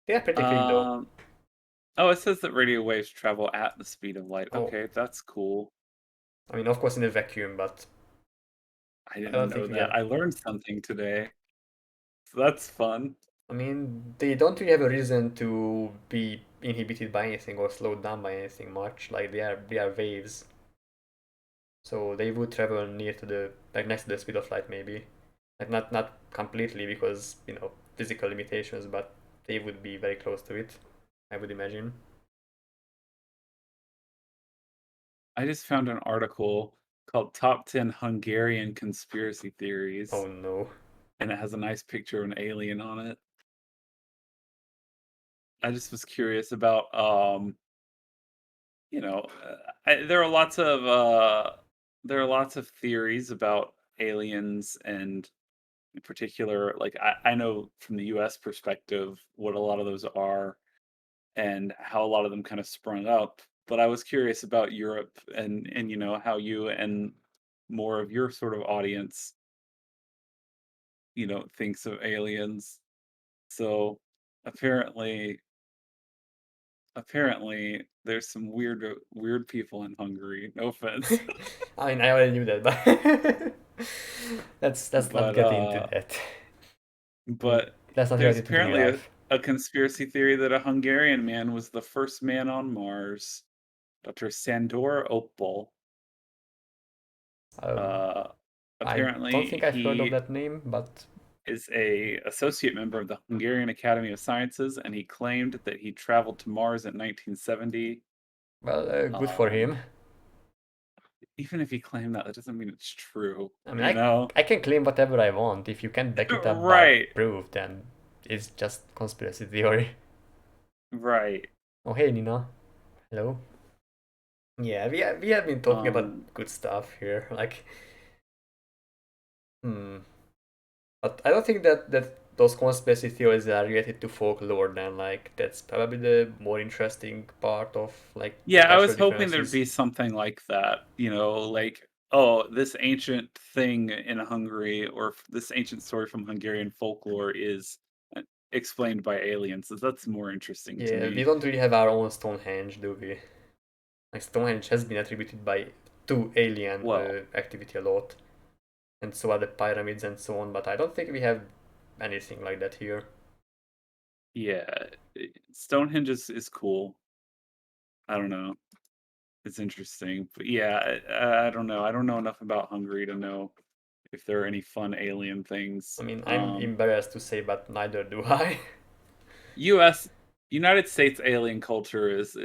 They are pretty quick though. Um, oh, it says that radio waves travel at the speed of light. Oh, Okay, that's cool. I mean, of course in a vacuum, but I I didn't don't know think we that. have. I learned something today, so that's fun. I mean, they don't really have a reason to be inhibited by anything or slowed down by anything much. Like they are waves, so they would travel near to the like next to the speed of light maybe. Like not completely because physical limitations, but they would be very close to it. I would imagine. I just found an article called Top 10 Hungarian Conspiracy Oh Theories, no. and it has a nice picture of an alien on it. I just was curious about, you know, there are lots of theories about aliens, and in particular, like I know from the US perspective what a lot of those are and how a lot of them kind of sprung up. But I was curious about Europe and how you and more of your sort of audience, thinks of aliens. So apparently apparently there's some weird people in Hungary. No offense. I mean, I already knew that, but let's not But get into that. I mean, but let's not get there's into the real apparently a, life. a conspiracy theory that a Hungarian man was the first man on Mars. Dr. Sandor Opel. Um, Uh, I don't apparently think I've heard of he that name, but is a associate member of the Hungarian Academy of Sciences, and he claimed that he traveled to Mars in 1970. well, good for Um, him. even if he claimed that, that doesn't mean it's true, I mean, you I know? I can claim whatever I want. If you can't back it up by Right, proof, then it's just conspiracy theory. right. Oh, hey, Nina. Hello. Yeah, we have been talking about Um, good stuff here. Like, hmm. But I don't think that those conspiracy theories are related to folklore. Then, like, that's probably the more interesting part of like the yeah, I was cultural hoping there'd differences. be something like that, like, oh, this ancient thing in Hungary or this ancient story from Hungarian folklore is explained by aliens. That's more interesting to Yeah, we me. don't really have our own Stonehenge, do we? Like Stonehenge has been attributed by to alien Well, activity a lot, and so are the pyramids and so on. But I don't think we have anything like that here. yeah, Stonehenge is cool. I don't know. it's interesting. But yeah, I don't know. I don't know enough about Hungary to know if there are any fun alien I things. mean, I'm embarrassed to say, but neither do I. US United States alien culture is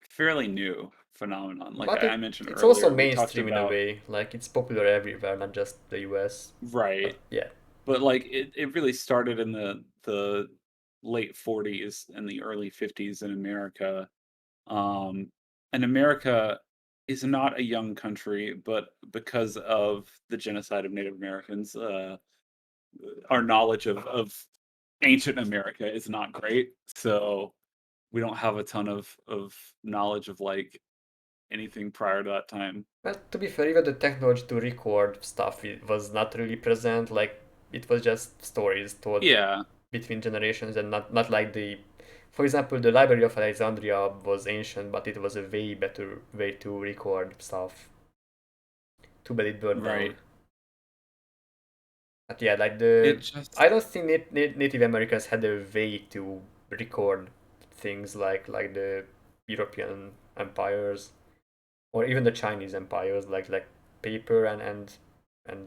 fairly new phenomenon. Like But I mentioned it's also earlier, we talked mainstream in a about way. Like it's popular everywhere, not just the US. right, But yeah. but like it really started in the late 40s and the early 50s in America. Um, and America is not a young country, but because of the genocide of Native Americans, our knowledge of ancient America is not great. So we don't have a ton of knowledge of like anything prior to that time. Well, to be fair, even the technology to record stuff was not really present. Like it was just stories told Yeah, between generations, and not like the. For example, the Library of Alexandria was ancient, but it was a way better way to record stuff. Too bad it burned down. right. But yeah, like It the just I don't think Native Americans had a way to record things like the European empires or even the Chinese empires, like paper and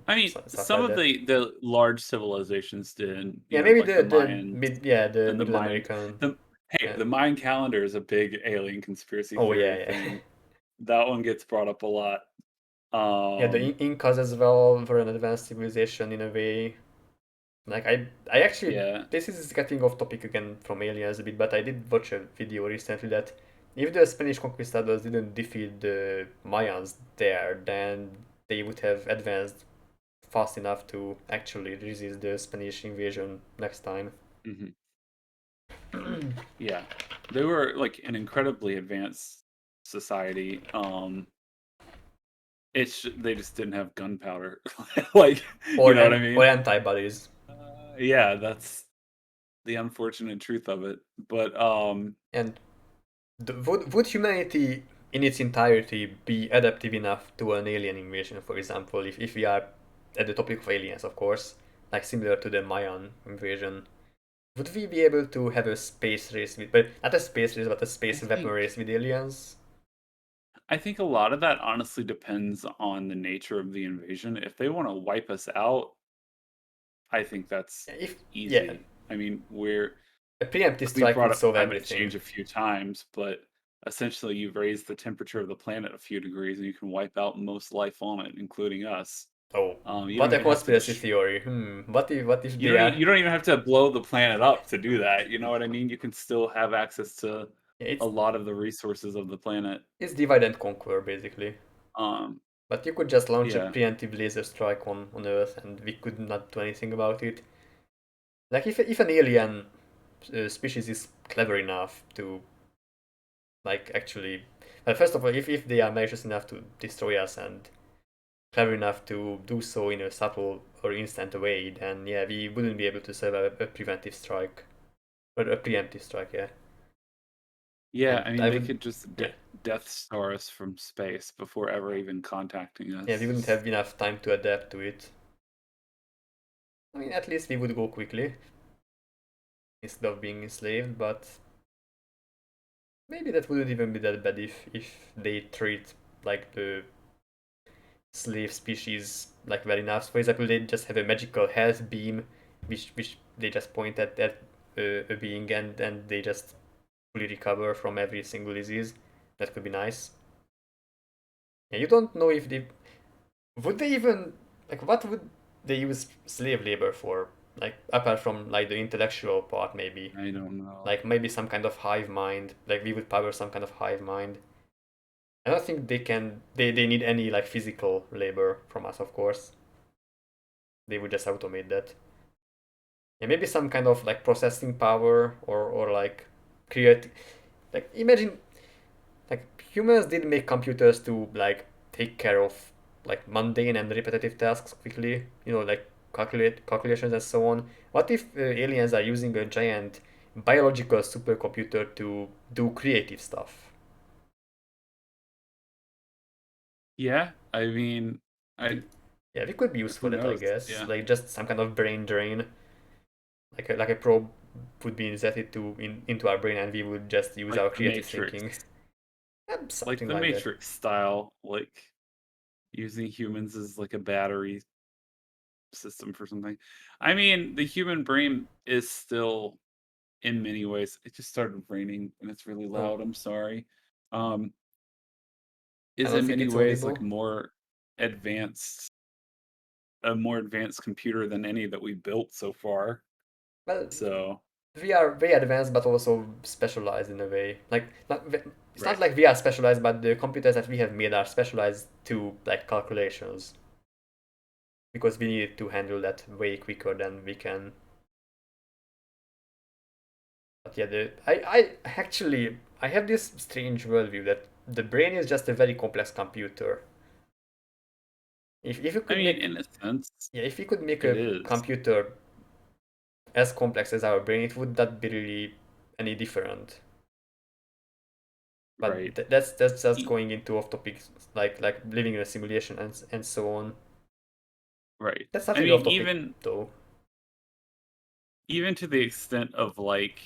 I mean, stuff some like of that. the large civilizations did, Yeah, maybe like the the Mayans mid yeah the and the Middle Mayan. American. The Hey, Yeah. the Mayan calendar is a big alien conspiracy Oh theory yeah, yeah. thing. That one gets brought up a lot. Yeah, the Um, Incas as well were an advanced civilization in a way. Like I actually yeah, this is getting off topic again from aliens a bit, but I did watch a video recently that if the Spanish conquistadors didn't defeat the Mayans there, then they would have advanced fast enough to actually resist the Spanish invasion next time. mhm, yeah. They were like an incredibly advanced society. They just didn't have gunpowder. Like, you know what I Or mean? antibodies. Yeah, that's the unfortunate truth of it. But And would humanity in its entirety be adaptive enough to an alien invasion, for example, if we are at the topic of aliens, of course, like similar to the Mayan invasion? Would we be able to have a space race with, but not a space race, but a I space weapon think race with aliens? I think a lot of that honestly depends on the nature of the invasion. If they want to wipe us out, I think that's If yeah, easy. I mean, a preemptive we've strike brought would up solve climate everything. change a few times, but essentially you've raised the temperature of the planet a few degrees and you can wipe out most life on it, including us. Oh, You don't what a even have to conspiracy theory. What if they are? you don't even have to blow the planet up to do that. You know what I mean? You can still have access to a It's lot of the resources of the planet. it's divide and conquer basically. Um, But you could just launch a yeah, preemptive laser strike on Earth, and we could not do anything about it. Like if an alien species is clever enough to like actually, well, first of all, if they are malicious enough to destroy us and clever enough to do so in a subtle or instant way, then yeah, we wouldn't be able to survive a preventive strike or a preemptive strike. Yeah, yeah. and I mean, I they would, could just yeah, Death Star us from space before ever even contacting yeah, we wouldn't us. have enough time to adapt to it. I mean, at least we would go quickly instead of being enslaved, but maybe that wouldn't even be that bad if they treat like the slave species like well enough. For example, they just have a magical health beam, which they just point at a being and they just fully recover from every single disease. That could be nice. Yeah, you don't know if they would they even like what would they use slave labor for? Like apart from like the intellectual part, maybe I don't know. like maybe some kind of hive mind. Like we would power some kind of hive mind. I don't think they can. They need any like physical labor from us, of course. They would just automate that. Yeah, maybe some kind of like processing power or like create like imagine like humans did make computers to like take care of like mundane and repetitive tasks quickly, like calculations and so on. What if aliens are using a giant biological supercomputer to do creative stuff? Yeah, I mean, I We, yeah, we could be used who for that, I knows? guess. Yeah, Like just some kind of brain drain, like a probe would be inserted into our brain, and we would just use like our the creative Matrix. thinking. like Something the like that. Matrix style, like using humans as like a battery system for something. I mean, the human brain is still in many ways. It just started raining and it's really Oh, loud. I'm sorry. Um, I is don't in think many it's ways like audible. advanced, a more advanced computer than any that we built so far. Well, So, we are very advanced, but also specialized in a way. Like, it's not right, like we are specialized, but the computers that we have made are specialized to like calculations because we need to handle that way quicker than we can. But yeah, I actually I have this strange worldview that the brain is just a very complex computer. If you I could mean, make in a sense, Yeah, if we could make it a is computer as complex as our brain, it would not be really any different. right. But that's just E- going into off topics like living in a simulation and so on. Right. That's not I really mean, off topic though. even to the extent of like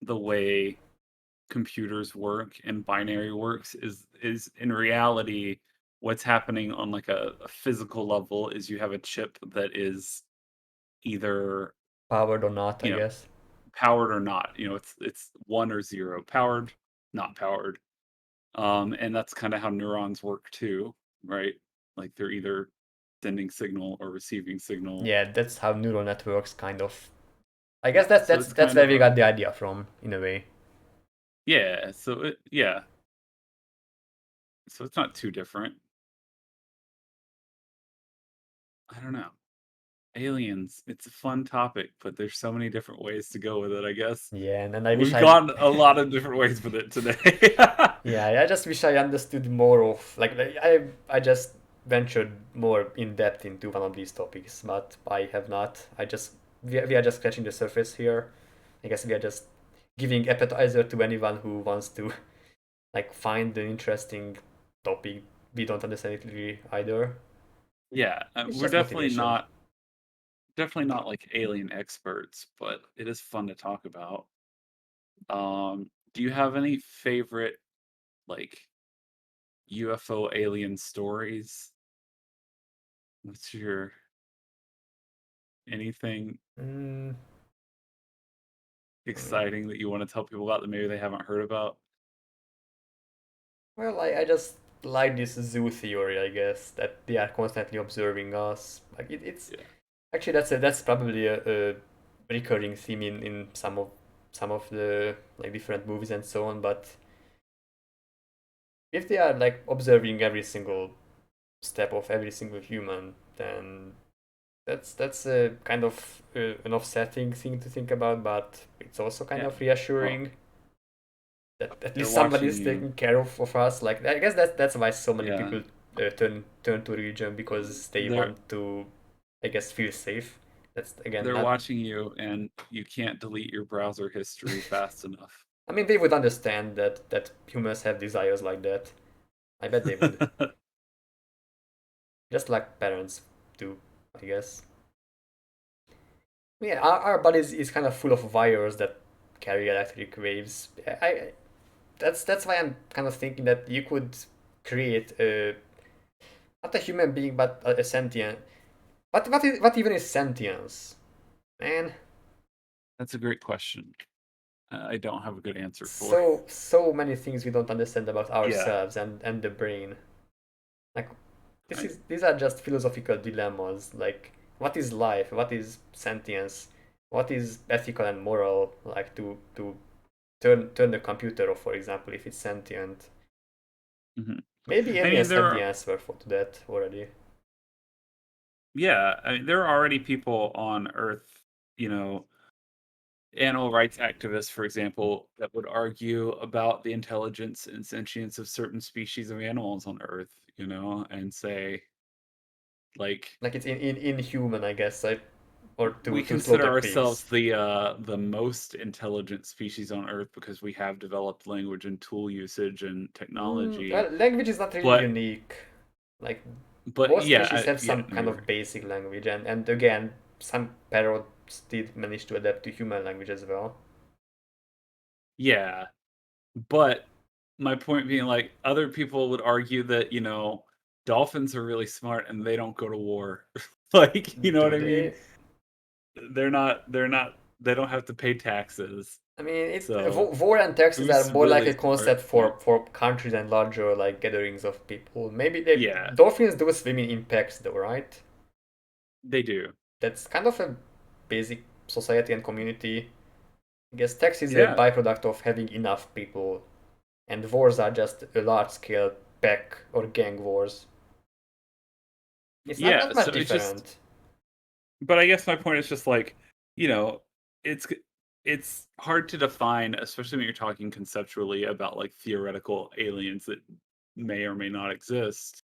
the way computers work and binary works is in reality what's happening on like a physical level is you have a chip that is either, Powered or not, I you know, guess. powered or not. You know, it's one or zero, powered, not powered. And that's kind of how neurons work too, right? Like they're either sending signal or receiving signal. Yeah, that's how neural networks kind of. I guess Yeah, so it's that's kind where of we a got the idea from, in a way. yeah, so it's not too different. I don't know. Aliens, it's a fun topic, but there's so many different ways to go with it, I guess. Yeah, and I wish We've I. gone a lot of different ways with it today. Yeah, I just wish I understood more of I just ventured more in depth into one of these topics, but I have not. We are just scratching the surface here. I guess we are just giving appetizer to anyone who wants to like find an interesting topic. We don't understand it really either. Yeah, It's we're just motivation. definitely not like alien experts, but it is fun to talk about. Do you have any favorite like UFO alien stories? What's your anything Mm, mm. exciting that you want to tell people about that maybe they haven't heard about? Well, I just like this zoo theory, I guess, that they are constantly observing us. It's Yeah. actually, that's probably a recurring theme in some of the like different movies and so on. But if they are like observing every single step of every single human, then that's a kind of an offsetting thing to think about. But it's also kind Yeah. of Well, reassuring that at they're least somebody watching is you. taking care of us. Like I guess that's why so many Yeah. people turn to religion because they They're want to, I guess, feel safe. That's again they're not. watching you and you can't delete your browser history fast enough. I mean, they would understand that humans have desires like that. I bet they would. Just like parents do, I guess. Yeah, our body is kind of full of wires that carry electric waves. That's why I'm kind of thinking that you could create a not a human being but a sentient. What even is sentience, man? That's a great question. I don't have a good answer for. So many things we don't understand about Yeah. ourselves and the brain. Like I, these are just philosophical dilemmas. Like what is life? What is sentience? What is ethical and moral? Like to turn the computer off, for example, if it's sentient. mhm. Maybe I mean, aliens have the answer for to that already. I mean, there are already people on Earth, you know, animal rights activists, for example, that would argue about the intelligence and sentience of certain species of animals on Earth, and say, like, Like it's in inhuman, I guess. Or we to consider slaughter ourselves pigs. the most intelligent species on Earth because we have developed language and tool usage and technology. Well, language is not really But unique. Like but most yeah, species have yeah, some no, kind you're of right. basic language, and again, some parrots did manage to adapt to human language as well. Yeah, but my point being, like, other people would argue that, dolphins are really smart and they don't go to war. Like, you know what Do I mean? they? They don't have to pay taxes. I mean, So, war and taxes are who's more like really a smart? concept Yeah. for countries and larger like gatherings of people. Maybe they Yeah, dolphins do swim in packs though, right? they do. That's kind of a basic society and community. I guess tax is a Yeah. byproduct of having enough people, and wars are just a large scale pack or gang wars. It's not Yeah, much so it's just different. but I guess my point is just like, you know, it's g it's hard to define, especially when you're talking conceptually about, like, theoretical aliens that may or may not exist.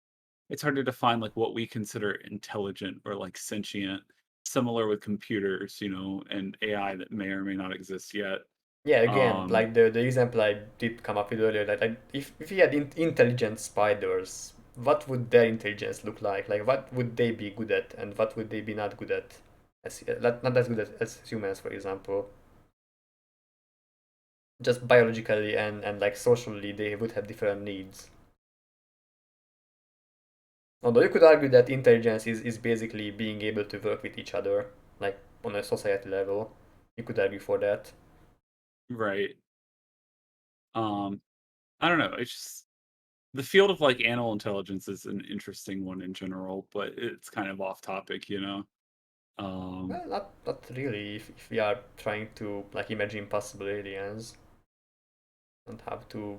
It's hard to define, like, what we consider intelligent or, like, sentient, similar with computers, and AI that may or may not exist yet. Yeah, again, Um, like the example I did come up with earlier, that if we had intelligent spiders, what would their intelligence look like? Like, what would they be good at, and what would they be not good at? Not as good as humans, for example. Just biologically and like socially, they would have different needs. Although you could argue that intelligence is basically being able to work with each other, like on a society level. You could argue for that. right. Um, I don't know, it's just the field of, like, animal intelligence is an interesting one in general, but it's kind of off topic, you know? Um, Well, not really. If we are trying to like imagine possible aliens and how to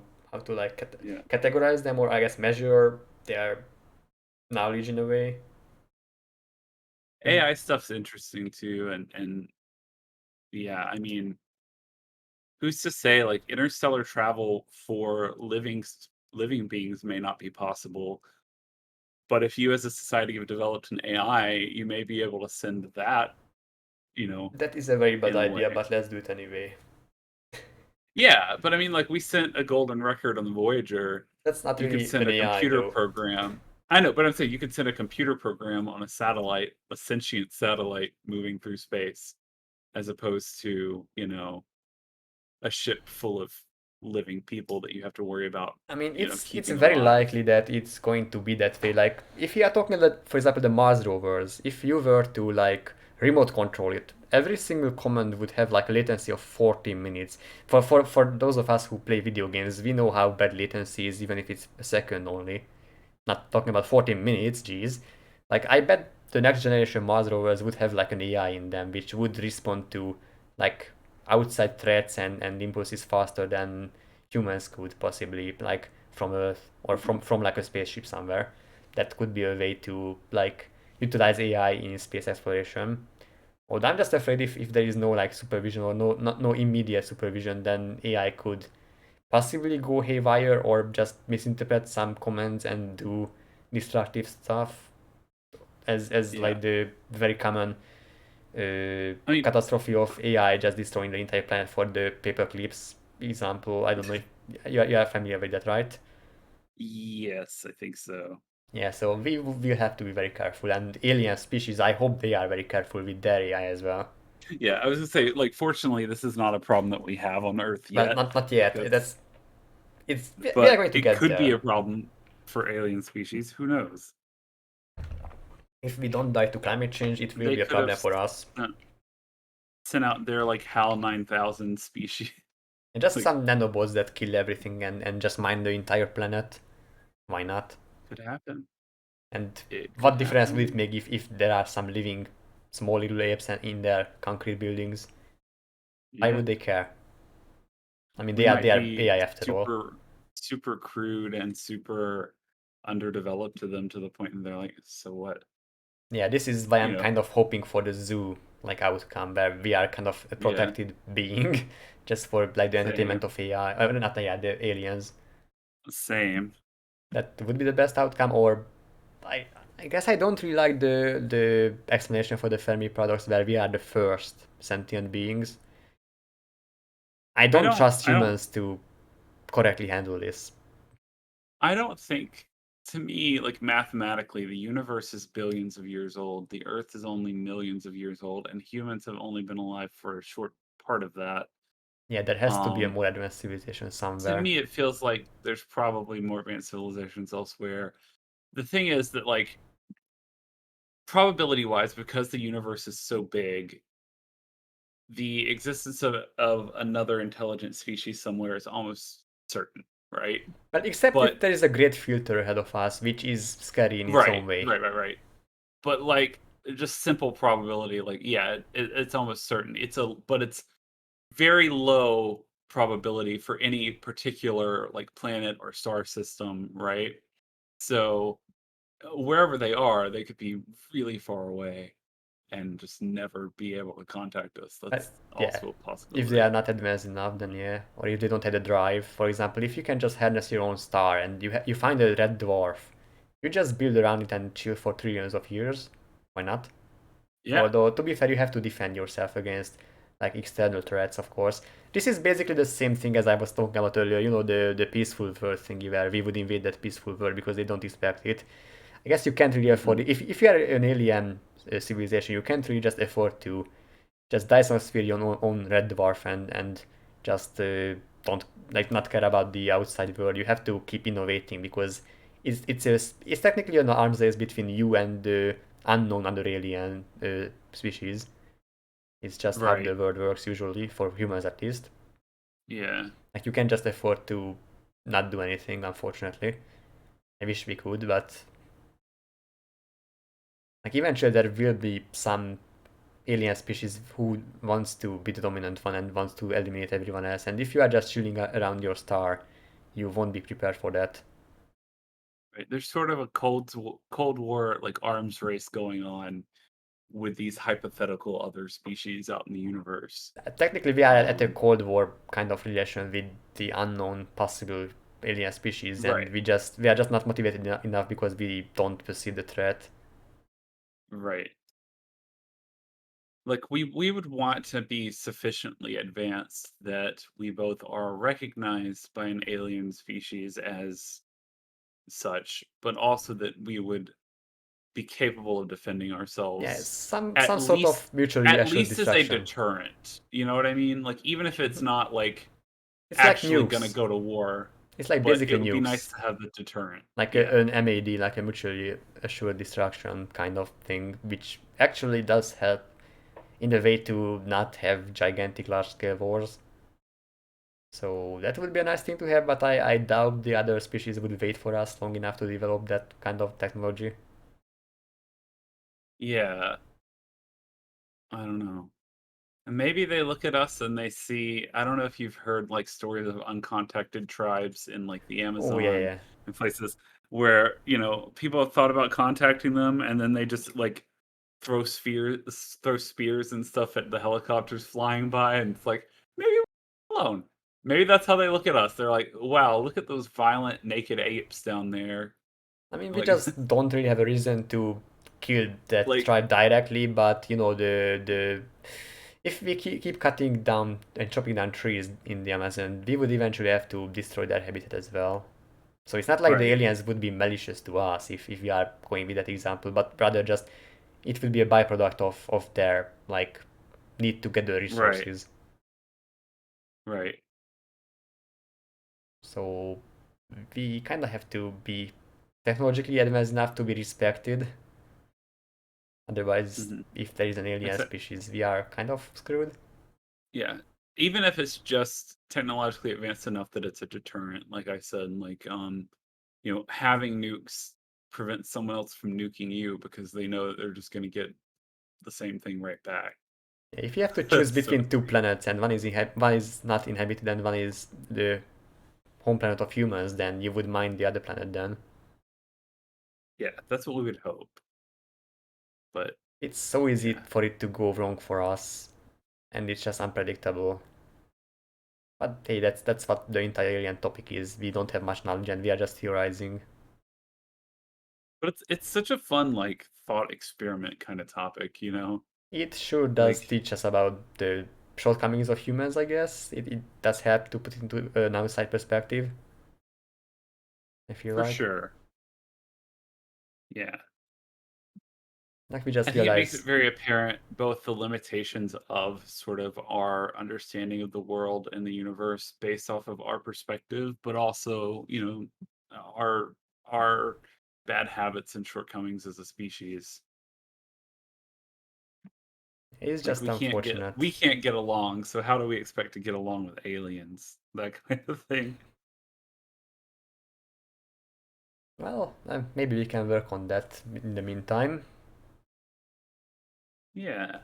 like yeah. categorize them, or I guess measure their knowledge in a way. And AI stuff's interesting too, and yeah, I mean, who's to say, like, interstellar travel for living beings may not be possible, but if you as a society have developed an AI, you may be able to send that, you know, that is a very bad in a idea, way. but let's do it anyway. Yeah, but I mean, like, we sent a golden record on the Voyager. That's not You could really send an a AI computer though. program. I know, but I'm saying you could send a computer program on a satellite, a sentient satellite moving through space, as opposed to, a ship full of living people that you have to worry about, I mean, it's keeping very alive. likely that it's going to be that way. Like, if you are talking about, for example, the Mars rovers, if you were to like remote control it, every single command would have like a latency of 40 minutes. For those of us who play video games, we know how bad latency is, even if it's a second only. Not talking about 14 minutes, geez. Like, I bet the next generation Mars rovers would have like an AI in them, which would respond to like outside threats and impulses faster than humans could possibly, like from Earth or Mhm. from like a spaceship somewhere. That could be a way to like utilize AI in space exploration. Although I'm just afraid if there is no like supervision or no immediate supervision, then AI could possibly go haywire or just misinterpret some commands and do destructive stuff, as Yeah. like the very common I mean, catastrophe of AI just destroying the entire planet for the paper clips example. I don't know if you are familiar with that, right? yes, I think so. Yeah, so we will have to be very careful, and alien species, I hope they are very careful with their AI as well. Yeah, I was gonna say, like, fortunately, this is not a problem that we have on Earth Well, yet, not yet. because We are but going to it get could be there. a problem for alien species, who knows? If we don't die to climate change, it will They be a could have problem for us. sent out their, like, HAL 9000 species. And just Like, some nanobots that kill everything and just mine the entire planet. Why not? could happen. And It could what difference will it happen. make if there are some living small little apes in their concrete buildings? Why Yeah. would they care? I mean, We they might are be AI after all. super crude and super underdeveloped to them to the point that they're like, "So what?" Yeah, this is why You I'm know? kind of hoping for the zoo like outcome where we are kind of a Yeah, protected being just for like the entertainment same, of AI. Not AI, the aliens. same. That would be the best outcome. Or I I guess I don't really like the explanation for the Fermi paradox where we are the first sentient beings. I don't trust I don't humans to correctly handle this. I don't think to me, like, mathematically, the universe is billions of years old, the Earth is only millions of years old, and humans have only been alive for a short part of that. Yeah, there has to be a Um, more advanced civilization to somewhere. me, it feels like there's probably more advanced civilizations elsewhere. The thing is that, like, probability wise, because the universe is so big, the existence of another intelligent species somewhere is almost certain, right? Well, except if But there is a great filter ahead of us, which is scary in its right, own way. right, right, right. But like just simple probability, like yeah, it's almost certain. It's very low probability for any particular like planet or star system, right? So wherever they are, they could be really far away and just never be able to contact us. But That's yeah, also a if they are possibility. not advanced enough, then yeah. Or if they don't have the drive, for example, if you can just harness your own star and you find a red dwarf, you just build around it and chill for trillions of years. Why not? Yeah. Although to be fair, you have to defend yourself against like external threats, of course. This is basically the same thing as I was talking about earlier. You know, the peaceful world thingy where we would invade that peaceful world because they don't expect it. I guess you can't really afford Mhm. it. If you are an alien civilization, you can't really just afford to just Dyson sphere your own red dwarf and just don't like not care about the outside world. You have to keep innovating because it's technically an arms race between you and the unknown other alien species. It's just how Right. the world works usually for humans at least. Yeah. Like you can't just afford to not do anything, unfortunately. I wish we could, but like eventually there will be some alien species who wants to be the dominant one and wants to eliminate everyone else. And if you are just chilling around your star, you won't be prepared for that. Right. There's sort of a Cold War like arms race going on with these hypothetical other species out in the universe. Technically, we are at a Um, Cold War kind of relation with the unknown possible alien species, and right, we are just not motivated enough because we don't perceive the threat. right. Like we would want to be sufficiently advanced that we both are recognized by an alien species as such, but also that we would be capable of defending Yeah, ourselves some sort of mutually at assured least as a destruction. deterrent. You know what I mean? Like even if it's not like It's like actually gonna nukes. go to war, It's like but it basically would be nice nukes. to have the deterrent. Like Yeah. an MAD, like a mutually assured destruction kind of thing, which actually does help in a way to not have gigantic large scale wars. So that would be a nice thing to have, but I doubt the other species would wait for us long enough to develop that kind of technology. Yeah. I don't know. And maybe they look at us and they see I don't know if you've heard, like, stories of uncontacted tribes in, like, the Oh yeah, Amazon yeah. and places where, people have thought about contacting them, and then they just, like, throw spears and stuff at the helicopters flying by, and it's like, "Maybe we're alone." Maybe that's how they look at us. They're like, "Wow, look at those violent naked apes down there." I mean, we Like just don't really have a reason to kill that like tribe directly, but you know the if we keep cutting down and chopping down trees in the Amazon, we would eventually have to destroy their habitat as well. So it's not like the right, aliens would be malicious to us if we are going with that example, but rather just it will be a byproduct of their like need to get the right, resources. right. So we kind of have to be technologically advanced enough to be respected. Otherwise, Mhm. if there is an alien That's species, we are kind of screwed. Yeah. Even if it's just technologically advanced enough that it's a deterrent, like I said, like, having nukes prevents someone else from nuking you because they know that they're just gonna get the same thing right back, If you have to choose so to between two speak. planets and one is not inhabited and one is the home planet of humans, then you would mind the other planet then. Yeah, that's what we would hope, but It's so easy yeah. for it to go wrong for us, and it's just unpredictable. But hey, that's what the entire alien topic is. We don't have much knowledge and we are just theorizing. But it's such a fun, like, thought experiment kinda topic, you know? It sure does Like, teach us about the shortcomings of humans, I guess. It does help to put it into an outside perspective, I feel for like. sure. Yeah. Like we I just think it makes it realized, very apparent both the limitations of sort of our understanding of the world and the universe based off of our perspective, but also, our bad habits and shortcomings as a species. it's Like just we unfortunate. can't get along, so how do we expect to get along with aliens? That kind of thing. Well, maybe we can work on that in the meantime. Yeah.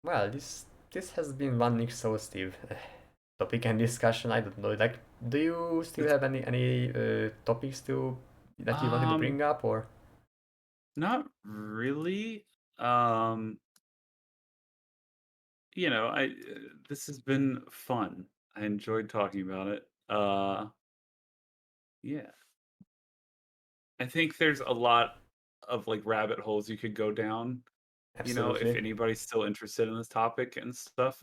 Well, this has been one exhaustive topic and discussion. I don't know. Like, do you still It's have any topics to that you wanted to um bring up, or not really. Um, I this has been fun. I enjoyed talking about it. Yeah. I think there's a lot of like rabbit holes you could go down, if absolutely? anybody's still interested in this topic and stuff.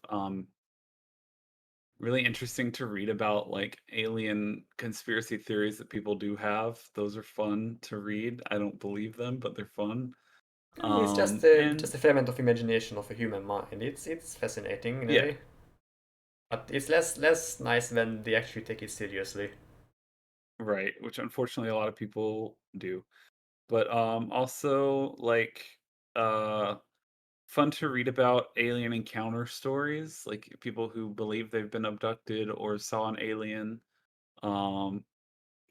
Really interesting to read about like alien conspiracy theories that people do have. Those are fun to read. I don't believe them, but they're fun. I mean, it's And just a fragment of imagination of a human mind. It's fascinating in a yeah, way, but it's less nice when they actually take it seriously. right, which unfortunately a lot of people do. But also like uh fun to read about alien encounter stories, like people who believe they've been abducted or saw an alien. Um,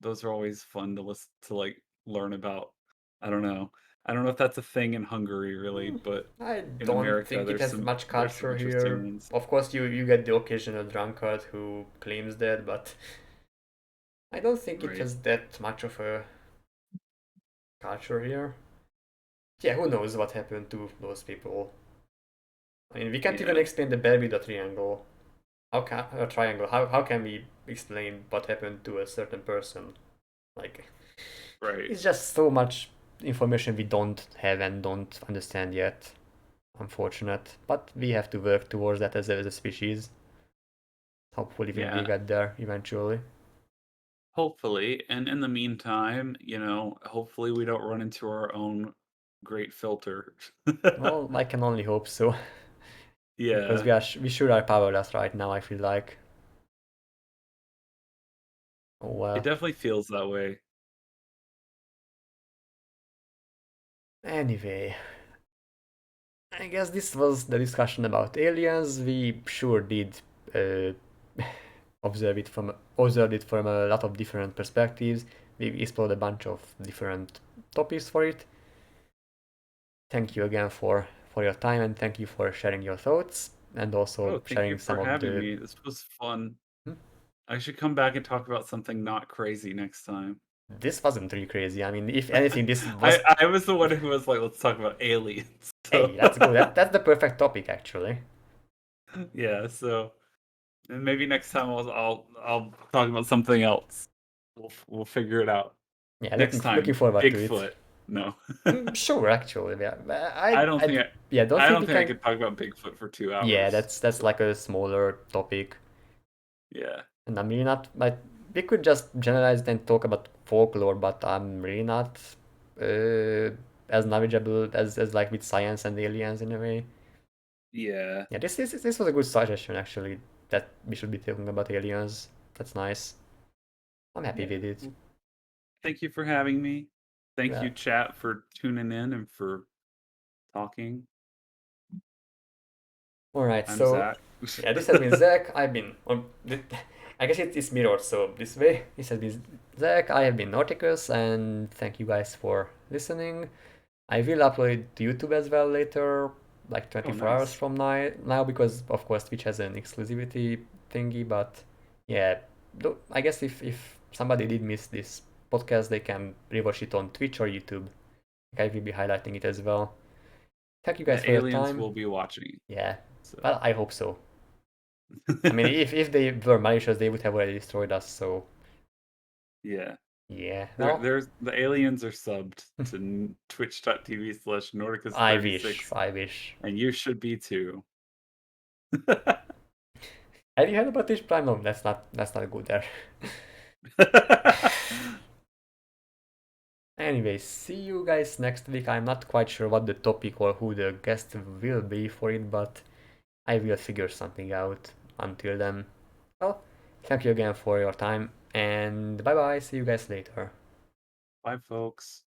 those are always fun to listen to, like learn about. I don't know. I don't know if that's a thing in Hungary really, Hmm, but I in don't America think it has much there's some culture interesting here. ones. Of course, you get the occasional drunkard who claims that, but I don't think it Right. has that much of a culture here. Yeah, who knows what happened to those people? I mean, we can't even Yeah. explain the Bermuda Triangle. How can a triangle? How can we explain what happened to a certain person? Like, Right. it's just so much information we don't have and don't understand yet. Unfortunate, but we have to work towards that as a species. Hopefully, we'll Yeah. get there eventually. Hopefully. And in the meantime, hopefully we don't run into our own great filter. Well, I can only hope so, because Yeah. we sure are powerless right now. I feel like. Oh It well. definitely feels that way. Anyway, I guess this was the discussion about aliens. We sure did uh, observe it from a lot of different perspectives. We explored a bunch of different topics for it. Thank you again for your time, and thank you for sharing your thoughts and Oh, also thank you sharing some for of having the. me. This was fun. Hmm? I should come back and talk about something not crazy next time. This wasn't really crazy. I mean, if anything, this I was. I was the one who was like, let's talk about aliens. So Hey, that's good. That's the perfect topic, actually. yeah, so and maybe next time I'll talk about something else. We'll figure it out. Yeah, Next looking time, forward to it. Bigfoot. No. Sure, actually, yeah. I don't think I Yeah, don't I think don't we think I can. could talk about Bigfoot for 2 Yeah, hours. that's So, like a smaller topic, yeah. and I'm really not like we could just generalize and talk about folklore, but I'm really not uh, as knowledgeable as like with science and aliens in a way. Yeah. Yeah, this was a good suggestion actually that we should be talking about aliens. That's nice. I'm happy Yeah. with it. Well, thank you for having me. Thank Yeah. you, chat, for tuning in and for talking. All right, I'm so Zach. yeah, this has been Zach. I've been on. I guess it's mirrored, so this way. This has been Zach. I have been Nauticus, and thank you guys for listening. I will upload to YouTube as well later, like Oh, 24 hours nice. from now because of course Twitch has an exclusivity thingy. But yeah, I guess if somebody did miss this podcast, they can rewatch it on Twitch or YouTube. Like, I will be highlighting it as well. Thank you guys The for your aliens time. will be watching. Yeah, So, well, I hope so. I mean, if they were malicious, they would have already destroyed us. So yeah. yeah, There, well, there's the aliens are subbed to I wish, twitch.tv/Nordicus36, I wish. and you should be too. Have you heard about Twitch Prime? No, that's not good there. Anyway, see you guys next week. I'm not quite sure what the topic or who the guest will be for it, but I will figure something out. Until then, well, thank you again for your time, and bye bye. See you guys later. Bye, folks.